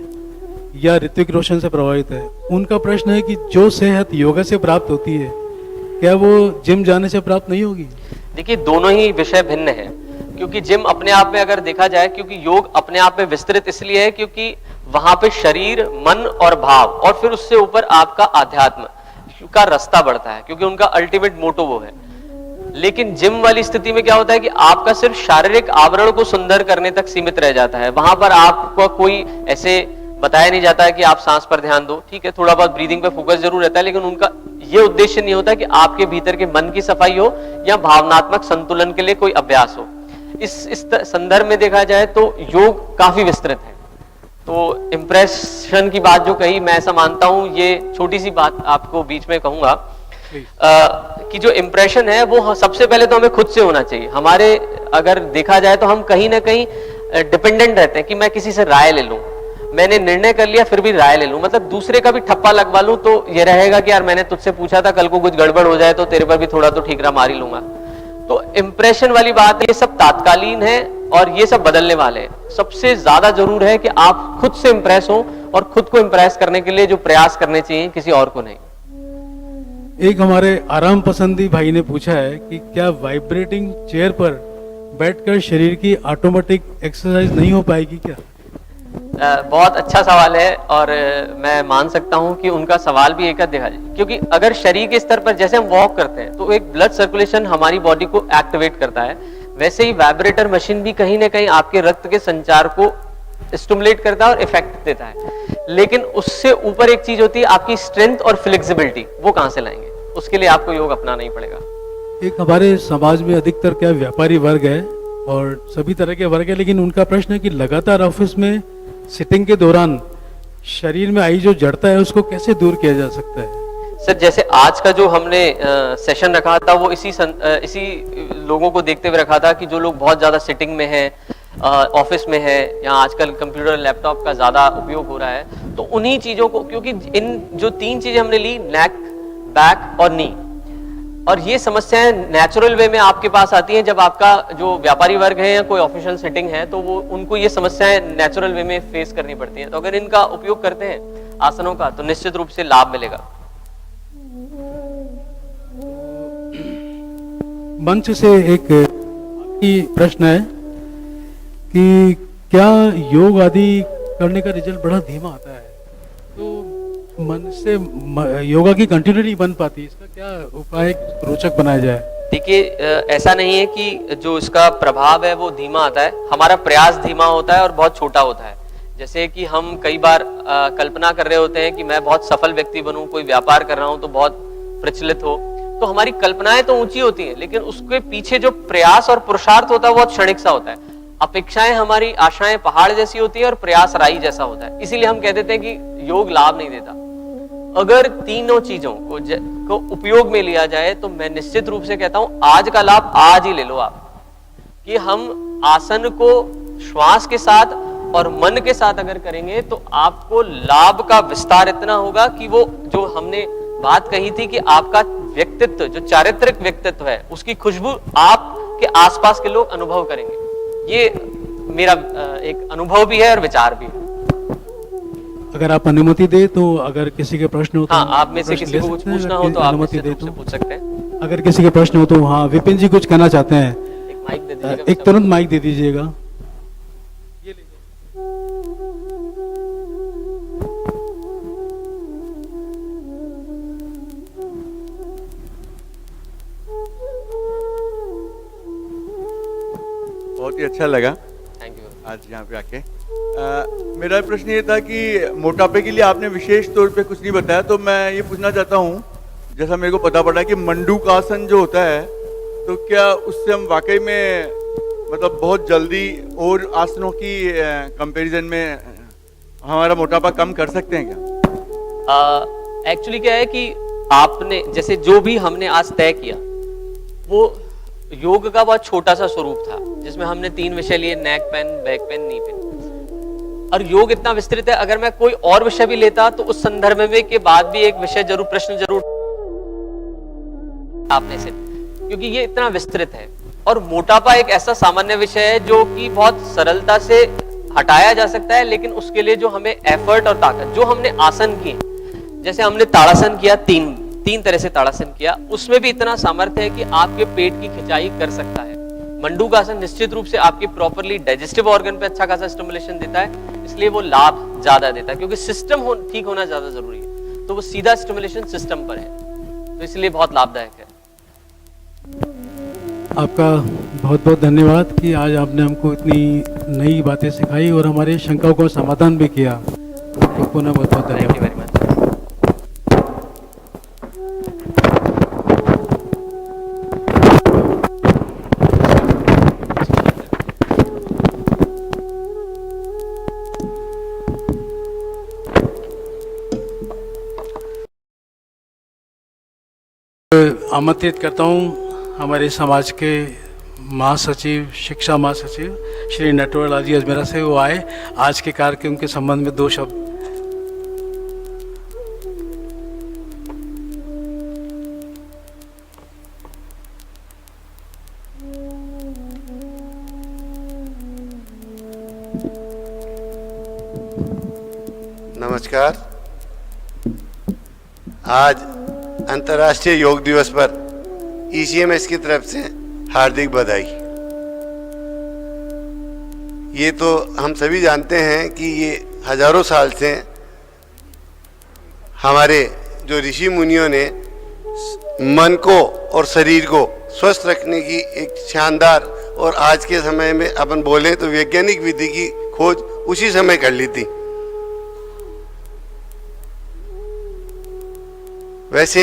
या ऋतिक रोशन से प्रभावित है। उनका प्रश्न है कि जो सेहत योगा से प्राप्त होती है, क्या वो जिम जाने से प्राप्त नहीं होगी? देखिए, दोनों ही विषय भिन्न है, क्योंकि जिम अपने आप में अगर देखा जाए, क्योंकि योग अपने आप में विस्तृत इसलिए है क्योंकि वहां पे शरीर, मन और भाव, और फिर उससे ऊपर आपका आध्यात्म का रास्ता बढ़ता है, क्योंकि उनका अल्टीमेट मोटो वो है। लेकिन जिम वाली स्थिति में क्या होता है कि आपका सिर्फ शारीरिक आवरण को सुंदर करने तक सीमित रह जाता है। वहां पर आपको कोई ऐसे बताया नहीं जाता है कि आप सांस पर ध्यान दो, ठीक है, थोड़ा बहुत ब्रीदिंग पे फोकस जरूर रहता है, लेकिन उनका ये उद्देश्य नहीं होता कि आपके भीतर के मन की सफाई हो या भावनात्मक संतुलन के लिए कोई अभ्यास हो। इस संदर्भ में देखा जाए तो योग काफी विस्तृत है। तो इम्प्रेशन की बात जो कही, मैं ऐसा मानता हूं, ये छोटी सी बात आपको बीच में कहूंगा कि जो इम्प्रेशन है वो सबसे पहले तो हमें खुद से होना चाहिए। हमारे अगर देखा जाए तो हम कहीं ना कहीं डिपेंडेंट रहते हैं कि मैं किसी से राय ले लूं, मैंने निर्णय कर लिया फिर भी राय ले लूं, मतलब दूसरे का भी ठप्पा लगवा लूं, तो ये रहेगा कि यार मैंने तुझसे पूछा था, कल को कुछ गड़बड़ हो जाए तो तेरे पर भी थोड़ा तो ठीकरा मार ही लूंगा। तो इम्प्रेशन वाली बात है, ये सब तात्कालीन है और ये सब बदलने वाले हैं। सबसे ज्यादा जरूर है कि आप खुद से इंप्रेस हो, और खुद को इंप्रेस करने के लिए जो प्रयास करने चाहिए, किसी और को नहीं। एक हमारे आराम पसंदी भाई ने पूछा है कि क्या वाइब्रेटिंग चेयर पर बैठकर शरीर की ऑटोमेटिक एक्सरसाइज नहीं हो पाएगी क्या? बहुत अच्छा सवाल है, और मैं मान सकता हूं कि उनका सवाल भी एक देखा जाए, क्योंकि अगर शरीर के स्तर पर जैसे हम वॉक करते हैं तो एक ब्लड सर्कुलेशन हमारी बॉडी को एक्टिवेट करता है, वैसे ही वाइब्रेटर मशीन भी कहीं ना कहीं आपके रक्त के संचार को स्टिमुलेट करता है और इफेक्ट देता है। लेकिन उससे ऊपर एक चीज होती है आपकी स्ट्रेंथ और फ्लेक्सिबिलिटी, वो कहां से लाएंगे? उसके लिए आपको योग अपनाना ही पड़ेगा। एक हमारे समाज में अधिकतर क्या व्यापारी वर्ग है और सभी तरह के वर्ग है, लेकिन उनका प्रश्न है कि लगातार ऑफिस में सिटिंग के दौरान शरीर में आई जो जड़ता है उसको कैसे दूर किया जा सकता है? सर, जैसे आज का जो हमने सेशन रखा था वो इसी लोगों को देखते हुए रखा था कि जो लोग बहुत ज्यादा सिटिंग में हैं, ऑफिस में है, या आजकल कंप्यूटर लैपटॉप का ज्यादा उपयोग हो रहा है, तो उन्हीं चीजों को, क्योंकि इन जो 3 चीजें हमने ली, नेक, बैक और नी। और ये समस्याएं नेचुरल वे में आपके पास आती हैं जब आपका जो व्यापारी वर्ग है या कोई ऑफिशियल सेटिंग है, तो वो उनको ये समस्याएं नेचुरल वे में फेस करनी पड़ती हैं। तो अगर इनका उपयोग करते हैं आसनों का तो निश्चित रूप से लाभ मिलेगा। मंच से एक प्रश्न है कि क्या योग आदि करने का रिजल्ट बड़ा धीमा आता है, तो मन से योगा की कंटिन्यूटी बन पाती है, इसका क्या उपाय रोचक बनाया जाए? देखिए, ऐसा नहीं है कि जो इसका प्रभाव है वो धीमा आता है, हमारा प्रयास धीमा होता है और बहुत छोटा होता है। जैसे कि हम कई बार कल्पना कर रहे होते हैं कि मैं बहुत सफल व्यक्ति बनूं, कोई व्यापार कर रहा हूं तो बहुत प्रचलित हो, तो हमारी कल्पनाएं तो ऊंची होती हैं, लेकिन उसके पीछे जो प्रयास और पुरुषार्थ होता है वो बहुत क्षणिक सा होता है। अपेक्षाएं हमारी आशाएं पहाड़ जैसी होती है और प्रयास राई जैसा होता है। इसीलिए हम कह देते हैं कि योग लाभ नहीं देता। अगर तीनों चीजों को उपयोग में लिया जाए तो मैं निश्चित रूप से कहता हूं आज का लाभ आज ही ले लो आप, कि हम आसन को श्वास के साथ और मन के साथ अगर करेंगे तो आपको लाभ का विस्तार इतना होगा कि वो जो हमने बात कही थी कि आपका व्यक्तित्व, जो चारित्रिक व्यक्तित्व है, उसकी खुशबू आपके आसपास के लोग अनुभव करेंगे। ये मेरा एक अनुभव भी है और विचार भी है। अगर आप अनुमति दे तो अगर किसी के प्रश्न हो तो हाँ, आप में से किसी को कुछ पूछना हो तो आप अनुमति दे तो पूछ सकते हैं। अगर किसी के प्रश्न हो तो हाँ, विपिन जी कुछ कहना चाहते हैं, एक माइक दे दीजिएगा। एक तुरंत माइक दे दीजिएगा। बहुत ही अच्छा लगा थैंक यू। आज यहाँ पे आके। मेरा प्रश्न ये था कि मोटापे के लिए आपने विशेष तौर पे कुछ नहीं बताया, तो मैं ये पूछना चाहता हूँ, जैसा मेरे को पता पड़ा कि मंडूकासन जो होता है, तो क्या उससे हम वाकई में मतलब बहुत जल्दी और आसनों की कंपैरिजन में हमारा मोटापा कम कर सकते हैं क्या? एक्चुअली क्या है कि आपने जैसे जो भी हमने आज तय किया वो योग का बहुत छोटा सा स्वरूप था, जिसमें हमने 3 विषय लिए, neck pain, back pain, knee pain. और योग इतना विस्तृत है, अगर मैं कोई और विषय भी लेता तो उस संदर्भ में के बाद भी एक विषय जरूर, प्रश्न जरूर आपने से, क्योंकि ये इतना विस्तृत है। और मोटापा एक ऐसा सामान्य विषय है जो कि बहुत सरलता से हटाया जा सकता है, लेकिन उसके लिए जो हमें एफर्ट और ताकत, जो हमने आसन किए, जैसे हमने ताड़ासन किया, तीन तरह से ताड़ासन किया, उसमें भी इतना सामर्थ्य है कि आपके पेट की खिंचाई कर सकता है। मंडूकासन निश्चित रूप से आपके प्रॉपरली डाइजेस्टिव ऑर्गन पे अच्छा खासा स्टिमुलेशन देता है, इसलिए वो लाभ ज्यादा देता है, क्योंकि सिस्टम ठीक होना ज्यादा जरूरी है, तो वो सीधा स्टिमुलेशन सिस्टम पर है, तो इसलिए बहुत लाभदायक है। आपका बहुत बहुत धन्यवाद कि आज आपने हमको इतनी नई बातें सिखाई और हमारे शंकाओं का समाधान भी किया। आपको पुनः बहुत बहुत थैंक यू धन्यवाद। Very much. आमंत्रित करता हूँ हमारे समाज के महासचिव, शिक्षा महासचिव श्री नटवर लाल जी अजमेरा से, वो आए आज के कार्यक्रम के संबंध में 2 शब्द। नमस्कार। आज अंतर्राष्ट्रीय योग दिवस पर ECMS की तरफ से हार्दिक बधाई। ये तो हम सभी जानते हैं कि ये हजारों साल से हमारे जो ऋषि मुनियों ने मन को और शरीर को स्वस्थ रखने की एक शानदार, और आज के समय में अपन बोले तो वैज्ञानिक विधि की खोज उसी समय कर ली थी। वैसे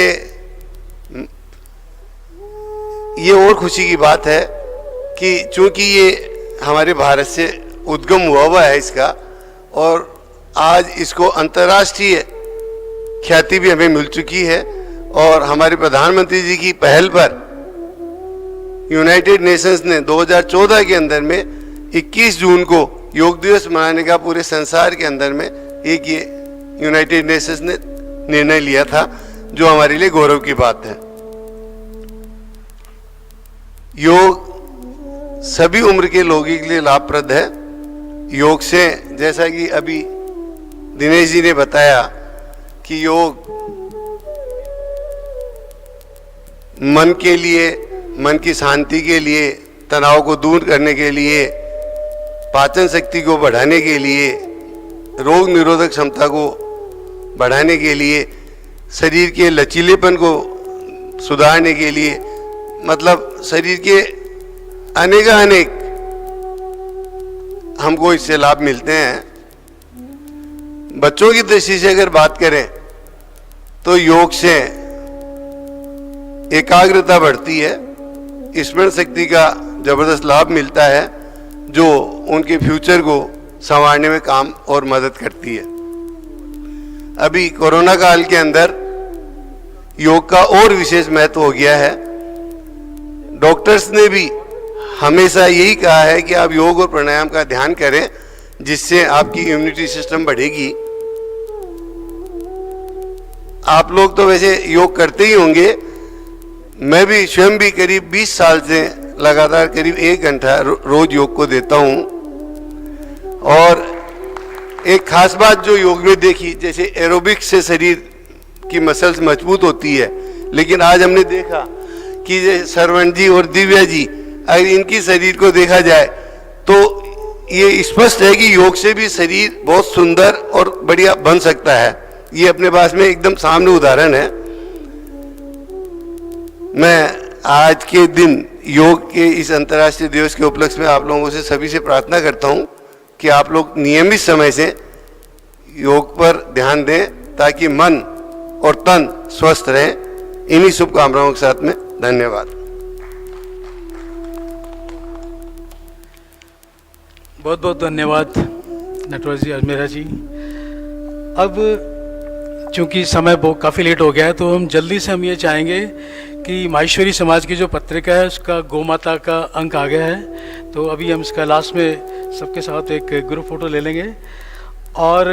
ये और खुशी की बात है कि चूंकि ये हमारे भारत से उद्गम हुआ है इसका, और आज इसको अंतर्राष्ट्रीय ख्याति भी हमें मिल चुकी है, और हमारे प्रधानमंत्री जी की पहल पर यूनाइटेड नेशंस ने 2014 के अंदर में 21 जून को योग दिवस मनाने का पूरे संसार के अंदर में एक ये यूनाइटेड नेशंस ने निर्णय लिया था, जो हमारे लिए गौरव की बात है। योग सभी उम्र के लोगों के लिए लाभप्रद है। योग से, जैसा कि अभी दिनेश जी ने बताया, कि योग मन के लिए, मन की शांति के लिए, तनाव को दूर करने के लिए, पाचन शक्ति को बढ़ाने के लिए, रोग निरोधक क्षमता को बढ़ाने के लिए, शरीर के लचीलेपन को सुधारने के लिए, मतलब शरीर के अनेक हमको इससे लाभ मिलते हैं। बच्चों की दृष्टि से अगर बात करें तो योग से एकाग्रता बढ़ती है, स्मरण शक्ति का जबरदस्त लाभ मिलता है, जो उनके फ्यूचर को संवारने में काम और मदद करती है। अभी कोरोना काल के अंदर योग का और विशेष महत्व हो गया है। डॉक्टर्स ने भी हमेशा यही कहा है कि आप योग और प्राणायाम का ध्यान करें, जिससे आपकी इम्यूनिटी सिस्टम बढ़ेगी। आप लोग तो वैसे योग करते ही होंगे, मैं भी स्वयं भी करीब 20 साल से लगातार करीब 1 घंटा रोज योग को देता हूं। और एक खास बात जो योग में देखी, जैसे एरोबिक्स से शरीर की मसल्स मजबूत होती है, लेकिन आज हमने देखा कि सरवण जी और दिव्या जी, अगर इनकी शरीर को देखा जाए तो ये स्पष्ट है कि योग से भी शरीर बहुत सुंदर और बढ़िया बन सकता है। ये अपने पास में एकदम सामने उदाहरण है। मैं आज के दिन योग के इस अंतर्राष्ट्रीय दिवस के उपलक्ष्य में आप लोगों से सभी से प्रार्थना करता हूं कि आप लोग नियमित समय से योग पर ध्यान दें, ताकि मन और तन स्वस्थ रहे। इन्हीं शुभकामनाओं के साथ में धन्यवाद। बहुत बहुत धन्यवाद नटवर जी, अजमेरा जी। अब चूंकि समय बहुत काफ़ी लेट हो गया है, तो हम जल्दी से हम ये चाहेंगे कि माहेश्वरी समाज की जो पत्रिका है उसका गौ माता का अंक आ गया है, तो अभी हम इसका लास्ट में सबके साथ एक ग्रुप फोटो ले लेंगे। और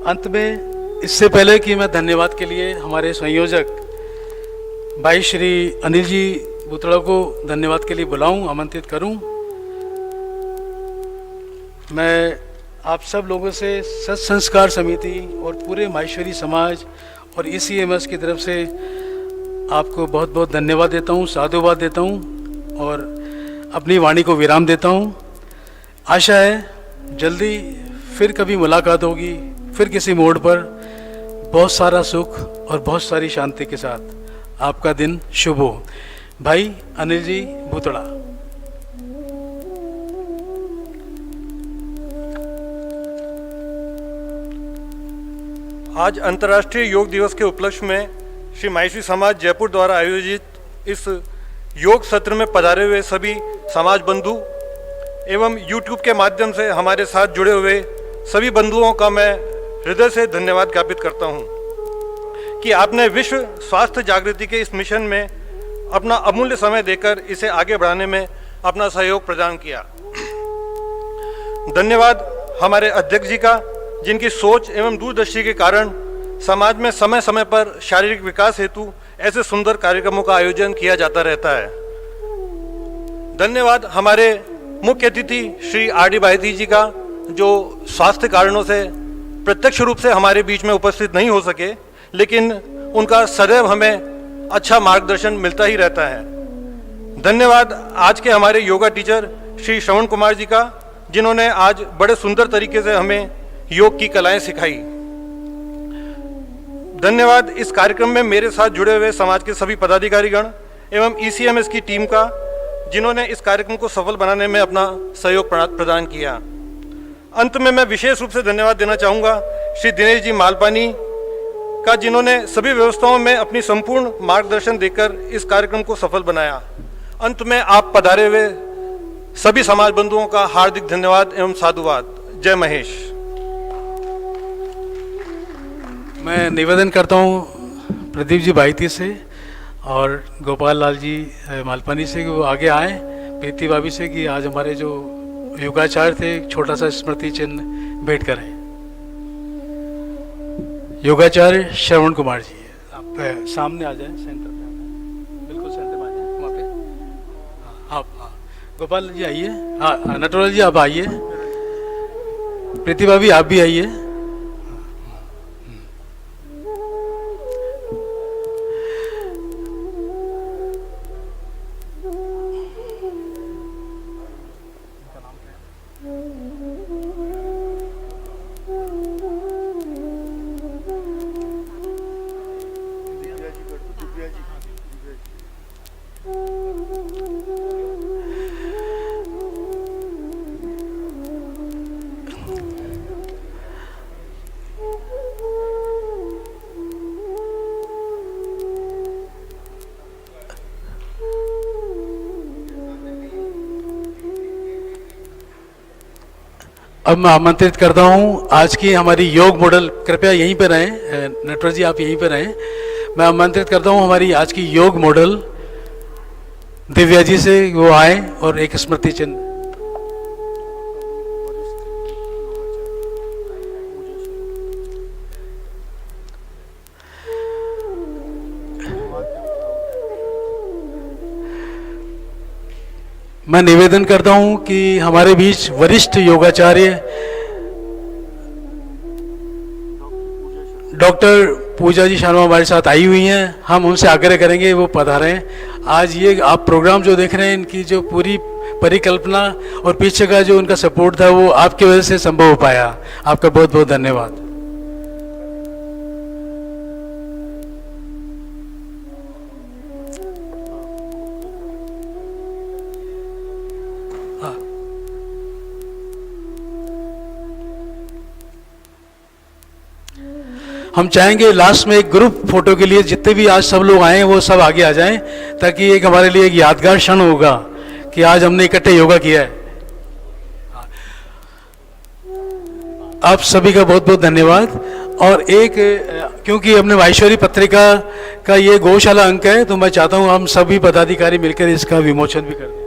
अंत में इससे पहले कि मैं धन्यवाद के लिए हमारे संयोजक भाई श्री अनिल जी बुतड़ा को धन्यवाद के लिए बुलाऊं, आमंत्रित करूं, मैं आप सब लोगों से सत्संस्कार समिति और पूरे माहेश्वरी समाज और ECMS की तरफ से आपको बहुत बहुत धन्यवाद देता हूँ, साधुवाद देता हूँ और अपनी वाणी को विराम देता हूँ। आशा है जल्दी फिर कभी मुलाकात होगी, फिर किसी मोड़ पर, बहुत सारा सुख और बहुत सारी शांति के साथ। आपका दिन शुभ हो। भाई अनिल जी बुतड़ा। आज अंतर्राष्ट्रीय योग दिवस के उपलक्ष्य में श्री माहेश्वरी समाज जयपुर द्वारा आयोजित इस योग सत्र में पधारे हुए सभी समाज बंधु एवं YouTube के माध्यम से हमारे साथ जुड़े हुए सभी बंधुओं का मैं हृदय से धन्यवाद ज्ञापित करता हूं कि आपने विश्व स्वास्थ्य जागृति के इस मिशन में अपना अमूल्य समय देकर इसे आगे बढ़ाने में अपना सहयोग प्रदान किया। धन्यवाद हमारे अध्यक्ष जी का, जिनकी सोच एवं दूरदृष्टि के कारण समाज में समय समय पर शारीरिक विकास हेतु ऐसे सुंदर कार्यक्रमों का आयोजन किया जाता रहता है। धन्यवाद हमारे मुख्य अतिथि श्री RD बायती जी का, जो स्वास्थ्य कारणों से प्रत्यक्ष रूप से हमारे बीच में उपस्थित नहीं हो सके, लेकिन उनका सदैव हमें अच्छा मार्गदर्शन मिलता ही रहता है। धन्यवाद आज के हमारे योगा टीचर श्री श्रवण कुमार जी का, जिन्होंने आज बड़े सुंदर तरीके से हमें योग की कलाएं सिखाई। धन्यवाद इस कार्यक्रम में मेरे साथ जुड़े हुए समाज के सभी पदाधिकारीगण एवं ECMS की टीम का, जिन्होंने इस कार्यक्रम को सफल बनाने में अपना सहयोग प्रदान किया। अंत में मैं विशेष रूप से धन्यवाद देना चाहूँगा श्री दिनेश जी मालपानी का, जिन्होंने सभी व्यवस्थाओं में अपनी संपूर्ण मार्गदर्शन देकर इस कार्यक्रम को सफल बनाया। अंत में आप पधारे हुए सभी समाज बंधुओं का हार्दिक धन्यवाद एवं साधुवाद। जय महेश। मैं निवेदन करता हूँ प्रदीप जी बाईती से और गोपाल लाल जी मालपानी से कि वो आगे आए, प्रीति भाभी से कि आज हमारे जो योगाचार्य थे एक छोटा सा स्मृति चिन्ह भेंट करें। योगाचार्य श्रवण कुमार जी। आप सामने आ जाए, सेंटर पे आ जाए, बिल्कुल सेंटर में आ जाए, वहाँ पे। हाँ, गोपाल जी आइए, हाँ नटवराल जी आप आइए, प्रतिभा भी आप भी आइए। अब मैं आमंत्रित करता हूं आज की हमारी योग मॉडल, कृपया यहीं पर रहें, नटवर जी आप यहीं पर रहें। मैं आमंत्रित करता हूं हमारी आज की योग मॉडल दिव्या जी से, वो आए और एक स्मृति चिन्ह। मैं निवेदन करता हूं कि हमारे बीच वरिष्ठ योगाचार्य डॉक्टर पूजा जी शर्मा हमारे साथ आई हुई हैं। हम उनसे आग्रह करेंगे वो पधारें। आज ये आप प्रोग्राम जो देख रहे हैं, इनकी जो पूरी परिकल्पना और पीछे का जो उनका सपोर्ट था वो आपकी वजह से संभव हो पाया। आपका बहुत बहुत धन्यवाद। हम चाहेंगे लास्ट में एक ग्रुप फोटो के लिए जितने भी आज सब लोग आए हैं वो सब आगे आ जाएं, ताकि एक हमारे लिए एक यादगार क्षण होगा कि आज हमने इकट्ठे योगा किया है। आप सभी का बहुत बहुत धन्यवाद। और एक, क्योंकि हमने वाइश्वरी पत्रिका का ये गौशाला अंक है, तो मैं चाहता हूं हम सभी पदाधिकारी मिलकर इसका विमोचन भी कर दें।